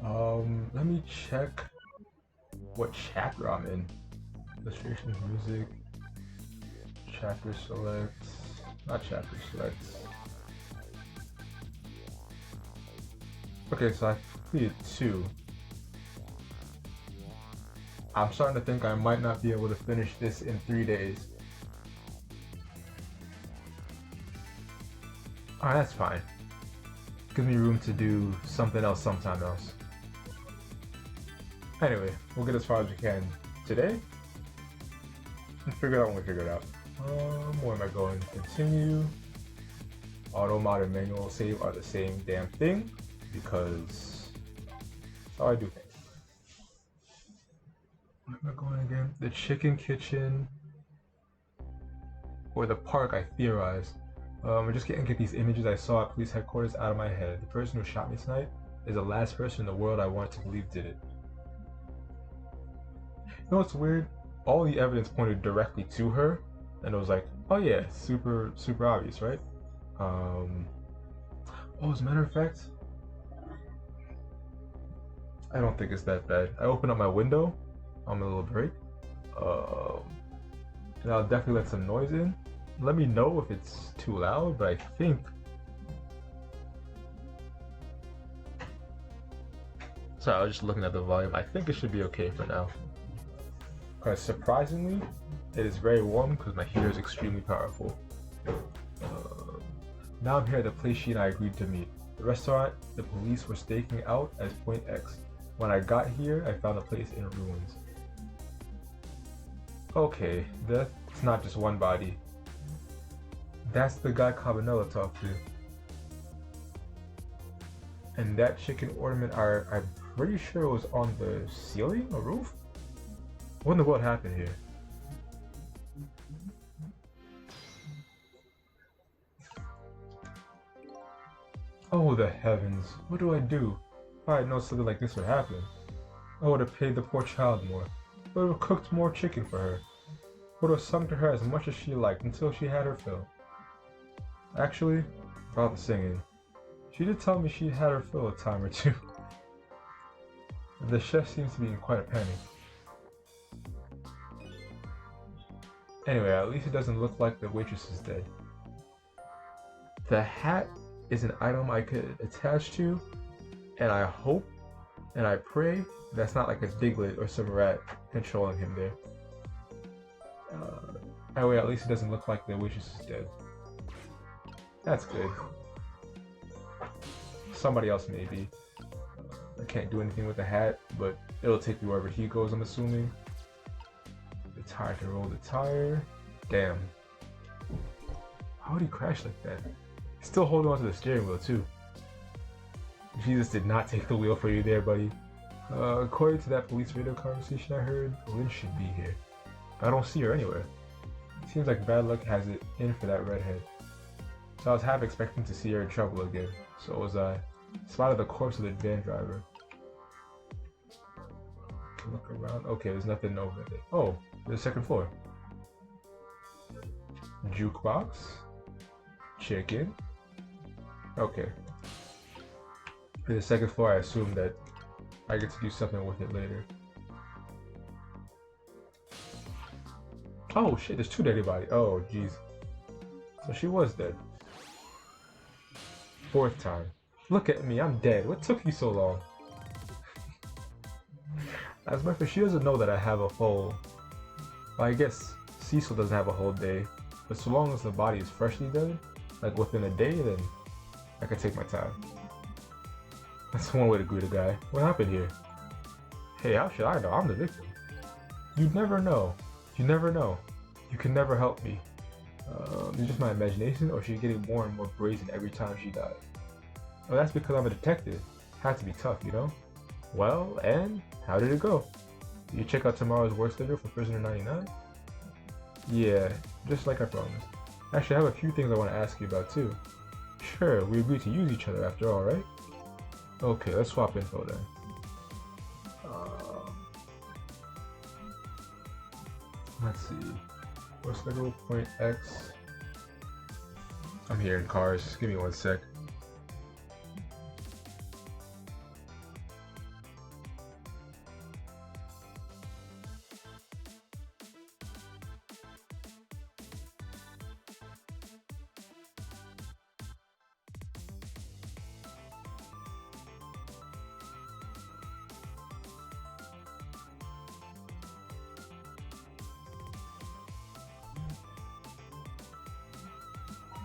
[SPEAKER 1] Let me check what chapter I'm in. Illustrations, music, chapter select, not chapter select. Okay, so I completed 2. I'm starting to think I might not be able to finish this in 3 days. Alright, that's fine. Gives me room to do something else sometime else. Anyway, we'll get as far as we can today. And figure it out when we figure it out. Where am I going? Continue. Auto mod and manual save are the same damn thing because that's how I do things. Where am I going again? The chicken kitchen or the park, I theorize. I'm just getting these images I saw at police headquarters out of my head. The person who shot me tonight is the last person in the world I wanted to believe did it. You know what's weird? All the evidence pointed directly to her, and it was like, oh yeah, super obvious, right? Oh, as a matter of fact, I don't think it's that bad. I open up my window on my little break, and I'll definitely let some noise in. Let me know if it's too loud, but I think sorry, I was just looking at the volume. I think it should be okay for now. Because surprisingly, it is very warm because my heater is extremely powerful. Now I'm here at the place she and I agreed to meet. The restaurant the police were staking out as Point X. When I got here, I found the place in ruins. Okay, that's not just one body. That's the guy Cabanela talked to. And that chicken ornament, I'm pretty sure it was on the ceiling or roof? I wonder what happened here. Oh, the heavens. What do I do? If I had known something like this would happen, I would have paid the poor child more. I would have cooked more chicken for her. I would have sung to her as much as she liked until she had her fill. Actually, about the singing, she did tell me she had her fill a time or two. The chef seems to be in quite a panic. Anyway, at least it doesn't look like the waitress is dead. The hat is an item I could attach to, and I hope and I pray that's not like a Diglett or some rat controlling him there. Anyway, at least it doesn't look like the waitress is dead. That's good. Somebody else maybe. I can't do anything with the hat, but it'll take me wherever he goes, I'm assuming. The tire can roll the tire. Damn. How would he crash like that? He's still holding onto the steering wheel too. Jesus did not take the wheel for you there, buddy. According to that police radio conversation I heard, Lynn should be here. I don't see her anywhere. Seems like bad luck has it in for that redhead. So I was half expecting to see her in trouble again. So was I. Spotted the corpse of the van driver. Look around. Okay, there's nothing over there. Oh, there's the second floor. Jukebox. Chicken. Okay. For the second floor, I assume that I get to do something with it later. Oh shit, there's two dead bodies. Oh jeez. So she was dead. Fourth time. Look at me, I'm dead. What took you so long? As a matter of fact, she doesn't know that I have a whole... Well, I guess Cecil doesn't have a whole day. But so long as the body is freshly dead, like within a day, then I can take my time. That's one way to greet a guy. What happened here? Hey, how should I know? I'm the victim. You'd never know. You never know. You can never help me. It's just my imagination, or she's getting more and more brazen every time she dies. Well, that's because I'm a detective. Had to be tough, you know? Well, and how did it go? Did you check out tomorrow's work schedule for Prisoner 99? Yeah, just like I promised. Actually, I have a few things I want to ask you about too. Sure, we agreed to use each other after all, right? Okay, let's swap info then. Let's see. Work schedule, Point X. I'm here in cars. Just give me one sec.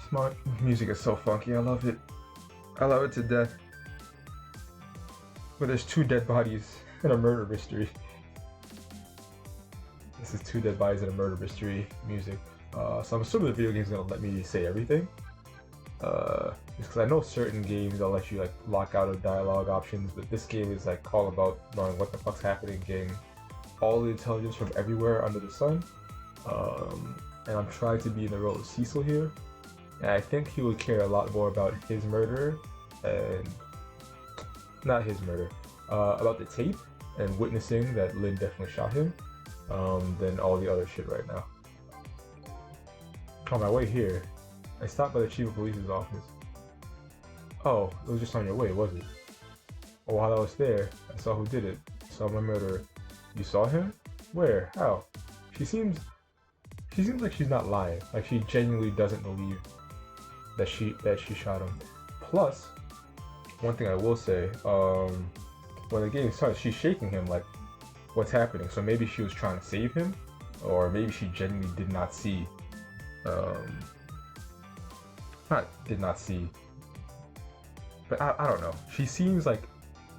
[SPEAKER 1] Smart music is so funky. I love it. I love it to death. But there's 2 dead bodies in a murder mystery. This is 2 dead bodies in a murder mystery music. So I'm assuming the video game is gonna let me say everything. Just because I know certain games they'll let you like lock out of dialogue options, but this game is like all about knowing what the fuck's happening, getting all the intelligence from everywhere under the sun. And I'm trying to be in the role of Cecil here, and I think he would care a lot more about his murder and not his murder, about the tape and witnessing that Lynn definitely shot him, than all the other shit right now. On my way here, I stopped by the chief of police's office. Oh, it was just on your way, was it? Oh, while I was there, I saw who did it. Saw my murderer. You saw him? Where? How? She seems like she's not lying. Like she genuinely doesn't believe that she shot him. Plus, one thing I will say, when the game starts, she's shaking him like, what's happening? So maybe she was trying to save him, or maybe she genuinely did not see. Did not see. But I don't know. She seems like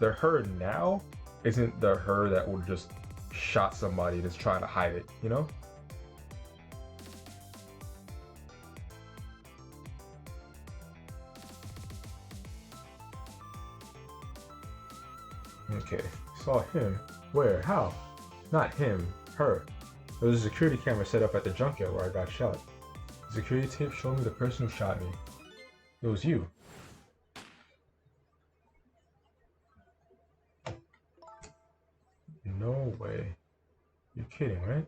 [SPEAKER 1] the her now isn't the her that would just shot somebody that's trying to hide it, you know? Okay, saw him. Where? How? Not him. Her. There was a security camera set up at the junkyard where I got shot. The security tape showed me the person who shot me. It was you. No way. You're kidding, right?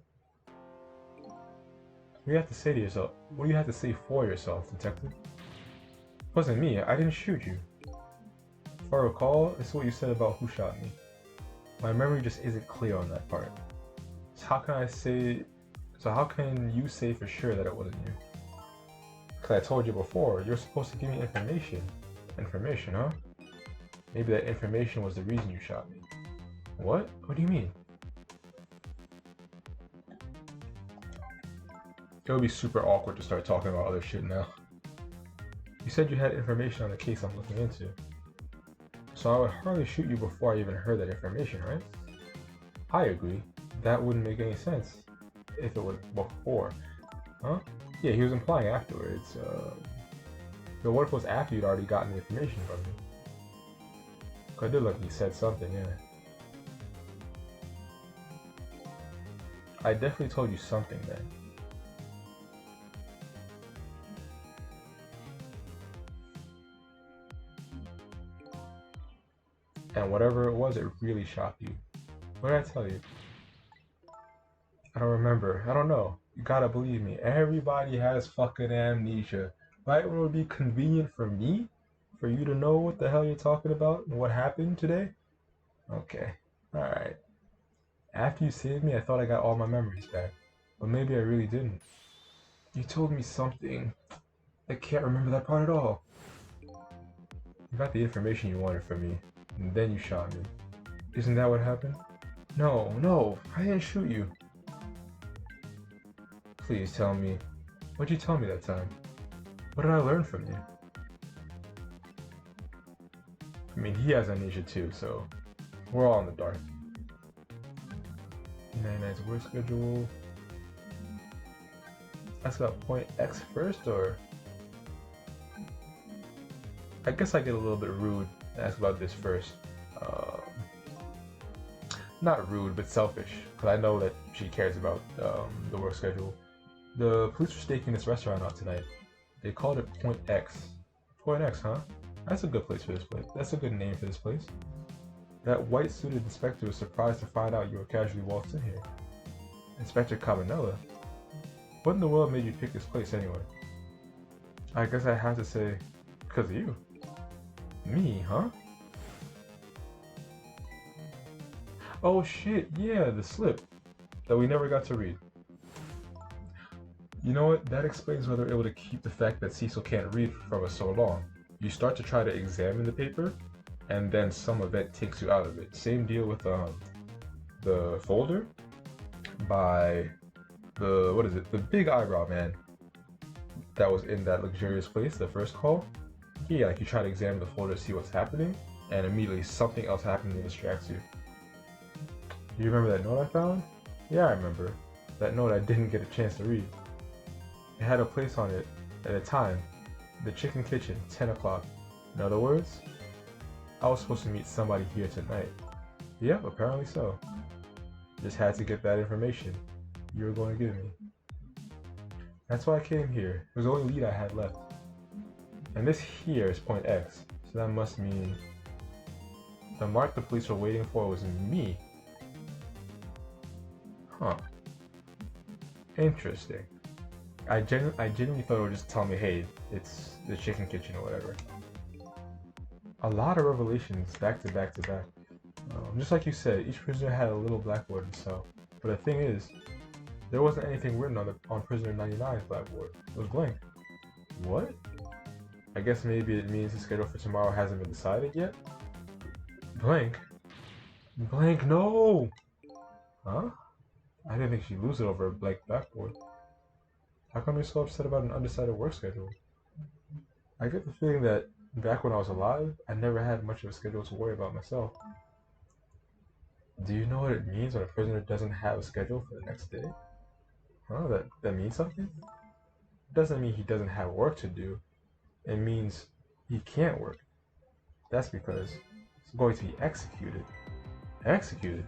[SPEAKER 1] What do you have to say to yourself? What do you have to say for yourself, detective? It wasn't me. I didn't shoot you. If I recall, it's what you said about who shot me. My memory just isn't clear on that part. So how can you say for sure that it wasn't you? Because I told you before, you're supposed to give me information. Information, huh? Maybe that information was the reason you shot me. What? What do you mean? It would be super awkward to start talking about other shit now. You said you had information on the case I'm looking into. So I would hardly shoot you before I even heard that information, right? I agree. That wouldn't make any sense if it was before. Huh? Yeah, he was implying afterwards. But what if it was after you'd already gotten the information from me? I did look, he said something, yeah. I definitely told you something then. And whatever it was, it really shocked you. What did I tell you? I don't remember. I don't know. You gotta believe me. Everybody has fucking amnesia. Right when it would be convenient for me, for you to know what the hell you're talking about and what happened today? Okay. Alright. After you saved me, I thought I got all my memories back. But maybe I really didn't. You told me something. I can't remember that part at all. You got the information you wanted from me, and then you shot me. Isn't that what happened? No, I didn't shoot you. Please tell me. What'd you tell me that time? What did I learn from you? I mean, he has amnesia too, so we're all in the dark. 99's work schedule. Ask about point X first, or? I guess I get a little bit rude and ask about this first. Not rude, but selfish, because I know that she cares about the work schedule. The police were staking this restaurant out tonight. They called it Point X. Point X, huh? That's a good place for this place. That's a good name for this place. That white-suited inspector was surprised to find out you were casually waltzed in here. Inspector Cabanella? What in the world made you pick this place anyway? I guess I have to say, because of you. Me, huh? Oh shit, yeah, the slip that we never got to read. You know what? That explains why they're able to keep the fact that Cecil can't read from us so long. You start to try to examine the paper, and then some event takes you out of it. Same deal with the folder by the, what is it? The big eyebrow man. that was in that luxurious place, the first call, yeah, like you try to examine the folder to see what's happening, and immediately something else happens that distracts you. Do you remember that note I found? Yeah, I remember. That note I didn't get a chance to read. It had a place on it at a time. The chicken kitchen, 10 o'clock. In other words, I was supposed to meet somebody here tonight. Yep, apparently so. Just had to get that information you were going to give me. That's why I came here. It was the only lead I had left. And this here is point X, so that must mean the mark the police were waiting for was me. Huh. Interesting. I genuinely thought it would just tell me, hey, it's the chicken kitchen or whatever. A lot of revelations back to back to back. Just like you said, each prisoner had a little blackboard and so. But the thing is, there wasn't anything written on prisoner 99's blackboard. It was blank. What? I guess maybe it means the schedule for tomorrow hasn't been decided yet? Blank? Blank, no! Huh? I didn't think she'd lose it over a blank blackboard. How come you're so upset about an undecided work schedule? I get the feeling that back when I was alive, I never had much of a schedule to worry about myself. Do you know what it means when a prisoner doesn't have a schedule for the next day? Huh? That means something? It doesn't mean he doesn't have work to do. It means he can't work. That's because it's going to be executed. Executed?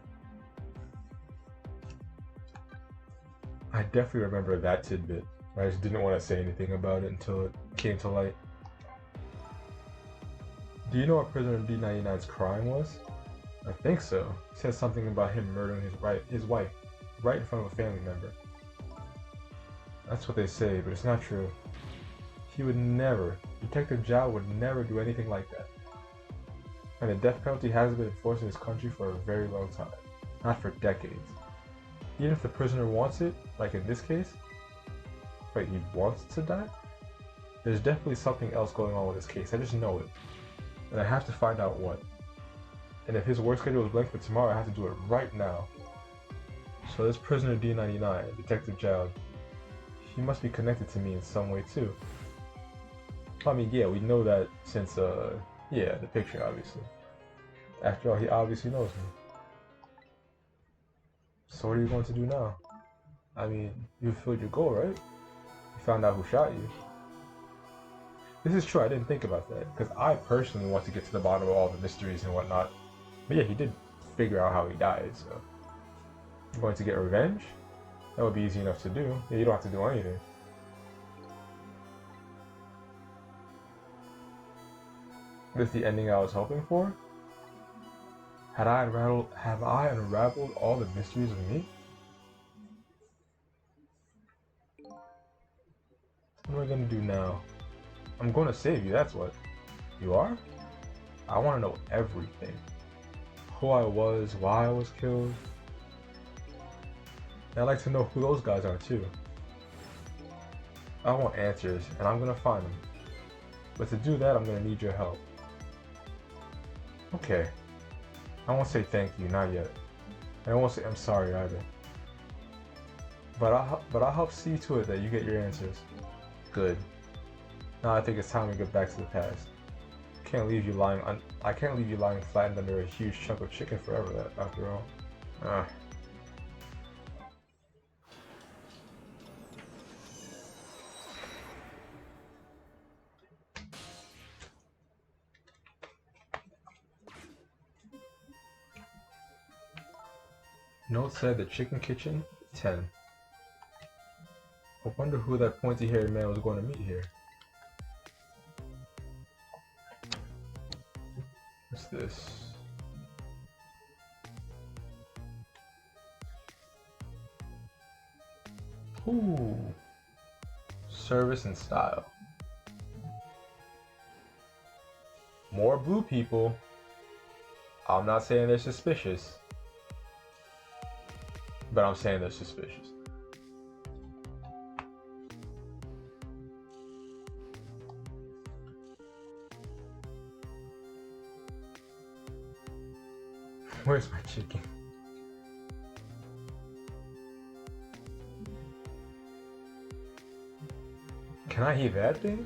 [SPEAKER 1] I definitely remember that tidbit. I just didn't want to say anything about it until it came to light. Do you know what prisoner D99's crime was? I think so. It says something about him murdering his wife, right in front of a family member. That's what they say, but it's not true. He would never, Detective Zhao would never do anything like that. And the death penalty hasn't been enforced in this country for a very long time. Not for decades. Even if the prisoner wants it, like in this case, wait, he wants to die? There's definitely something else going on with this case, I just know it. And I have to find out what. And if his work schedule is blank for tomorrow, I have to do it right now. So this prisoner D99, Detective Zhao, he must be connected to me in some way too. I mean, yeah, we know that since, yeah, the picture, obviously. After all, he obviously knows me. So what are you going to do now? I mean, you fulfilled your goal, right? You found out who shot you. This is true, I didn't think about that, because I personally want to get to the bottom of all the mysteries and whatnot. But yeah, he did figure out how he died, so. You're going to get revenge? That would be easy enough to do. Yeah, you don't have to do anything. This is the ending I was hoping for? Have I unraveled all the mysteries of me? What am I gonna do now? I'm gonna save you, that's what. You are? I wanna know everything. Who I was, why I was killed. And I'd like to know who those guys are too. I want answers, and I'm gonna find them. But to do that, I'm gonna need your help. Okay. I won't say thank you, not yet. And I won't say I'm sorry either. But I'll help see to it that you get your answers. Good. Now I think it's time to get back to the past. I can't leave you lying flattened under a huge chunk of chicken forever, after all. Note said the chicken kitchen, 10. I wonder who that pointy-haired man was going to meet here. What's this? Ooh. Service and style. More blue people. I'm not saying they're suspicious. But I'm saying they're suspicious. Where's my chicken? Can I eat that thing?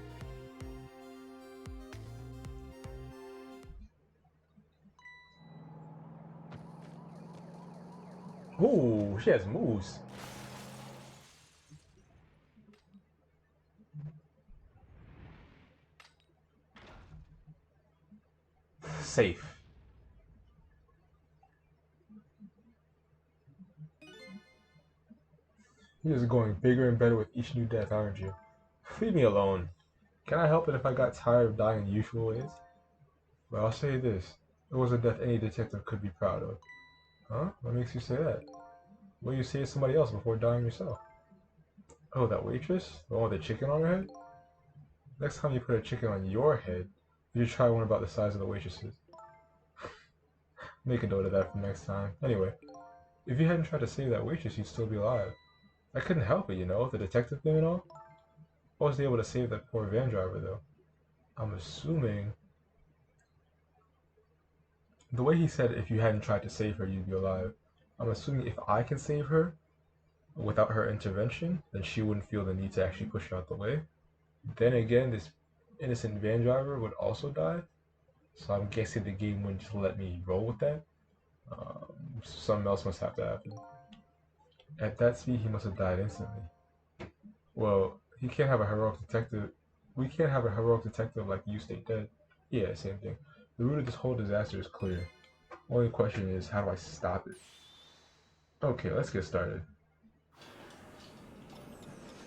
[SPEAKER 1] Ooh, she has moves. Safe. You're just going bigger and better with each new death, aren't you? Leave me alone. Can I help it if I got tired of dying the usual ways? But I'll say this. It was a death any detective could be proud of. Huh? What makes you say that? Well, you saved somebody else before dying yourself. Oh, that waitress? The one with the chicken on her head? Next time you put a chicken on your head, you should try one about the size of the waitress's. Make a note of that for next time. Anyway, if you hadn't tried to save that waitress, you'd still be alive. I couldn't help it, you know, the detective thing and all. I wasn't able to save that poor van driver, though. I'm assuming... The way he said if you hadn't tried to save her, you'd be alive. I'm assuming if I can save her, without her intervention, then she wouldn't feel the need to actually push her out the way. Then again, this innocent van driver would also die, so I'm guessing the game wouldn't just let me roll with that. Something else must have to happen. At that speed, he must have died instantly. Well, he can't have a heroic detective. We can't have a heroic detective like you stay dead. Yeah, same thing. The root of this whole disaster is clear. Only question is, how do I stop it? Okay, let's get started.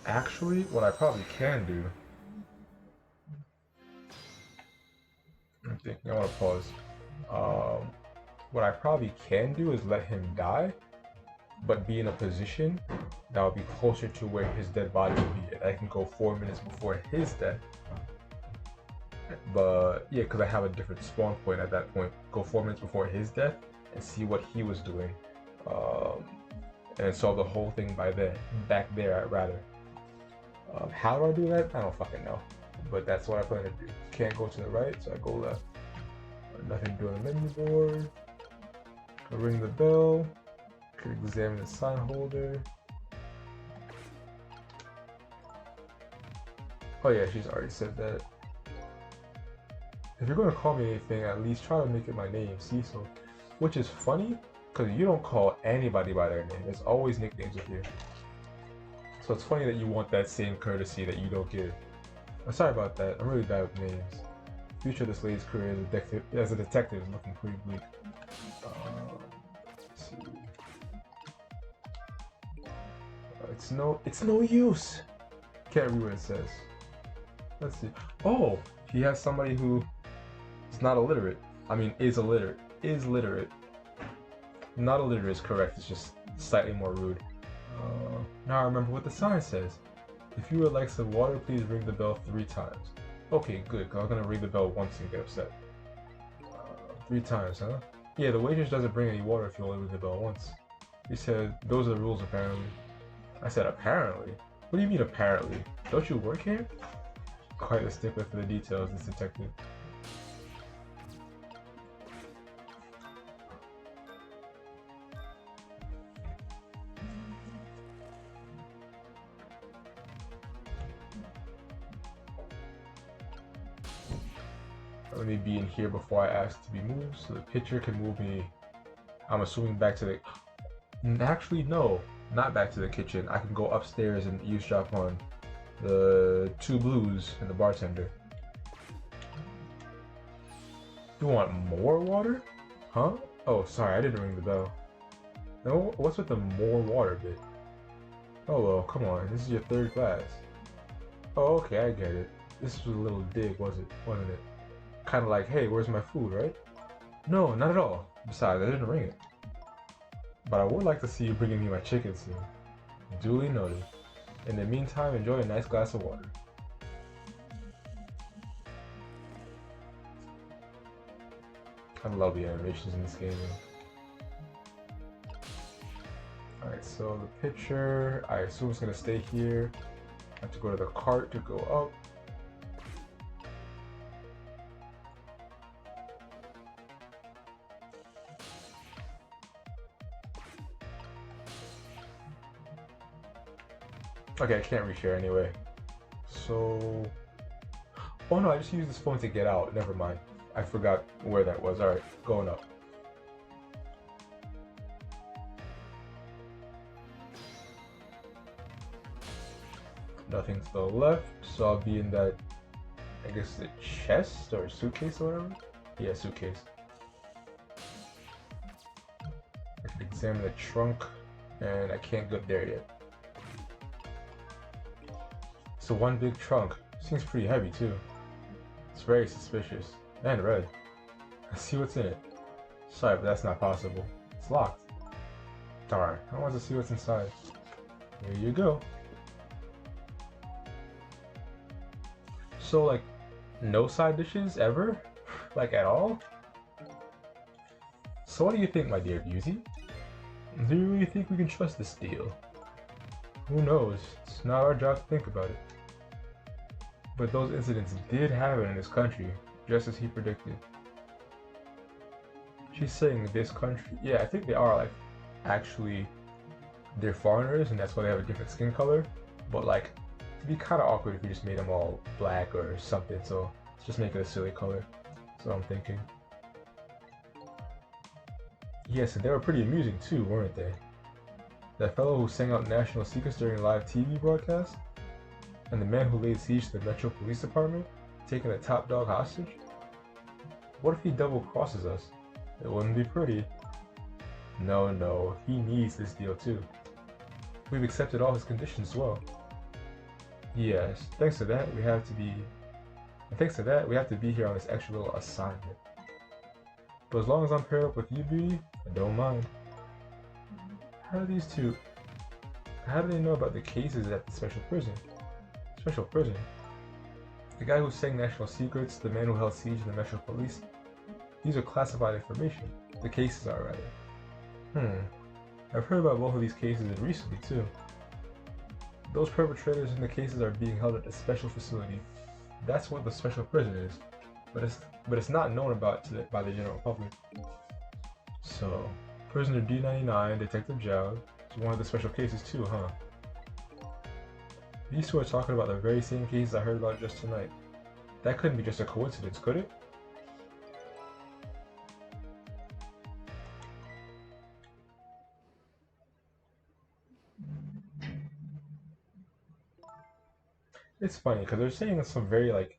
[SPEAKER 1] Actually, what I probably can do... I'm thinking, I want to pause. What I probably can do is let him die, but be in a position that would be closer to where his dead body would be. I can go 4 minutes before his death. But yeah, because I have a different spawn point at that point. Go 4 minutes before his death and see what he was doing. And solve the whole thing by then. Back there, rather. How do I do that? I don't fucking know. But that's what I plan to do. Can't go to the right, so I go left. Nothing to do on the menu board. I'll ring the bell. Could examine the sign holder. Oh yeah, she's already said that. If you're gonna call me anything, at least try to make it my name, Cecil. Which is funny, because you don't call anybody by their name. There's always nicknames with you. So it's funny that you want that same courtesy that you don't give. I'm sorry about that. I'm really bad with names. Future of this lady's career as a detective is looking pretty bleak. Let's see. It's no use. Can't read what it says. Let's see. Oh, he has somebody who is not illiterate. I mean, is illiterate. Is literate. Not illiterate is correct. It's just slightly more rude. Now I remember what the sign says. If you would like some water, please ring the bell 3 times. Okay, good, because I was going to ring the bell once and get upset. 3 times, huh? Yeah, the waitress doesn't bring any water if you only ring the bell once. He said, those are the rules apparently. I said, apparently? What do you mean apparently? Don't you work here? Quite a stickler for the details, this detective. Let me be in here before I ask to be moved, so the picture can move me, I'm assuming back to the... Actually, no, not back to the kitchen. I can go upstairs and eavesdrop on the 2 blues and the bartender. You want more water? Huh? Oh, sorry, I didn't ring the bell. No, what's with the more water bit? Oh well, come on, this is your 3rd glass. Oh, okay, I get it. This was a little dig, wasn't it? Kind of like, hey, where's my food, right? No, not at all. Besides, I didn't ring it. But I would like to see you bringing me my chicken soon. Duly noted. In the meantime, enjoy a nice glass of water. I love the animations in this game. Alright, so the picture, I assume it's going to stay here. I have to go to the cart to go up. Okay, I can't reach here anyway. so... Oh no, I just used this phone to get out. Never mind. I forgot where that was. Alright, going up. Nothing to the left, so I'll be in that, I guess, the chest or suitcase or whatever? Yeah, suitcase. I can examine the trunk, and I can't get there yet. So one big trunk. Seems pretty heavy too. It's very suspicious. And red. Let's see what's in it. Sorry, but that's not possible. It's locked. Darn, I want to see what's inside. Here you go. So, like, no side dishes ever? Like, at all? So what do you think, my dear Beauty? Do you really think we can trust this deal? Who knows? It's not our job to think about it. But those incidents did happen in this country, just as he predicted. She's saying this country... Yeah, I think they are, like, actually... They're foreigners, and that's why they have a different skin color. But, like, it'd be kind of awkward if you just made them all black or something, so let's just make it a silly color. That's what I'm thinking. Yes, and they were pretty amusing too, weren't they? That fellow who sang out national secrets during a live TV broadcast? And the man who laid siege to the Metro Police Department, taking a top dog hostage? What if he double crosses us? It wouldn't be pretty. No, he needs this deal too. We've accepted all his conditions as well. Yes, thanks to that we have to be here on this extra little assignment. But as long as I'm paired up with you, Beauty, I don't mind. How do they know about the cases at the special prison? Special prison? The guy who sang national secrets, the man who held siege to the Metro Police. These are classified information. The cases are, rather. I've heard about both of these cases recently, too. Those perpetrators in the cases are being held at a special facility. That's what the special prison is. But it's not known about by the general public. So, prisoner D99, Detective Jowd, is one of the special cases too, huh? These two are talking about the very same cases I heard about just tonight. That couldn't be just a coincidence, could it? It's funny, because they're saying some very, like...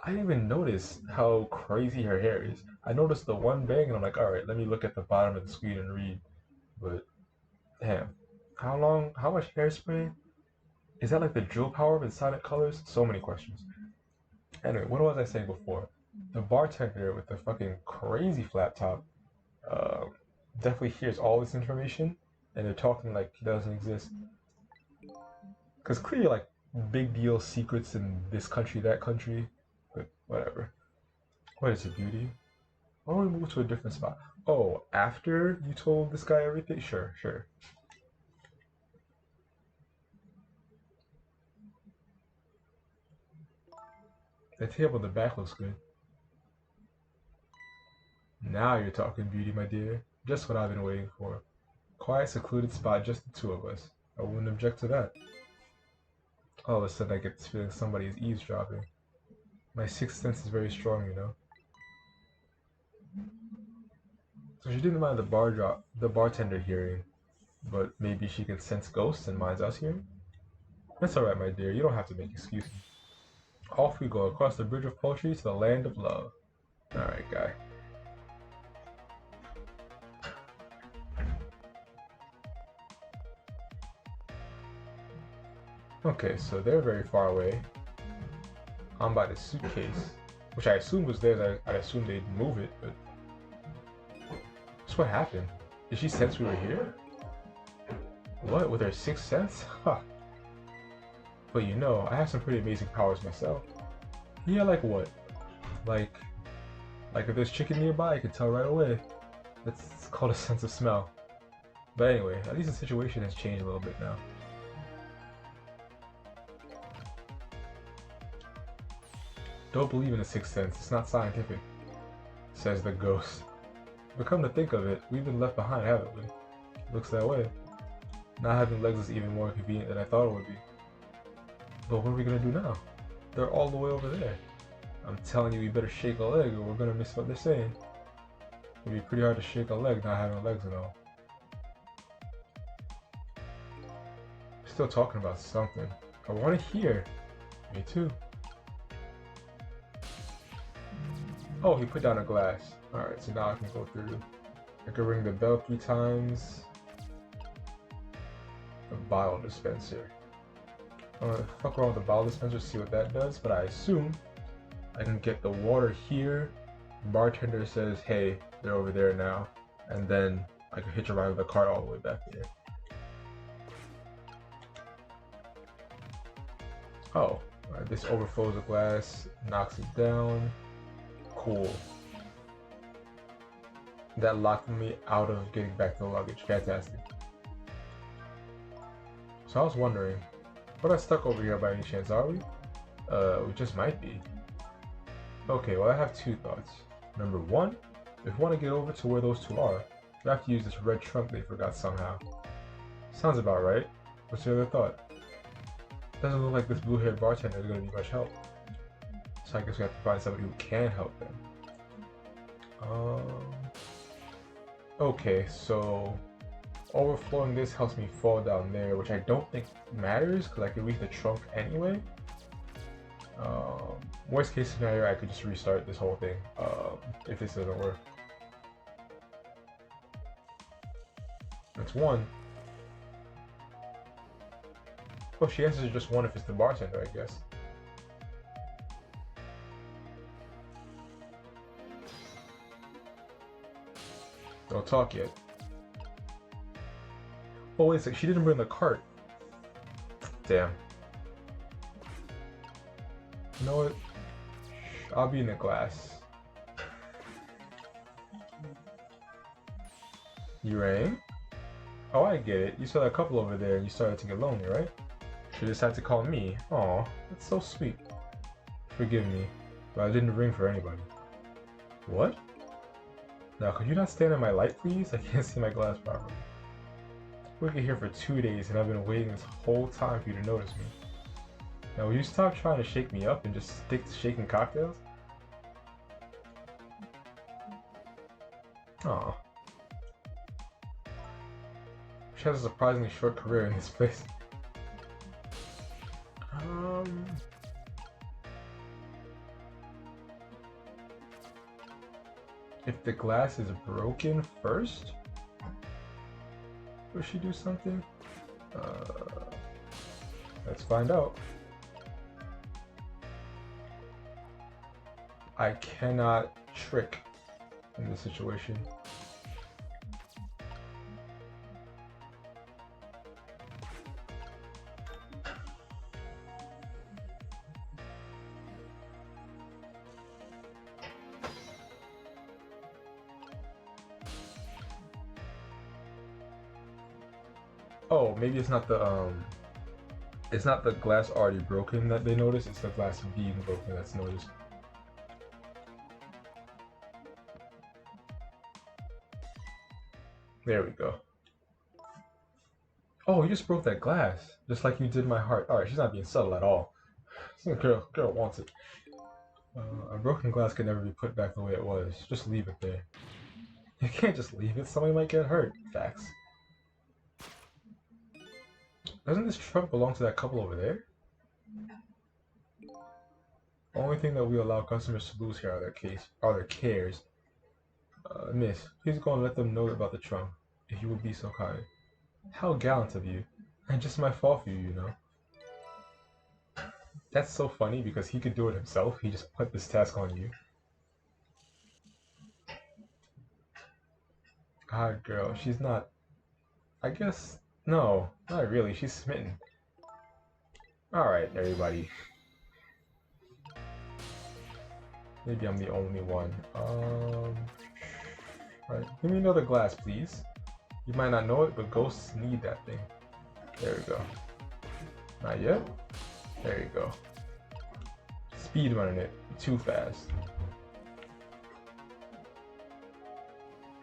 [SPEAKER 1] I didn't even notice how crazy her hair is. I noticed the one bang, and I'm like, alright, let me look at the bottom of the screen and read. But, damn. How much hairspray? Is that like the drill power of Sonic Colors? So many questions. Anyway, what was I saying before? The bartender with the fucking crazy flat top definitely hears all this information, and they're talking like he doesn't exist. Because clearly, like, big deal secrets in this country, that country, but whatever. What is it, Beauty? Why don't we move to a different spot? Oh, after you told this guy everything? Sure. The table in the back looks good. Now you're talking, Beauty, my dear. Just what I've been waiting for. Quiet, secluded spot, just the two of us. I wouldn't object to that. All of a sudden I get this feeling somebody is eavesdropping. My sixth sense is very strong, you know. So she didn't mind the bartender hearing, but maybe she can sense ghosts and minds us hearing? That's alright, my dear, you don't have to make excuses. Off we go, across the bridge of poetry to the land of love. Alright, guy. Okay, so they're very far away. I'm by the suitcase, which I assumed was theirs. I assumed they'd move it, but... That's what happened. Did she sense we were here? What, with her sixth sense? Huh. But you know, I have some pretty amazing powers myself. Yeah, like what? Like if there's chicken nearby, I can tell right away. That's called a sense of smell. But anyway, at least the situation has changed a little bit now. Don't believe in the sixth sense, it's not scientific, says the ghost. But come to think of it, we've been left behind, haven't we? Looks that way. Not having legs is even more convenient than I thought it would be. But what are we gonna do now? They're all the way over there. I'm telling you, we better shake a leg or we're gonna miss what they're saying. It'd be pretty hard to shake a leg not having legs and all. Still talking about something. I want to hear. Me too. Oh, he put down a glass. Alright, so now I can go through. I can ring the bell 3 times. The bottle dispenser. I'm gonna fuck around with the bottle dispenser, see what that does, but I assume I can get the water here. Bartender says, hey, they're over there now. And then I can hitch a ride with the cart all the way back there. Oh, alright, this overflows the glass, knocks it down. Cool. That locked me out of getting back the luggage. Fantastic. So I was wondering, we're not stuck over here by any chance, are we? We just might be. Okay, well I have 2 thoughts. Number 1, if we want to get over to where those 2 are, we have to use this red trunk they forgot somehow. Sounds about right. What's your other thought? Doesn't look like this blue-haired bartender is going to be much help. So I guess we have to find somebody who can help them. Okay, so overflowing this helps me fall down there, which I don't think matters because I can reach the trunk anyway. Worst case scenario, I could just restart this whole thing if this doesn't work. That's 1. Oh, she answers just 1 if it's the bartender, I guess. Don't talk yet. Oh, wait a sec, she didn't bring the cart. Damn. You know what? I'll be in the glass. You rang? Oh, I get it. You saw that couple over there and you started to get lonely, right? You decided to call me. Aw, that's so sweet. Forgive me, but I didn't ring for anybody. What? Now, could you not stand in my light, please? I can't see my glass properly. We've been here for 2 days and I've been waiting this whole time for you to notice me. Now, will you stop trying to shake me up and just stick to shaking cocktails? Aw. She has a surprisingly short career in this place. If the glass is broken first? Will she do something? Let's find out. I cannot trick in this situation. Oh, maybe it's not the glass already broken that they notice, it's the glass being broken that's noticed. There we go. Oh, you just broke that glass, just like you did my heart. Alright, she's not being subtle at all. Girl wants it. A broken glass can never be put back the way it was. Just leave it there. You can't just leave it, somebody might get hurt. Facts. Doesn't this truck belong to that couple over there? Only thing that we allow customers to lose here are their cares. Miss, please go and let them know about the trunk, if you would be so kind. How gallant of you. And just my fault for you, you know. That's so funny because he could do it himself. He just put this task on you. God, girl, she's not... I guess... No, not really. She's smitten. Alright, everybody. Maybe I'm the only one. Right. Give me another glass, please. You might not know it, but ghosts need that thing. There we go. Not yet? There you go. Speed running it. Too fast.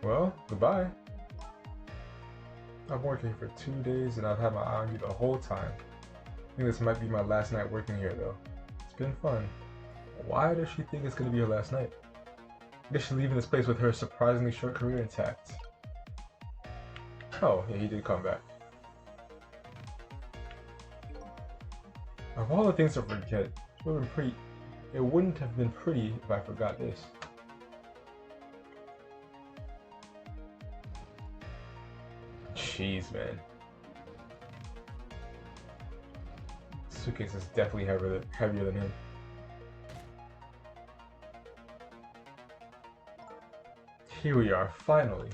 [SPEAKER 1] Well, goodbye. I'm working for 2 days and I've had my eye on you the whole time. think this might be my last night working here though. It's been fun. Why does she think it's gonna be her last night? I guess she's leaving this place with her surprisingly short career intact. Oh, yeah, he did come back. Of all the things to forget, it would have been pretty. It wouldn't have been pretty if I forgot this. Jeez, man. Suitcase is definitely heavier than him. Here we are, finally.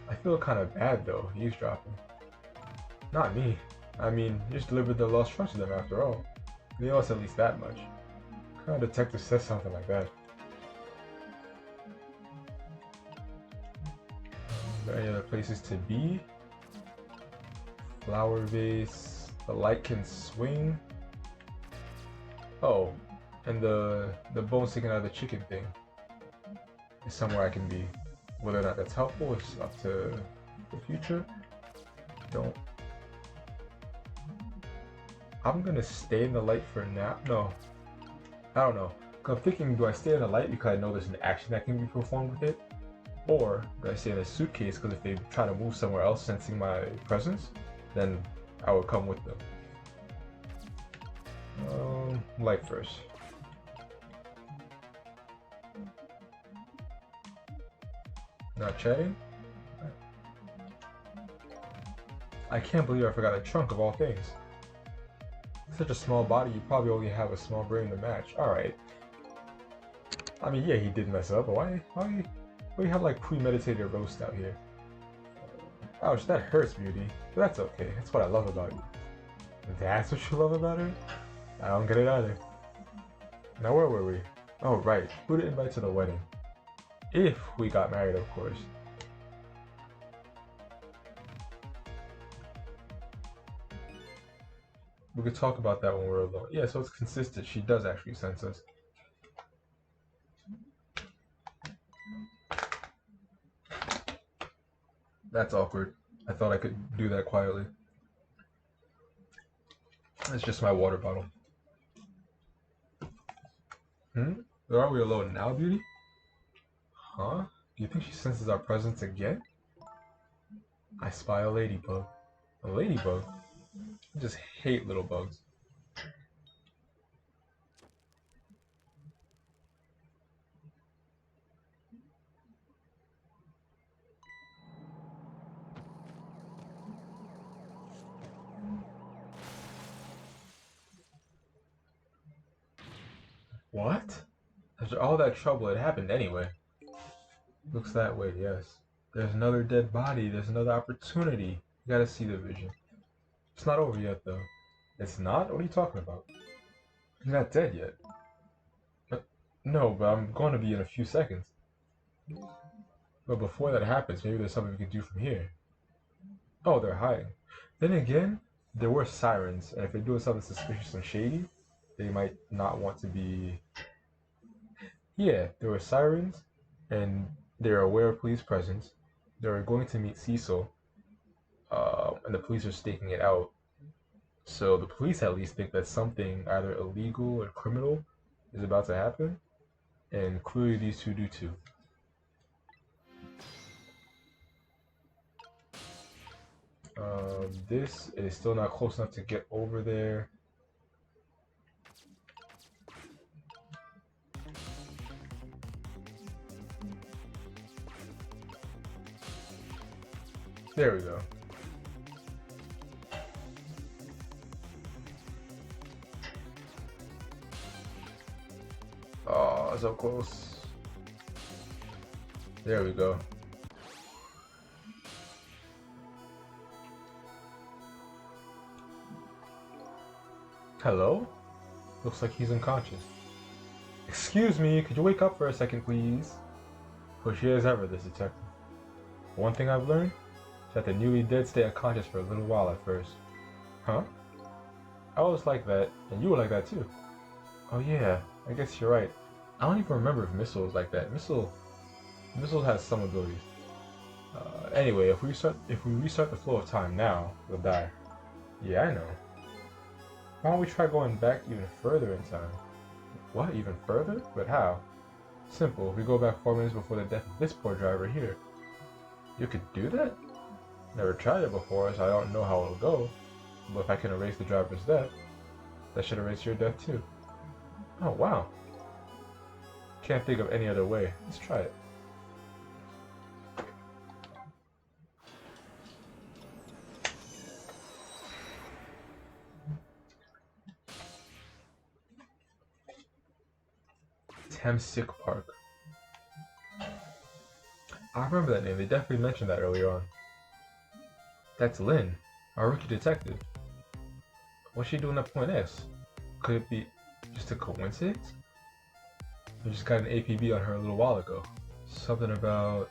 [SPEAKER 1] I feel kind of bad though, eavesdropping. Not me. I mean, you just delivered the lost trunk to them after all. They owe us at least that much. What kind of detective says something like that? Are there any other places to be? Flower vase. The light can swing. Oh, and the bone sticking out of the chicken thing is somewhere I can be. Whether or not that's helpful is up to the future. I'm gonna stay in the light for now. No, I don't know. I'm thinking, do I stay in the light because I know there's an action that can be performed with it? Or do I stay in the suitcase because if they try to move somewhere else sensing my presence, then I will come with them. Light first. Not chatting? I can't believe I forgot a trunk of all things. Such a small body, you probably only have a small brain to match. Alright. I mean, yeah, he did mess up, but why you have like premeditated roast out here? Ouch, that hurts, Beauty. But that's okay. That's what I love about you. That's what you love about her? I don't get it either. Now where were we? Oh right, who to invite to the wedding? If we got married, of course. We could talk about that when we're alone. Yeah, so it's consistent. She does actually sense us. That's awkward. I thought I could do that quietly. It's just my water bottle. Are we alone now, Beauty? Huh? Do you think she senses our presence again? I spy a ladybug. A ladybug? I just hate little bugs. What? After all that trouble, it happened anyway. Looks that way, yes. There's another dead body. There's another opportunity. You gotta see the vision. It's not over yet, though. It's not? What are you talking about? He's not dead yet. No, but I'm going to be in a few seconds. But before that happens, maybe there's something we can do from here. Oh, they're hiding. Then again, there were sirens, and if they're doing something suspicious and shady, they might not want to be... Yeah, there were sirens, and they're aware of police presence. They're going to meet Cecil, and the police are staking it out. So the police at least think that something either illegal or criminal is about to happen, and clearly these two do too. This is still not close enough to get over there. There we go. Oh, so close. There we go. Hello? Looks like he's unconscious. Excuse me, could you wake up for a second, please? Pushy as ever, this detective. One thing I've learned is that the newly dead stay unconscious for a little while at first. Huh? I was like that, and you were like that too. Oh yeah, I guess you're right. I don't even remember if Missile was like that. Missile has some abilities. Anyway, if we restart the flow of time now, we'll die. Yeah, I know. Why don't we try going back even further in time? What, even further? But how? Simple. We go back 4 minutes before the death of this poor driver here. You could do that? Never tried it before, so I don't know how it'll go. But if I can erase the driver's death, that should erase your death too. Oh, wow. Can't think of any other way. Let's try it. Temsic Park. I remember that name. They definitely mentioned that earlier on. That's Lynn, our rookie detective. What's she doing at Point S? Could it be just a coincidence? I just got an APB on her a little while ago. Something about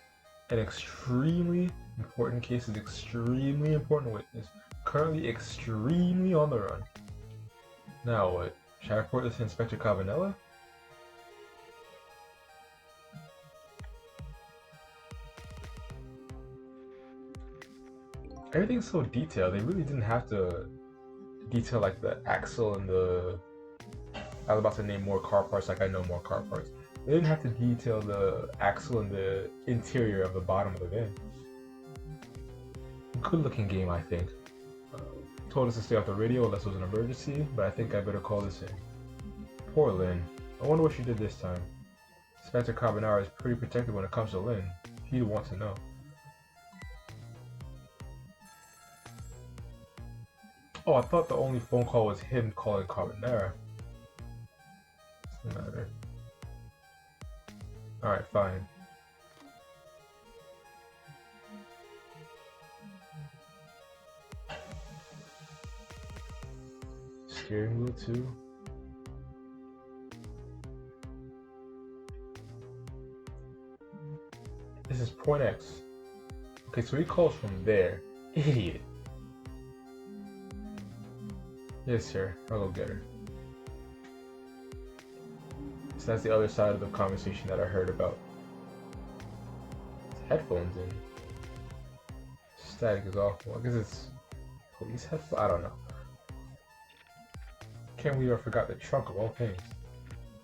[SPEAKER 1] an extremely important case is extremely important witness. Currently extremely on the run. Now what? Should I report this to Inspector Cabanella? Everything's so detailed. They really didn't have to detail like the axle and the... I was about to name more car parts like I know more car parts. They didn't have to detail the axle and the interior of the bottom of the van. Good looking game, I think. Told us to stay off the radio unless it was an emergency, but I think I better call this in. Poor Lynn. I wonder what she did this time. Inspector Carbonara is pretty protective when it comes to Lynn. He'd want to know. Oh, I thought the only phone call was him calling Carbonara. Doesn't matter. Alright, fine. Steering wheel too. This is Point X. Okay, so he calls from there. Idiot. Yes, sir. I'll go get her. So that's the other side of the conversation that I heard about. It's headphones in. Static is awful. I guess it's police headphones? I don't know. Can't believe I forgot the trunk of all things.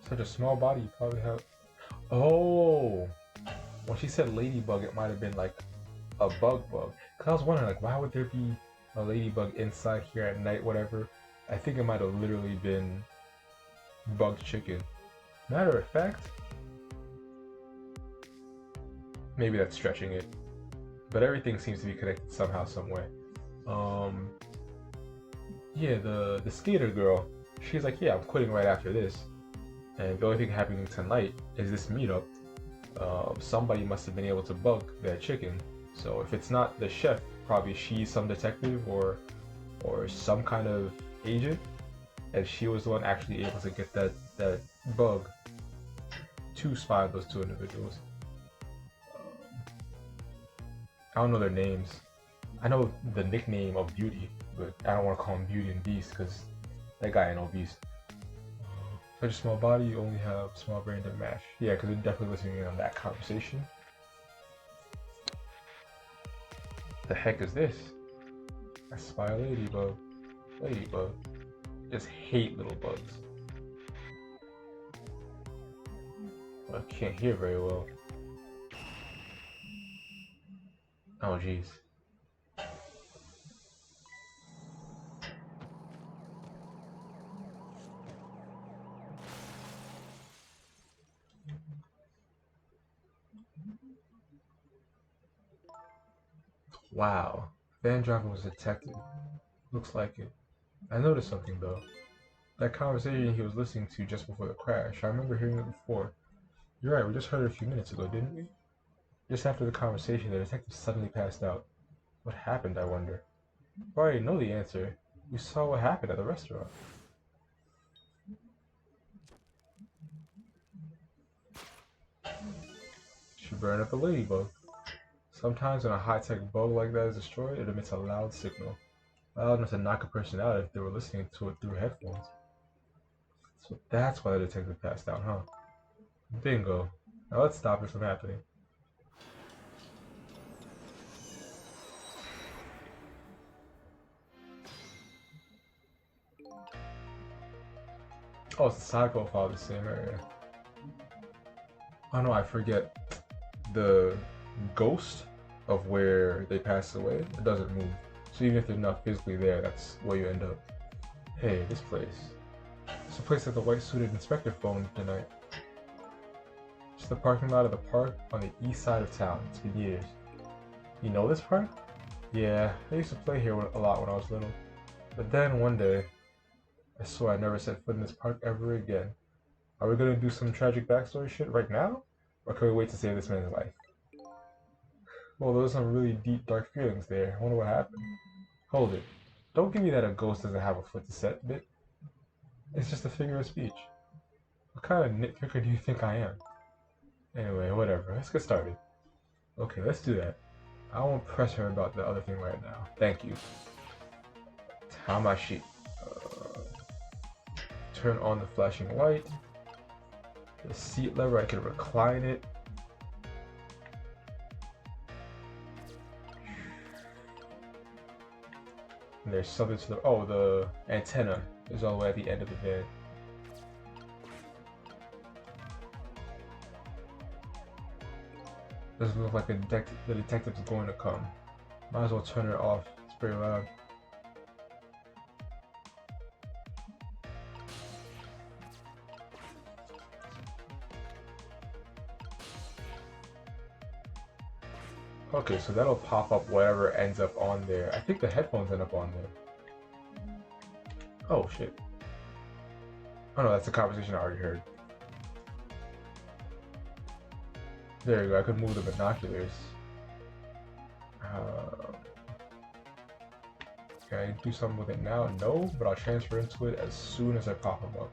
[SPEAKER 1] Such a small body, you probably have... Oh! When she said ladybug, it might have been like a bug. Cause I was wondering, like, why would there be a ladybug inside here at night, whatever. I think it might have literally been bugged chicken. Matter of fact, maybe that's stretching it, but everything seems to be connected somehow, some way. Yeah, the skater girl, she's like, yeah, I'm quitting right after this, and the only thing happening tonight is this meetup. Somebody must have been able to bug that chicken. So if it's not the chef, probably she's some detective or some kind of agent, and she was the one actually able to get that bug to spy on those two individuals. I don't know their names. I know the nickname of Beauty, but I don't want to call him Beauty and Beast because that guy ain't no beast. Such a small body, you only have small brain to match. Yeah, because they're definitely listening in on that conversation. The heck is this? I spy a ladybug. Ladybug. Just hate little bugs. I can't hear very well. Oh jeez. Wow. Van driver was detected. Looks like it. I noticed something though. That conversation he was listening to just before the crash, I remember hearing it before. You're right, we just heard it a few minutes ago, didn't we? Just after the conversation, the detective suddenly passed out. What happened, I wonder? I already know the answer. We saw what happened at the restaurant. She burned up a ladybug. Sometimes when a high-tech bug like that is destroyed, it emits a loud signal. Loud enough to knock a person out if they were listening to it through headphones. So that's why the detective passed out, huh? Bingo. Now let's stop it from happening. Oh, it's the side profile of the same area. Oh no, I forget. The ghost of where they passed away, it doesn't move. So even if they're not physically there, that's where you end up. Hey, this place. It's a place that the white suited inspector phoned tonight. It's the parking lot of the park on the east side of town. It's been years. You know this park? Yeah, I used to play here a lot when I was little. But then one day, I swear I never set foot in this park ever again. Are we gonna do some tragic backstory shit right now? Or can we wait to save this man's life? Well, there was some really deep, dark feelings there. I wonder what happened. Hold it. Don't give me that a ghost doesn't have a foot to set bit. It's just a figure of speech. What kind of nitpicker do you think I am? Anyway, whatever. Let's get started. Okay, let's do that. I won't press her about the other thing right now. Thank you. Tamashi. Turn on the flashing light. The seat lever, I can recline it. And there's something to the... Oh, the antenna is all the way at the end of the van. Doesn't look like the detective's going to come. Might as well turn it off. It's pretty loud. Okay, so that'll pop up whatever ends up on there. I think the headphones end up on there. Oh, shit. Oh no, that's a conversation I already heard. There you go, I could move the binoculars. Can I do something with it now? No, but I'll transfer into it as soon as I pop them up.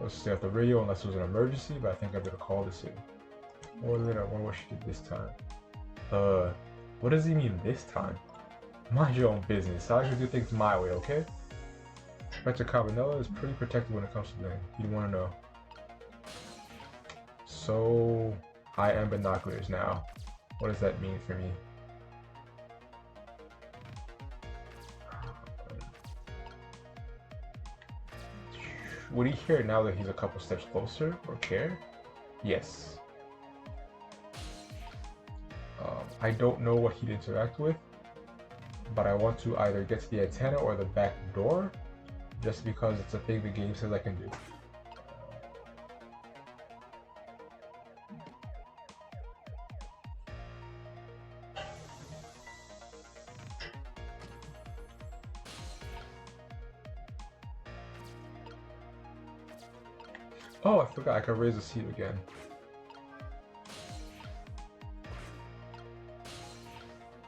[SPEAKER 1] Let's stay off the radio unless it was an emergency, but I think I'm gonna call this in. Or then I wonder what she did this time. What does he mean this time? Mind your own business. I like to do things my way, okay? Inspector Cabanela is pretty protective when it comes to blame. You want to know. So, I am binoculars now. What does that mean for me? Would he hear now that he's a couple steps closer or care? Yes. I don't know what he'd interact with, but I want to either get to the antenna or the back door, just because it's a thing the game says I can do. Oh, I forgot I can raise the seat again.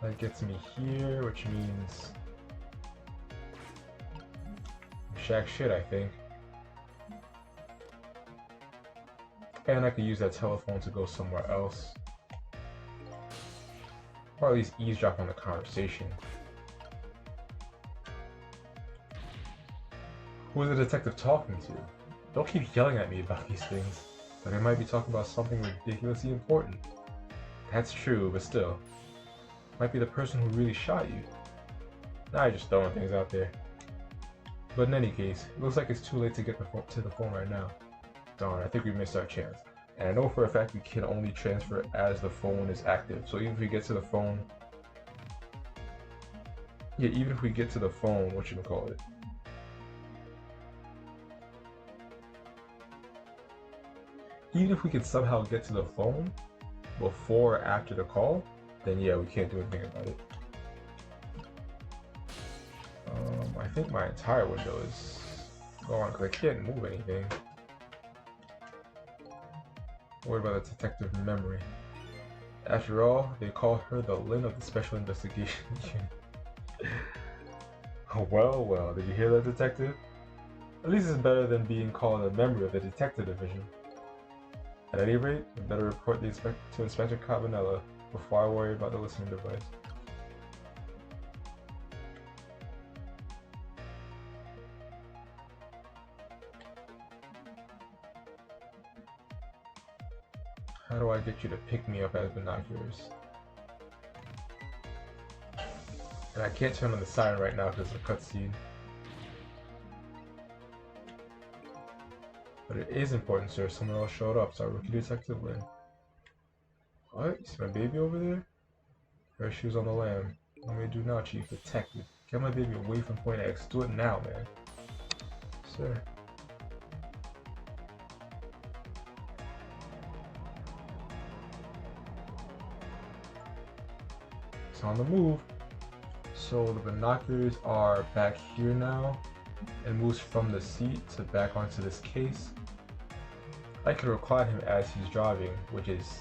[SPEAKER 1] That gets me here, which means shack shit, I think. And I could use that telephone to go somewhere else. Or at least eavesdrop on the conversation. Who is the detective talking to? Don't keep yelling at me about these things. Like I might be talking about something ridiculously important. That's true, but still. Might be the person who really shot you. Nah, you're just throwing things out there. But in any case, it looks like it's too late to get to the phone right now. Darn, I think we missed our chance. And I know for a fact we can only transfer as the phone is active. So even if we get to the phone... Yeah, even if we get to the phone, whatchamacallit? Even if we can somehow get to the phone before or after the call, then yeah, we can't do anything about it. I think my entire window is gone because I can't move anything. What about the detective memory? After all, they call her the Lynn of the Special Investigation Unit. Well, well, did you hear that, detective? At least it's better than being called a member of the detective division. At any rate, we better report to Inspector Cabanela before I worry about the listening device. How do I get you to pick me up as binoculars? And I can't turn on the siren right now because of the cutscene. But it is important, sir. Someone else showed up, so our rookie detective Lynn. What? You see my baby over there? Her shoes on the lamb. What may I do now, Chief? Detective. Get my baby away from Point X. Do it now, man. Sir. It's on the move. So the binoculars are back here now. It moves from the seat to back onto this case. I can recline him as he's driving, which is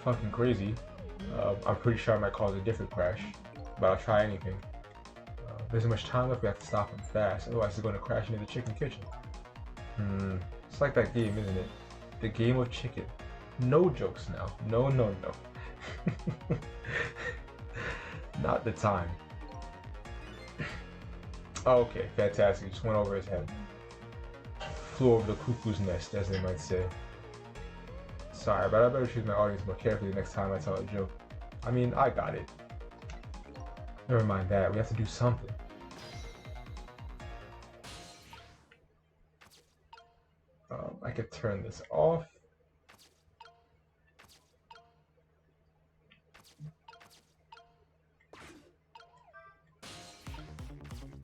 [SPEAKER 1] fucking crazy. I'm pretty sure I might cause a different crash, but I'll try anything. There's much time left, we have to stop him fast, otherwise he's going to crash into the chicken kitchen. It's like that game, isn't it? The game of chicken. No jokes now. No, no, no. Not the time. Oh, okay, fantastic. Just went over his head. Flew over the cuckoo's nest, as they might say. Sorry, but I better choose my audience more carefully next time I tell a joke. I mean, I got it. Never mind that, we have to do something. I could turn this off.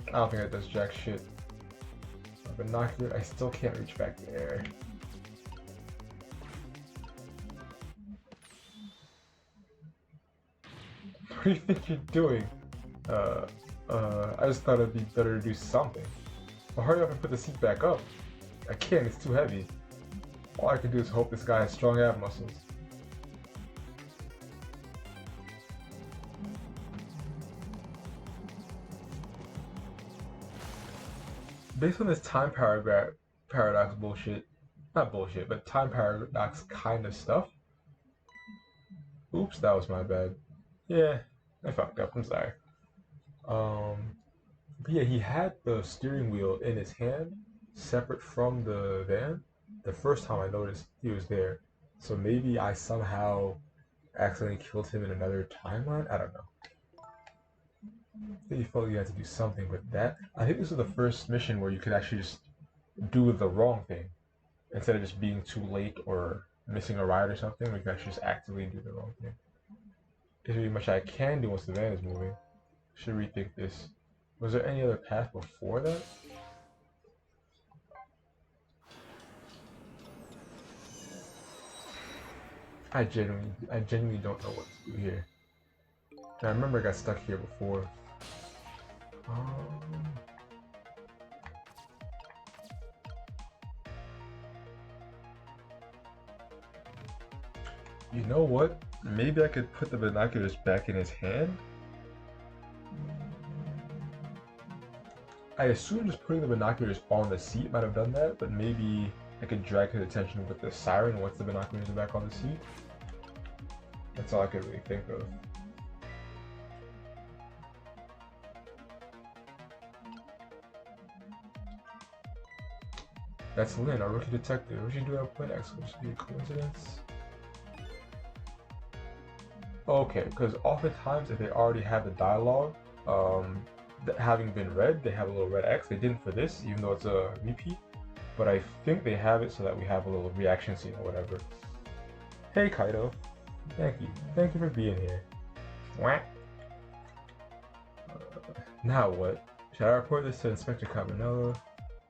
[SPEAKER 1] I don't think that does jack shit. Binocular, I still can't reach back there. What do you think you're doing? I just thought it'd be better to do something. Well, hurry up and put the seat back up. I can't, it's too heavy. All I can do is hope this guy has strong ab muscles. Based on this time paradox bullshit, not bullshit, but time paradox kind of stuff. Oops, that was my bad. Yeah, I fucked up, I'm sorry. But yeah, he had the steering wheel in his hand, separate from the van. The first time I noticed he was there. So maybe I somehow accidentally killed him in another timeline? I don't know. I think you felt you had to do something with that. I think this is the first mission where you could actually just do the wrong thing. Instead of just being too late or missing a ride or something, we can actually just actively do the wrong thing. There's really much I can do once the van is moving. Should rethink this. Was there any other path before that? I genuinely don't know what to do here. And I remember I got stuck here before. You know what? Maybe I could put the binoculars back in his hand? I assume just putting the binoculars on the seat might have done that, but maybe I could drag his attention with the siren once the binoculars are back on the seat. That's all I could really think of. That's Lynn, our rookie detective. What should you do at Point X? Would this be a coincidence? Okay, because oftentimes if they already have the dialogue, having been read, they have a little red X. They didn't for this, even though it's a repeat. But I think they have it so that we have a little reaction scene or whatever. Hey Kaido. Thank you. Thank you for being here. What? Now what? Should I report this to Inspector Cabanela?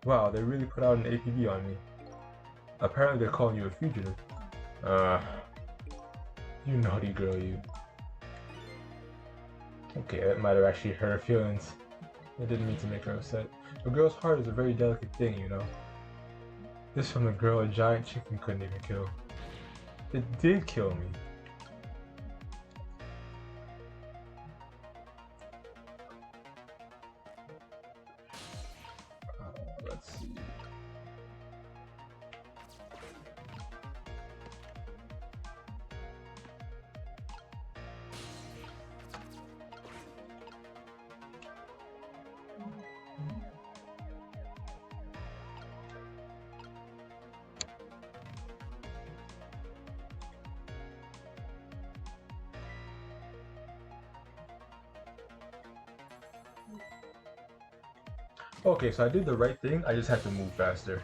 [SPEAKER 1] Wow, they really put out an APB on me. Apparently they're calling you a fugitive. You naughty girl, you. Okay, that might have actually hurt her feelings. I didn't mean to make her upset. A girl's heart is a very delicate thing, you know. This from the girl a giant chicken couldn't even kill. It did kill me. Let's see. Okay, so I did the right thing. I just had to move faster.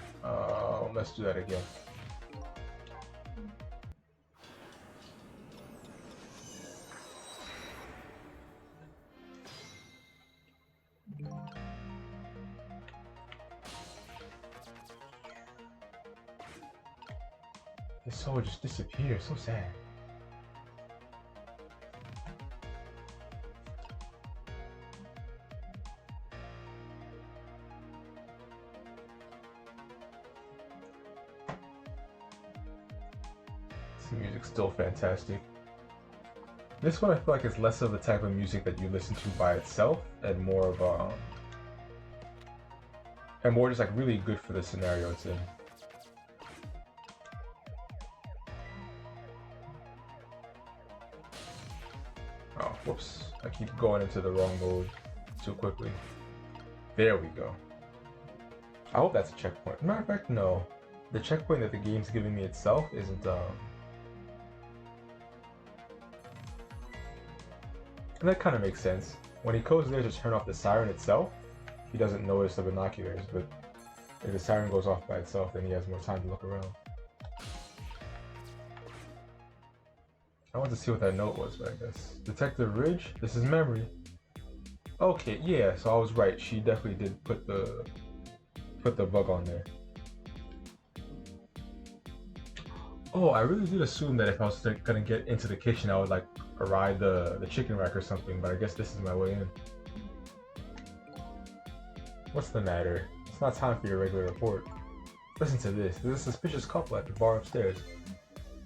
[SPEAKER 1] Let's do that again. This soul just disappeared. So sad. This music's still fantastic. This one I feel like is less of the type of music that you listen to by itself, and more of and more just like really good for the scenario it's in. Oh, whoops. I keep going into the wrong mode too quickly. There we go. I hope that's a checkpoint. Matter of fact, no. The checkpoint that the game's giving me itself isn't, And that kind of makes sense. When he goes there to turn off the siren itself, he doesn't notice the binoculars, but if the siren goes off by itself, then he has more time to look around. I want to see what that note was, but I guess. Detective Ridge, this is memory. Okay, yeah, so I was right. She definitely did put the bug on there. Oh, I really did assume that if I was gonna get into the kitchen, I would like ride the chicken rack or something, but I guess this is my way in. What's the matter? It's not time for your regular report. Listen to this. There's a suspicious couple at the bar upstairs.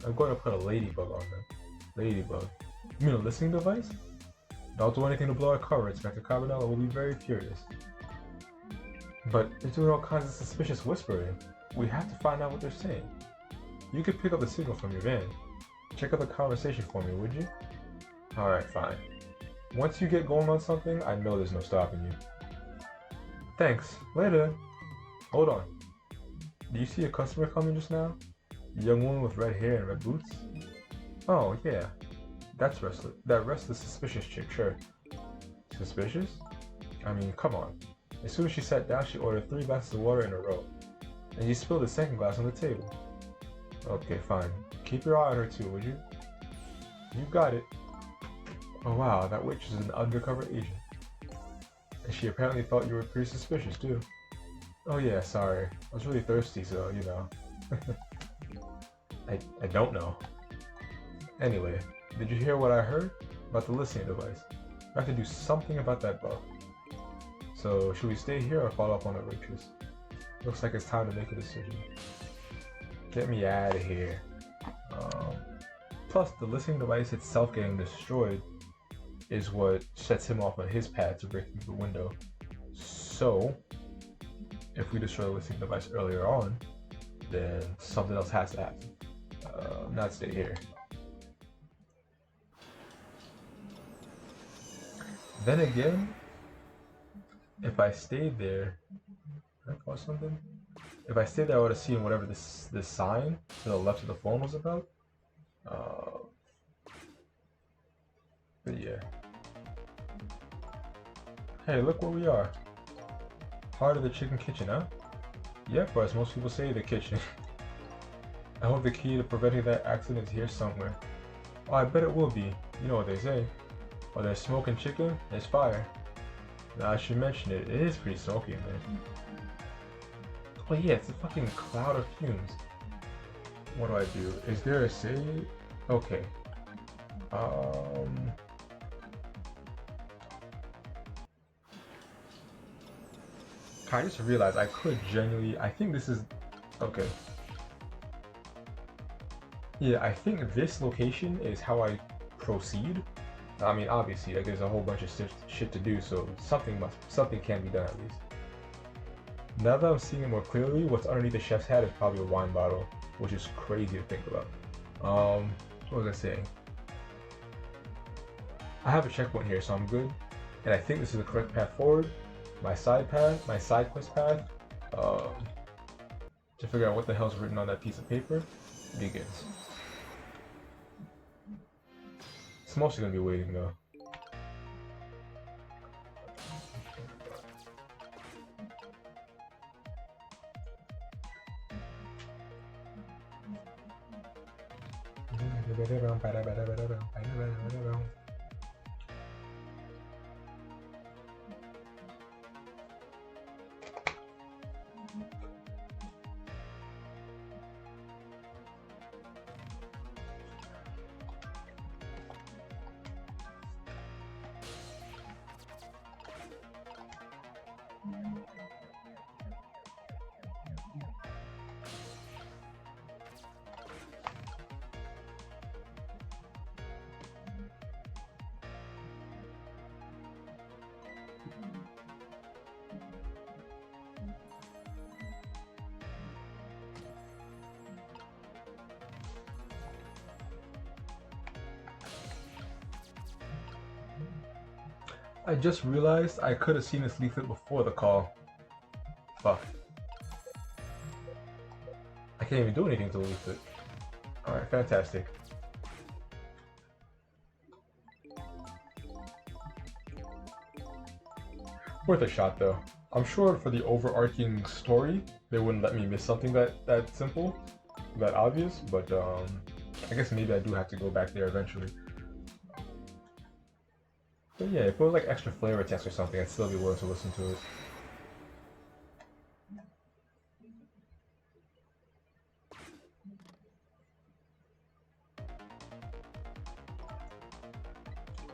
[SPEAKER 1] I'm going to put a ladybug on them. Ladybug? You mean a listening device? Don't do anything to blow our cover. Inspector Carbonella will be very furious. But they're doing all kinds of suspicious whispering. We have to find out what they're saying. You could pick up the signal from your van. Check out the conversation for me, would you? Alright, fine. Once you get going on something, I know there's no stopping you. Thanks. Later. Hold on. Do you see a customer coming just now? A young woman with red hair and red boots? Oh, yeah. That's restless. That restless, suspicious chick, sure. Suspicious? I mean, come on. As soon as she sat down, she ordered 3 glasses of water in a row. And you spilled the second glass on the table. Okay, fine. Keep your eye on her too, would you? You got it. Oh wow, that witch is an undercover agent. And she apparently thought you were pretty suspicious too. Oh yeah, sorry. I was really thirsty, so, you know. I don't know. Anyway, did you hear what I heard? About the listening device. I have to do something about that bug. So, should we stay here or follow up on the waitress? Looks like it's time to make a decision. Get me out of here. Plus, the listening device itself getting destroyed is what sets him off on his path to break through the window. So, if we destroy the listening device earlier on, then something else has to happen. Not stay here. Then again, if I stayed there, can I pause something? If I stayed there, I would have seen whatever this sign to the left of the phone was about. But yeah. Hey, look where we are. Heart of the chicken kitchen, huh? Yep, or as most people say, the kitchen. I hope the key to preventing that accident is here somewhere. Oh, I bet it will be. You know what they say. While there's smoke and chicken, there's fire. Now I should mention it, it is pretty smoky in there. Oh yeah, it's a fucking cloud of fumes. What do I do? Is there a save? Okay. I just realized I could genuinely, I think this is, okay. Yeah, I think this location is how I proceed. I mean, obviously, like, there's a whole bunch of shit to do, so something can be done at least. Now that I'm seeing it more clearly, what's underneath the chef's hat is probably a wine bottle, which is crazy to think about. What was I saying? I have a checkpoint here, so I'm good. And I think this is the correct path forward. My side quest path, to figure out what the hell's written on that piece of paper, begins. It's mostly gonna be waiting though. I just realized I could have seen this leaflet before the call. Fuck. I can't even do anything to the leaflet. Alright, fantastic. Worth a shot though. I'm sure for the overarching story, they wouldn't let me miss something that simple, that obvious, but I guess maybe I do have to go back there eventually. But yeah, if it was like extra flavor text or something, I'd still be willing to listen to it.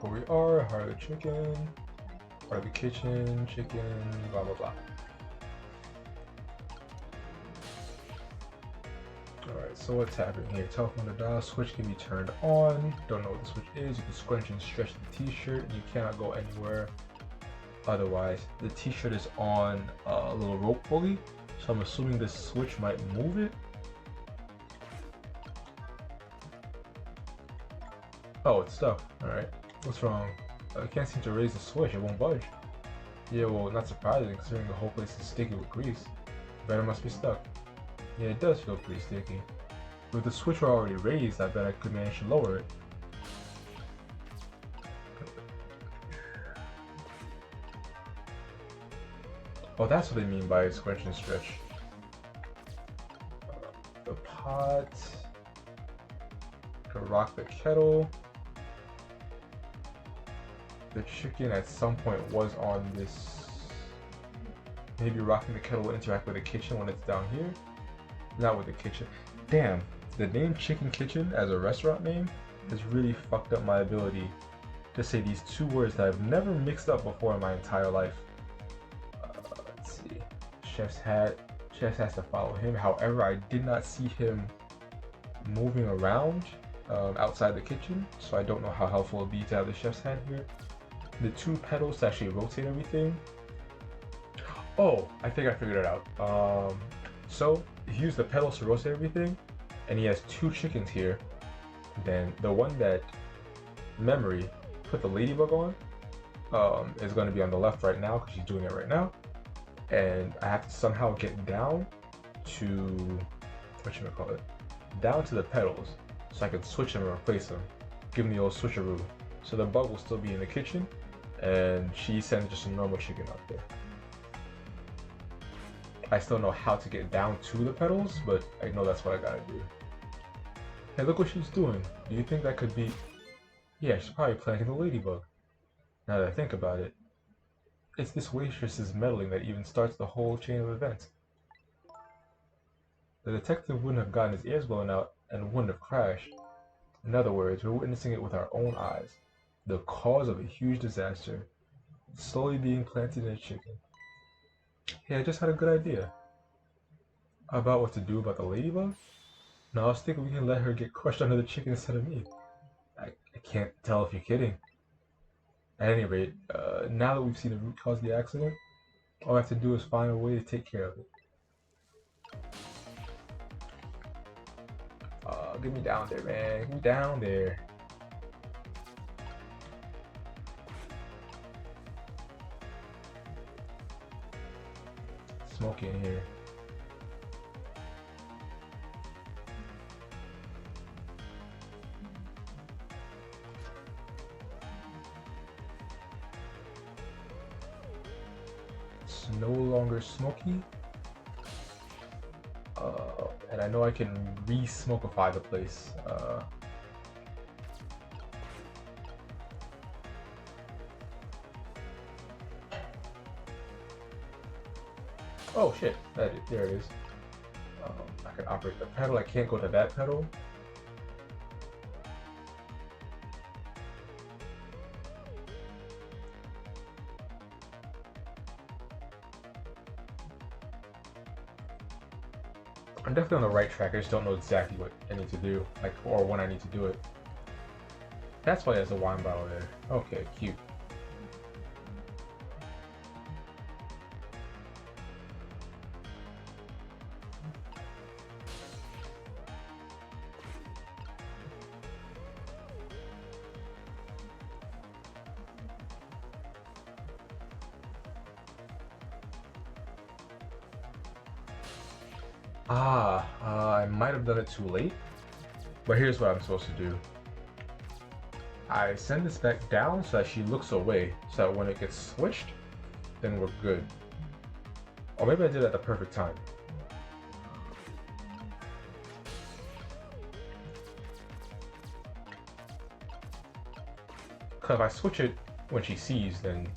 [SPEAKER 1] Here we are, heart of the chicken, heart of the kitchen, chicken, blah blah blah. Alright, so what's happening here? Telephone to dial, switch can be turned on. Don't know what the switch is. You can scrunch and stretch the t-shirt and you cannot go anywhere otherwise. The t-shirt is on a little rope pulley, so I'm assuming this switch might move it. Oh, it's stuck. Alright. What's wrong? I can't seem to raise the switch, it won't budge. Yeah, well, not surprising considering the whole place is sticky with grease. Bet it must be stuck. Yeah, it does feel pretty sticky. With the switch already raised, I bet I could manage to lower it. Oh, that's what they mean by scrunch and stretch. The pot. Could rock the kettle. The chicken at some point was on this. Maybe rocking the kettle will interact with the kitchen when it's down here. Not with the kitchen. Damn, the name Chicken Kitchen as a restaurant name has really fucked up my ability to say these two words that I've never mixed up before in my entire life. Let's see. Chef's hat. Chef has to follow him. However, I did not see him moving around outside the kitchen, so I don't know how helpful it would be to have the chef's hat here. The two pedals to actually rotate everything. Oh, I think I figured it out. So if you use the pedals to rotate everything, and he has two chickens here, then the one that Memory put the ladybug on is going to be on the left right now because she's doing it right now, and I have to somehow get down to down to the pedals so I can switch them and replace them, give them the old switcheroo. So the bug will still be in the kitchen, and she sends just a normal chicken out there. I still know how to get down to the pedals, but I know that's what I gotta do. Hey, look what she's doing. Do you think that could be... Yeah, she's probably planting the ladybug. Now that I think about it, it's this waitress's meddling that even starts the whole chain of events. The detective wouldn't have gotten his ears blown out and wouldn't have crashed. In other words, we're witnessing it with our own eyes. The cause of a huge disaster, slowly being planted in a chicken. Hey, I just had a good idea. About what to do about the ladybug? No, I was thinking we can let her get crushed under the chicken instead of me. I can't tell if you're kidding. At any rate, now that we've seen the root cause of the accident, all I have to do is find a way to take care of it. Get me down there, man. Get me down there. Smoky in here. It's no longer smoky. And I know I can re-smokify the place. Oh shit, there it is. I can operate the pedal. I can't go to that pedal. I'm definitely on the right track. I just don't know exactly what I need to do, like, or when I need to do it. That's why there's a wine bottle there. Okay, cute. I might have done it too late, but here's what I'm supposed to do. I send this back down so that she looks away, so that when it gets switched, then we're good. Or maybe I did it at the perfect time. Because if I switch it when she sees, then,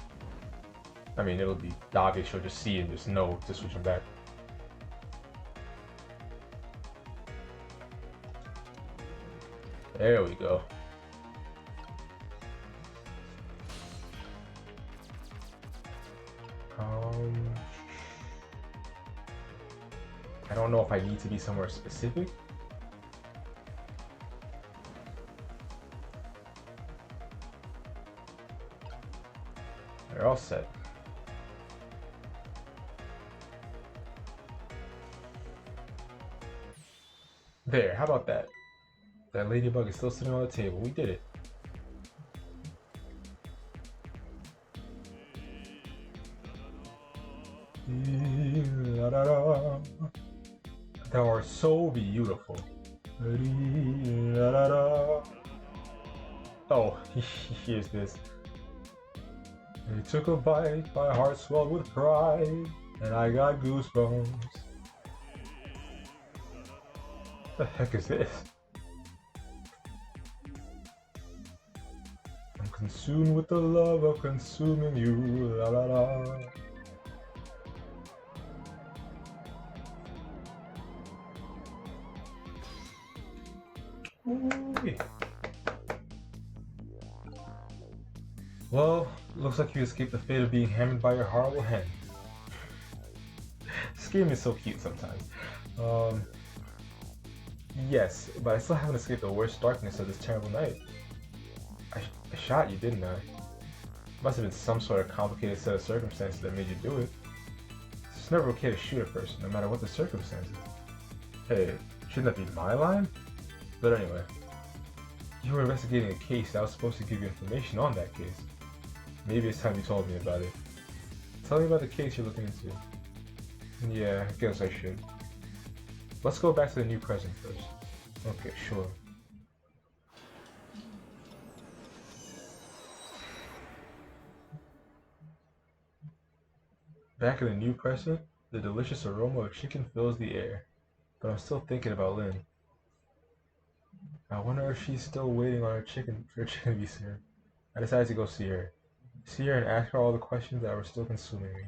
[SPEAKER 1] I mean, it'll be obvious. She'll just see and just know to switch them back. There we go. I don't know if I need to be somewhere specific. They're all set. There, how about that? That ladybug is still sitting on the table. We did it. Thou art so beautiful. Oh, here's this. He took a bite, my heart swelled with pride, and I got goosebumps. What the heck is this? I'm consumed with the love of consuming you, la la la. Ooh. Well, looks like you escaped the fate of being hammered by your horrible hen. This game is so cute sometimes. Yes, but I still haven't escaped the worst darkness of this terrible night. I shot you, didn't I? Must have been some sort of complicated set of circumstances that made you do it. It's never okay to shoot a person, no matter what the circumstances. Hey, shouldn't that be my line? But anyway, you were investigating a case that was supposed to give you information on that case. Maybe it's time you told me about it. Tell me about the case you're looking into. Yeah, I guess I should. Let's go back to the new present first. Okay, sure. Back in the new present, the delicious aroma of chicken fills the air. But I'm still thinking about Lynn. I wonder if she's still waiting on her chicken for her chicken to be served. I decided to go see her. See her and ask her all the questions that were still consuming me.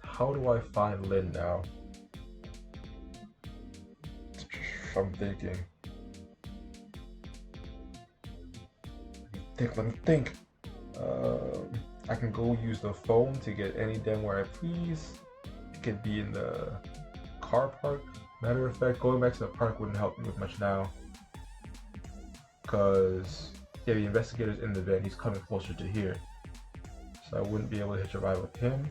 [SPEAKER 1] How do I find Lynn now? I'm thinking. Let me think. I can go use the phone to get any damn where I please. It could be in the car park. Matter of fact, going back to the park wouldn't help me with much now. Because, yeah, the investigator's in the van. He's coming closer to here. So I wouldn't be able to hitch a ride with him.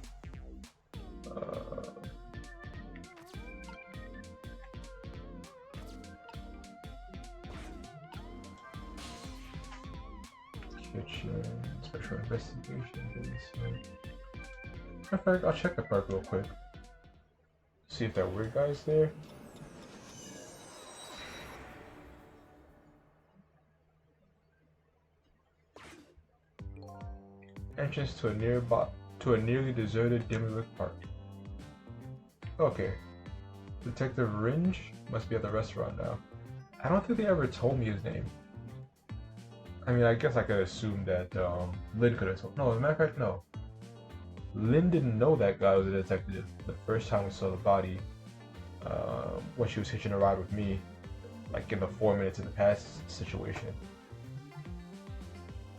[SPEAKER 1] Kitchen, special investigation. In fact, I'll check the park real quick. See if that weird guy's there. Entrance to a nearly deserted, dimly lit park. Okay. Detective Ringe must be at the restaurant now. I don't think they ever told me his name. I mean, I guess I could assume that Lynn could have told. No, as a matter of fact, no. Lynn didn't know that guy was a detective the first time we saw the body when she was hitching a ride with me, like in the 4 minutes in the past situation.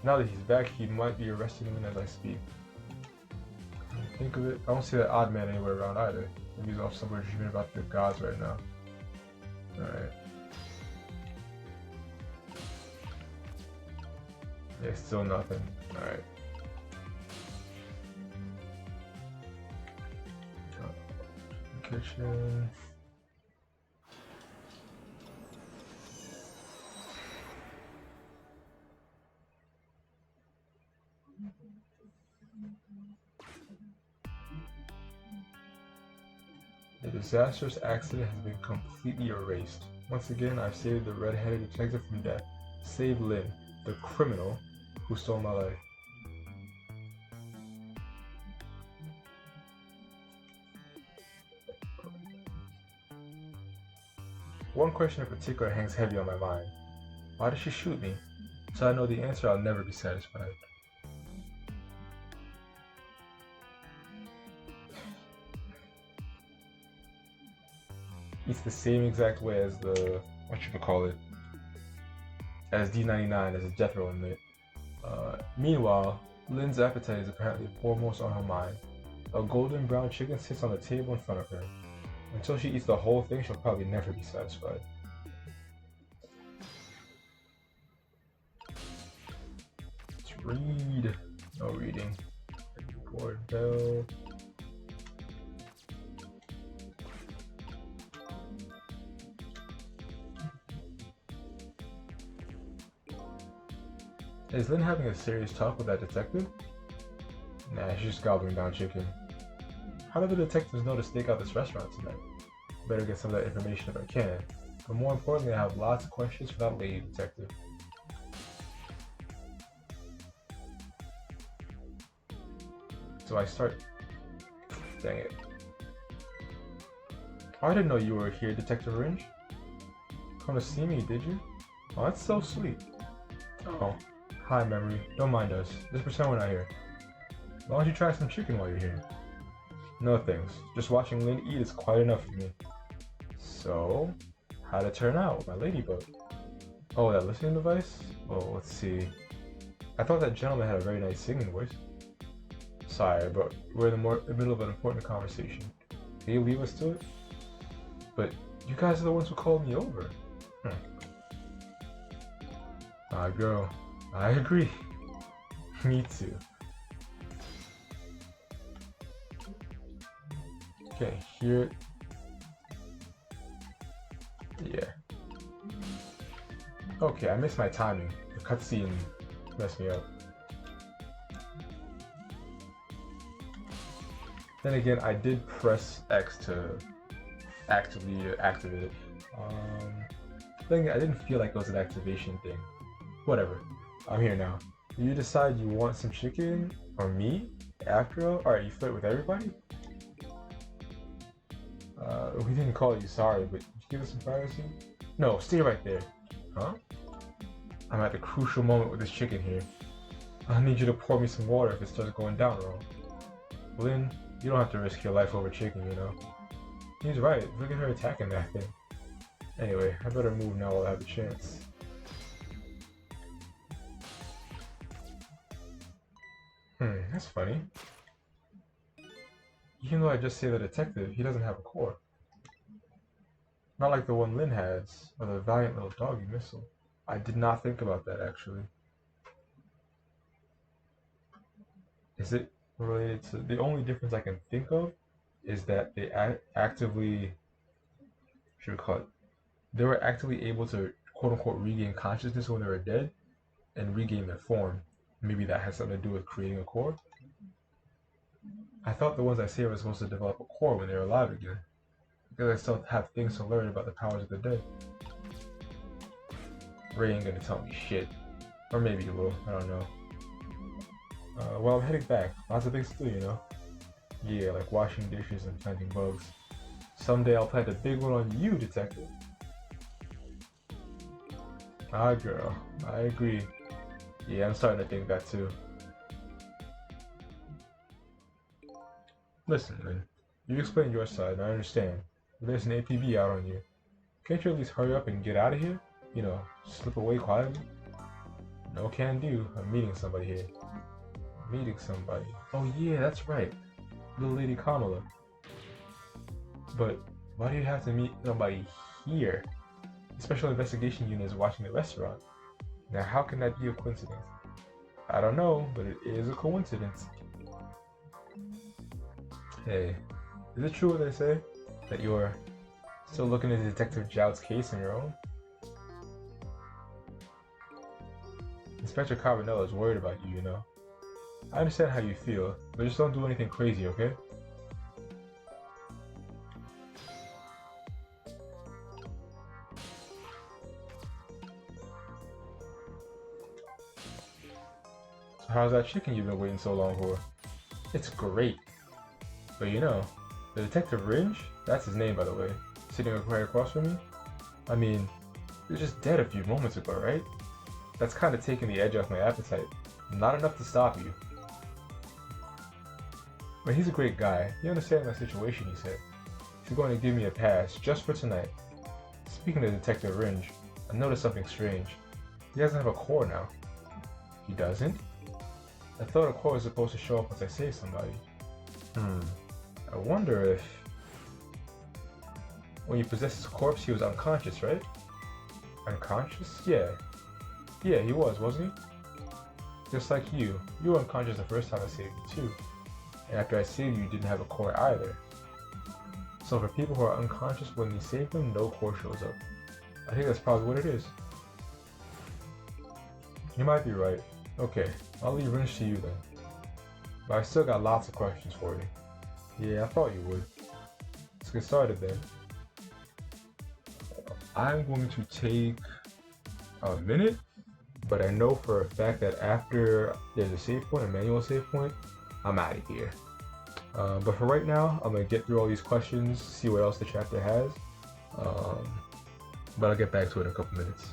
[SPEAKER 1] Now that he's back, he might be arresting him as I speak. Think of it. I don't see that odd man anywhere around either. Maybe he's off somewhere dreaming about the gods right now. Alright. Yeah, still nothing. Alright. Kitchen. The disastrous accident has been completely erased. Once again, I've saved the red-headed detective from death. Save Lynn, the criminal who stole my life. One question in particular hangs heavy on my mind. Why did she shoot me? So I know the answer, I'll never be satisfied. It's the same exact way as the, as D99 as a death row inmate. Meanwhile, Lynn's appetite is apparently foremost on her mind. A golden brown chicken sits on the table in front of her. Until she eats the whole thing, she'll probably never be satisfied. Let's read. No reading. Board bell. Is Lynn having a serious talk with that detective? Nah, she's just gobbling down chicken. How do the detectives know to stake out this restaurant tonight? Better get some of that information if I can. But more importantly, I have lots of questions for that lady detective. So I start... Dang it. Oh, I didn't know you were here, Detective Ringe. Come to see me, did you? Oh, that's so sweet. Oh. Hi, Memory. Don't mind us. Just pretend we're not here. Why don't you try some chicken while you're here? No thanks. Just watching Lynn eat is quite enough for me. So, how'd it turn out with my ladybug? Oh, that listening device? Well, let's see. I thought that gentleman had a very nice singing voice. Sorry, but we're in the middle of an important conversation. Can you leave us to it? But you guys are the ones who called me over. Girl, I agree. Me too. Okay, here. Yeah. Okay, I missed my timing. The cutscene messed me up. Then again, I did press X to actively activate it. Then I didn't feel like it was an activation thing. Whatever. I'm here now. You decide you want some chicken or me? After all? Alright, you flirt with everybody? We didn't call you sorry, but you give us some privacy? No, stay right there. Huh? I'm at the crucial moment with this chicken here. I need you to pour me some water if it starts going down wrong. Lynn, you don't have to risk your life over chicken, you know. He's right. Look at her attacking that thing. Anyway, I better move now while I have the chance. That's funny. Even though I just say the detective, he doesn't have a core. Not like the one Lynn has, or the valiant little doggy missile. I did not think about that, actually. Is it related to... The only difference I can think of is that they actively... Should we call it? They were actively able to, quote-unquote, regain consciousness when they were dead, and regain their form. Maybe that has something to do with creating a core. I thought the ones I saved were supposed to develop a core when they're alive again. Because I still have things to learn about the powers of the dead. Ray ain't gonna tell me shit. Or maybe he will, I don't know. Well, I'm heading back. Lots of things to do, you know? Yeah, like washing dishes and planting bugs. Someday I'll plant a big one on you, detective. Ah, girl. I agree. Yeah, I'm starting to think that too. Listen, man. You explained your side, and I understand. But there's an APB out on you. Can't you at least hurry up and get out of here? You know, slip away quietly? No can do. I'm meeting somebody here. Meeting somebody. Oh yeah, that's right. Little Lady Kamala. But why do you have to meet somebody here? The Special Investigation Unit is watching the restaurant. Now how can that be a coincidence? I don't know, but it is a coincidence. Hey, is it true what they say? That you're still looking into Detective Zhao's case on your own? Inspector Carbonell is worried about you, you know. I understand how you feel, but just don't do anything crazy, okay? So how's that chicken you've been waiting so long for? It's great. But you know, the Detective Ringe, that's his name by the way, sitting right across from me. I mean, he was just dead a few moments ago, right? That's kind of taking the edge off my appetite. Not enough to stop you. But he's a great guy. He understands my situation, he said. He's going to give me a pass, just for tonight. Speaking of Detective Ringe, I noticed something strange. He doesn't have a core now. He doesn't? I thought a core was supposed to show up once I save somebody. I wonder if... When you possessed his corpse, he was unconscious, right? Unconscious? Yeah. Yeah, he was, wasn't he? Just like you. You were unconscious the first time I saved you, too. And after I saved you, you didn't have a core either. So for people who are unconscious when you save them, no core shows up. I think that's probably what it is. You might be right. Okay, I'll leave Ringe to you then. But I still got lots of questions for you. Yeah, I thought you would. Let's get started then. I'm going to take a minute, but I know for a fact that after there's a save point, a manual save point, I'm out of here. But for right now, I'm going to get through all these questions, see what else the chapter has. But I'll get back to it in a couple minutes.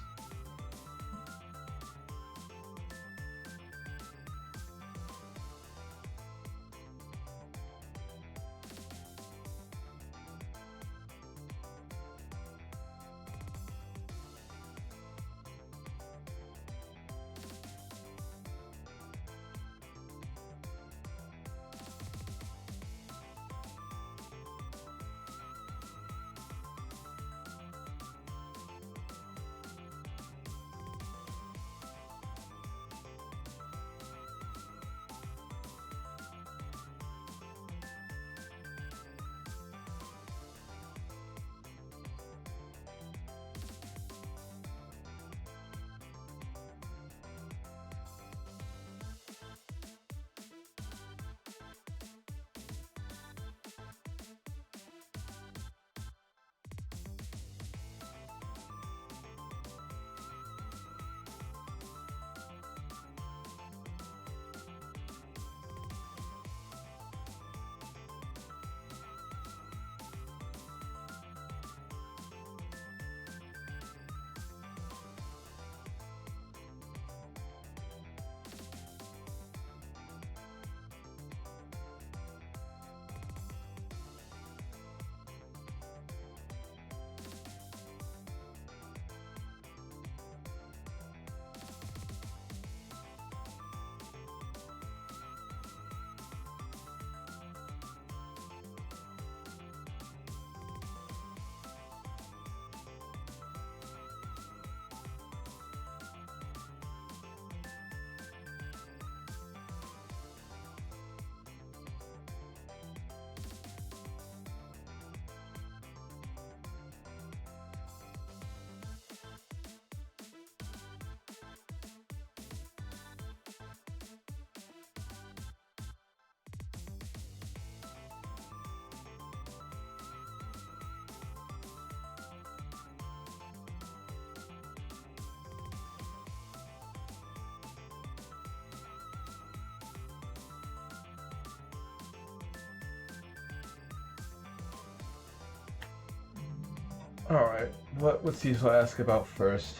[SPEAKER 1] Alright, what would Cecil ask about first?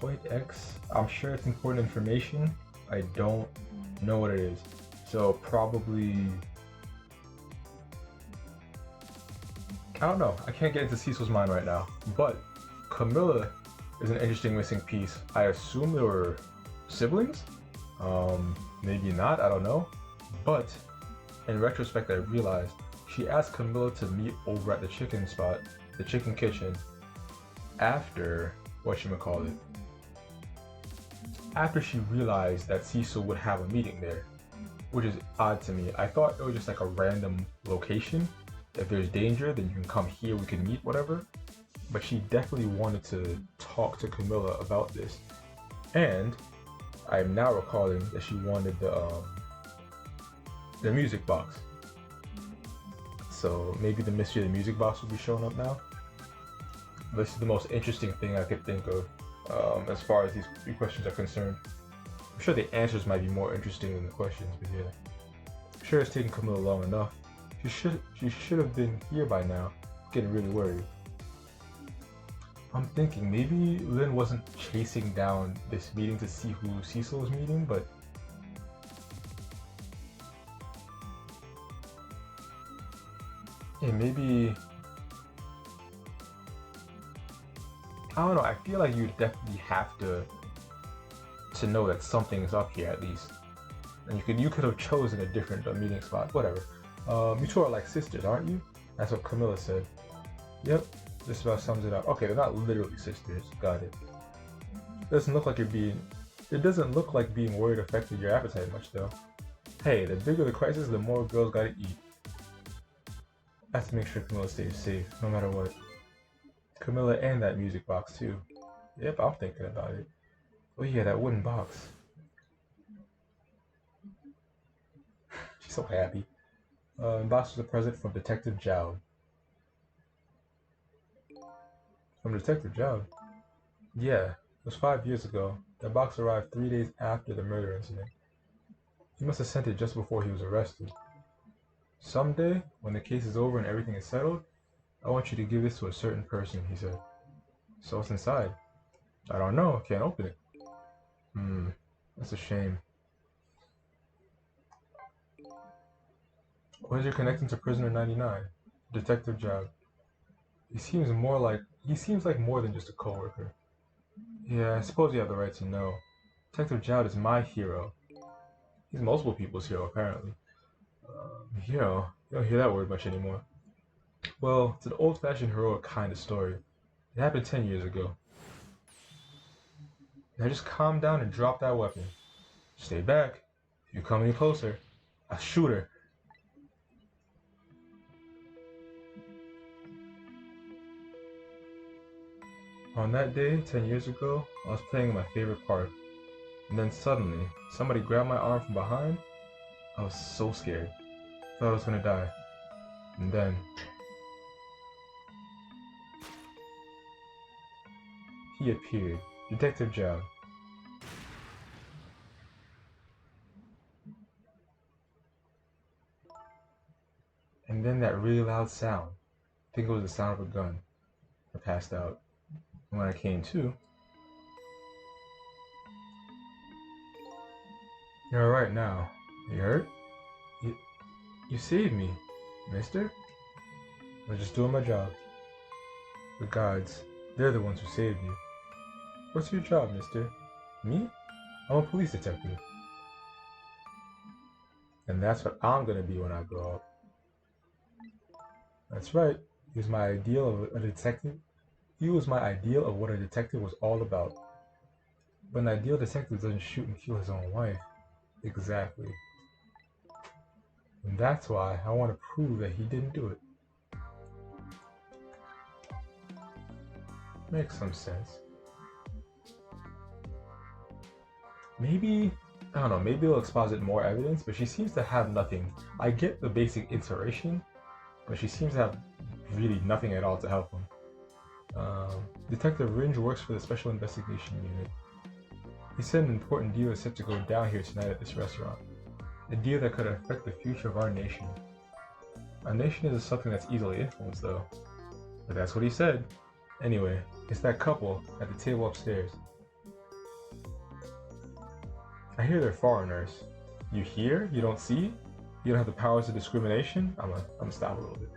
[SPEAKER 1] Point X. I'm sure it's important information. I don't know what it is. So probably... I don't know. I can't get into Cecil's mind right now. But Camilla is an interesting missing piece. I assume they were siblings? Maybe not, I don't know. But in retrospect, I realized she asked Camilla to meet over at the chicken spot, the chicken kitchen, after, whatchamacallit, after she realized that Cecil would have a meeting there, which is odd to me. I thought it was just like a random location. If there's danger, then you can come here, we can meet, whatever. But she definitely wanted to talk to Camilla about this. And I'm now recalling that she wanted the music box. So maybe the mystery of the music box will be showing up now. This is the most interesting thing I could think of as far as these three questions are concerned. I'm sure the answers might be more interesting than the questions, but yeah. I'm sure it's taken Camilla long enough. She should have been here by now. Getting really worried. I'm thinking maybe Lynn wasn't chasing down this meeting to see who Cecil was meeting, but yeah, maybe, I don't know, I feel like you'd definitely have to know that something's up here at least. And you could have chosen a different meeting spot, whatever. You two are like sisters, aren't you? That's what Camilla said. Yep, just about sums it up. Okay, they're not literally sisters, got it. It doesn't look like being worried affected your appetite much though. Hey, the bigger the crisis, the more girls gotta eat. I have to make sure Camilla stays safe, no matter what. Camilla and that music box too. Yep, I'm thinking about it. Oh yeah, that wooden box. She's so happy. Box was a present from Detective Jowd. From Detective Jowd? Yeah, it was 5 years ago. That box arrived 3 days after the murder incident. He must have sent it just before he was arrested. Someday, when the case is over and everything is settled, I want you to give this to a certain person, he said. So what's inside? I don't know, I can't open it. That's a shame. What is your connection to Prisoner 99? Detective Jowd. He seems like more than just a coworker. Yeah, I suppose you have the right to know. Detective Jowd is my hero. He's multiple people's hero, apparently. Hero? You don't hear that word much anymore. Well, it's an old-fashioned heroic kind of story. It happened 10 years ago. Now just calm down and drop that weapon. Stay back. If you come any closer, I'll shoot her. On that day, 10 years ago, I was playing in my favorite park. And then suddenly, somebody grabbed my arm from behind. I was so scared. Thought I was gonna die. And then... he appeared. Detective Jowd. And then that really loud sound. I think it was the sound of a gun. I passed out. And when I came to... You're alright now. You hurt? You saved me, mister? I was just doing my job. The guards, they're the ones who saved you. What's your job, mister? Me? I'm a police detective. And that's what I'm gonna be when I grow up. That's right. He was my ideal of a detective. He was my ideal of what a detective was all about. But an ideal detective doesn't shoot and kill his own wife. Exactly. And that's why I want to prove that he didn't do it. Makes some sense. Maybe, I don't know, maybe they'll exposit more evidence, but she seems to have nothing. I get the basic inspiration, but she seems to have really nothing at all to help him. Detective Ringe works for the Special Investigation Unit. He said an important deal is set to go down here tonight at this restaurant. A deal that could affect the future of our nation. Our nation isn't something that's easily influenced though. But that's what he said. Anyway, it's that couple at the table upstairs. I hear they're foreigners. You hear? You don't see? You don't have the powers of discrimination? I'm gonna stop a little bit.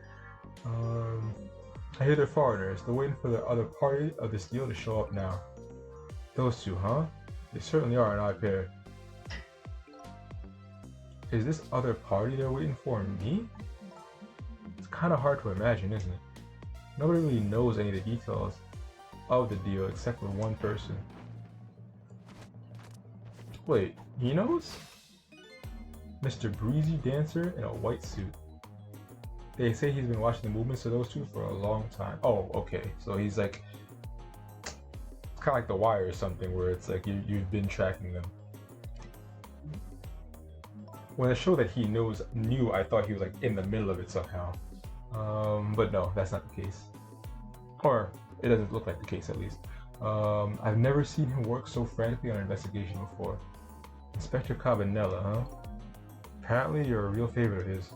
[SPEAKER 1] I hear they're foreigners. They're waiting for the other party of this deal to show up now. Those two, huh? They certainly are an odd pair. Is this other party they're waiting for me? It's kind of hard to imagine, isn't it? Nobody really knows any of the details of the deal except for one person. Wait, he knows? Mr. Breezy Dancer in a white suit. They say he's been watching the movements of those two for a long time. Oh, okay. So he's like, it's kind of like The Wire or something, where it's like you've been tracking them. When it showed that he knew, I thought he was like in the middle of it somehow. But no, that's not the case. Or it doesn't look like the case, at least. I've never seen him work so frantically on an investigation before. Inspector Cabanela, huh? Apparently you're a real favorite of his.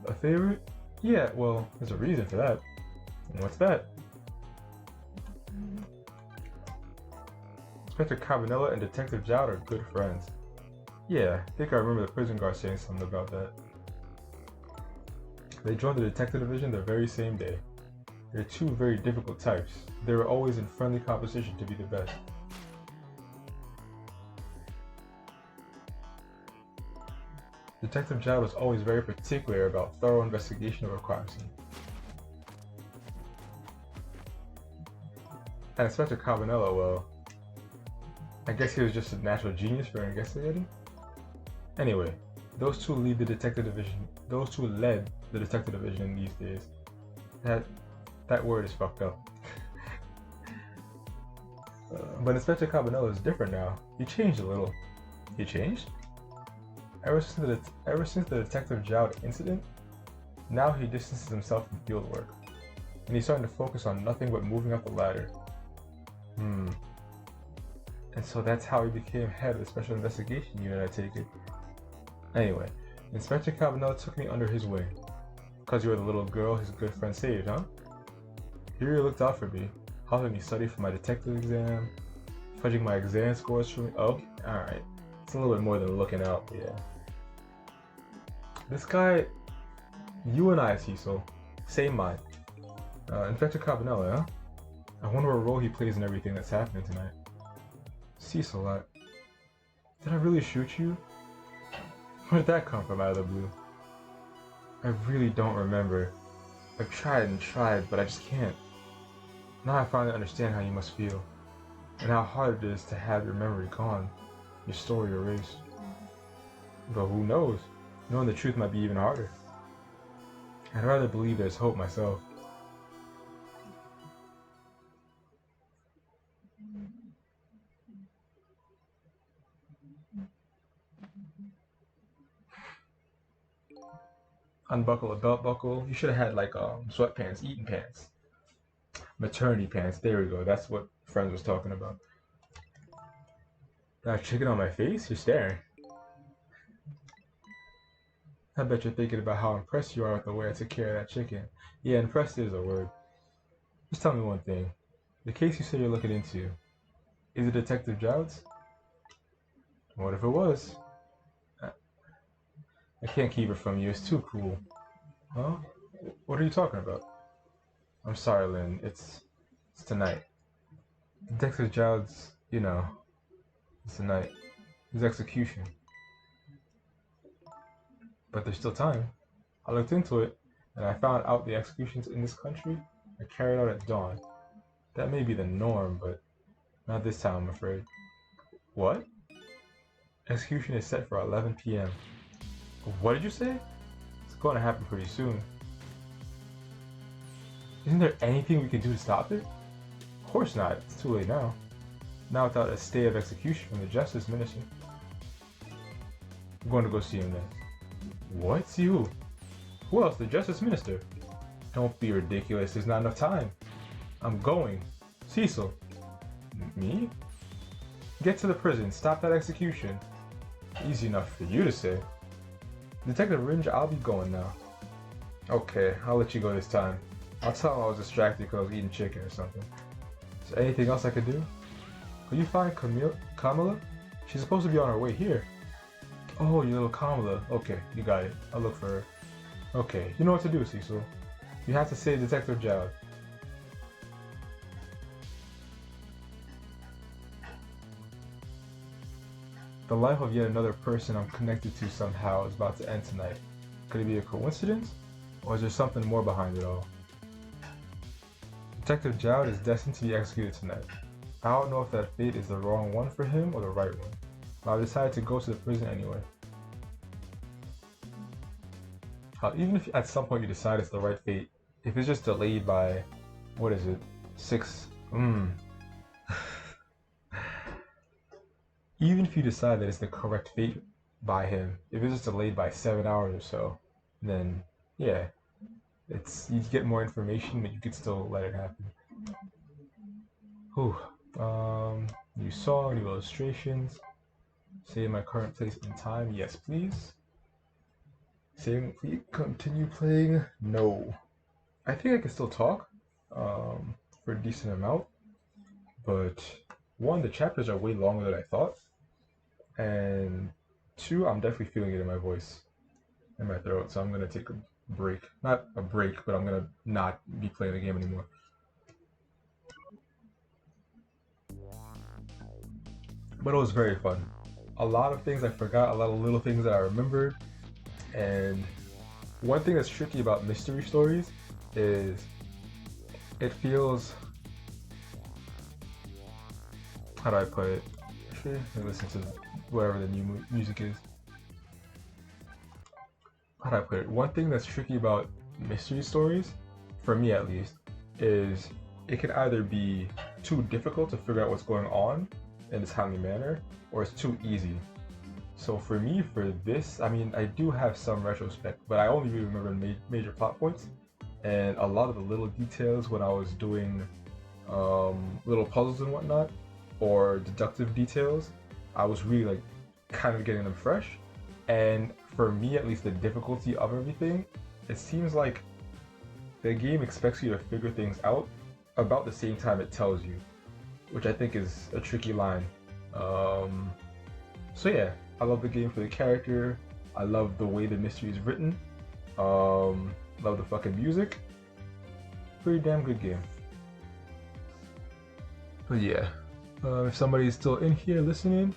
[SPEAKER 1] A favorite? Yeah, well, there's a reason for that. And what's that? Inspector Cabanela and Detective Jowd are good friends. Yeah, I think I remember the prison guard saying something about that. They joined the detective division the very same day. They're two very difficult types. They were always in friendly competition to be the best. Detective Jowd was always very particular about thorough investigation of a crime scene. And Inspector Cabanela, well, I guess he was just a natural genius for investigating. Anyway, those two lead the detective division. Those two led the detective division in these days. That word is fucked up. But Inspector Cabanela is different now. He changed a little. He changed? Ever since the Detective Jowd incident, now he distances himself from field work, and he's starting to focus on nothing but moving up the ladder. And so that's how he became head of the Special Investigation Unit, I take it. Anyway, Inspector Cabanela took me under his wing. Because you were the little girl his good friend saved, huh? He really looked out for me, helping me study for my detective exam, fudging my exam scores for me. Oh, alright. It's a little bit more than looking out, but yeah. This guy, you and I, Cecil, same mind. Inspector Cabanela, huh? I wonder what role he plays in everything that's happening tonight. Cecil, did I really shoot you? Where did that come from out of the blue? I really don't remember. I've tried and tried, but I just can't. Now I finally understand how you must feel, and how hard it is to have your memory gone, your story erased. But who knows? Knowing the truth might be even harder. I'd rather believe there's hope myself. Unbuckle a belt buckle. You should have had like sweatpants, eating pants, maternity pants. There we go. That's what Friends was talking about. That chicken on my face? You're staring. I bet you're thinking about how impressed you are with the way I took care of that chicken. Yeah, impressed is a word. Just tell me one thing. The case you say you're looking into, is it Detective Jowd's? What if it was? I can't keep it from you. It's too cool. Huh? What are you talking about? I'm sorry, Lynn. It's tonight. Detective Jowd's, it's tonight. His execution. But there's still time. I looked into it, and I found out the executions in this country are carried out at dawn. That may be the norm, but not this time, I'm afraid. What? Execution is set for 11 p.m. What did you say? It's going to happen pretty soon. Isn't there anything we can do to stop it? Of course not. It's too late now. Not without a stay of execution from the Justice Minister. I'm going to go see him then. What? See who? Who else? The Justice Minister? Don't be ridiculous. There's not enough time. I'm going. Cecil. Me? Get to the prison. Stop that execution. Easy enough for you to say. Detective Ringe, I'll be going now. Okay, I'll let you go this time. I'll tell him I was distracted because I was eating chicken or something. Is there anything else I could do? Will you find Kamala? She's supposed to be on her way here. Oh, you little Kamala. Okay, you got it. I'll look for her. Okay, you know what to do, Cecil. You have to save Detective Jowd. The life of yet another person I'm connected to somehow is about to end tonight. Could it be a coincidence? Or is there something more behind it all? Detective Jowd is destined to be executed tonight. I don't know if that fate is the wrong one for him or the right one, but I've decided to go to the prison anyway. Even if at some point you decide it's the right fate, if it's just delayed by, what is it, 6, even if you decide that it's the correct fate by him, if it's just delayed by 7 hours or so, then yeah, you get more information, but you could still let it happen. Whew. New song, new illustrations. Save my current place in time, yes please. Save, please continue playing, no. I think I can still talk for a decent amount, but one, the chapters are way longer than I thought, and two, I'm definitely feeling it in my voice, in my throat, so I'm gonna take a break. Not a break, but I'm gonna not be playing the game anymore. But it was very fun. A lot of things I forgot, a lot of little things that I remembered, and one thing that's tricky about mystery stories is it feels, how do I put it? Actually, let me listen to whatever the new music is. How do I put it? One thing that's tricky about mystery stories, for me at least, is it can either be too difficult to figure out what's going on in a timely manner, or it's too easy. So for me, for this, I mean, I do have some retrospect, but I only really remember major plot points, and a lot of the little details when I was doing little puzzles and whatnot, or deductive details, I was really like kind of getting them fresh. And for me, at least, the difficulty of everything, it seems like the game expects you to figure things out about the same time it tells you, which I think is a tricky line. So yeah, I love the game for the character. I love the way the mystery is written. Love the fucking music. Pretty damn good game. But yeah, if somebody's still in here listening,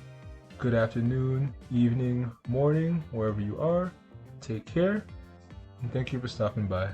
[SPEAKER 1] good afternoon, evening, morning, wherever you are. Take care, and thank you for stopping by.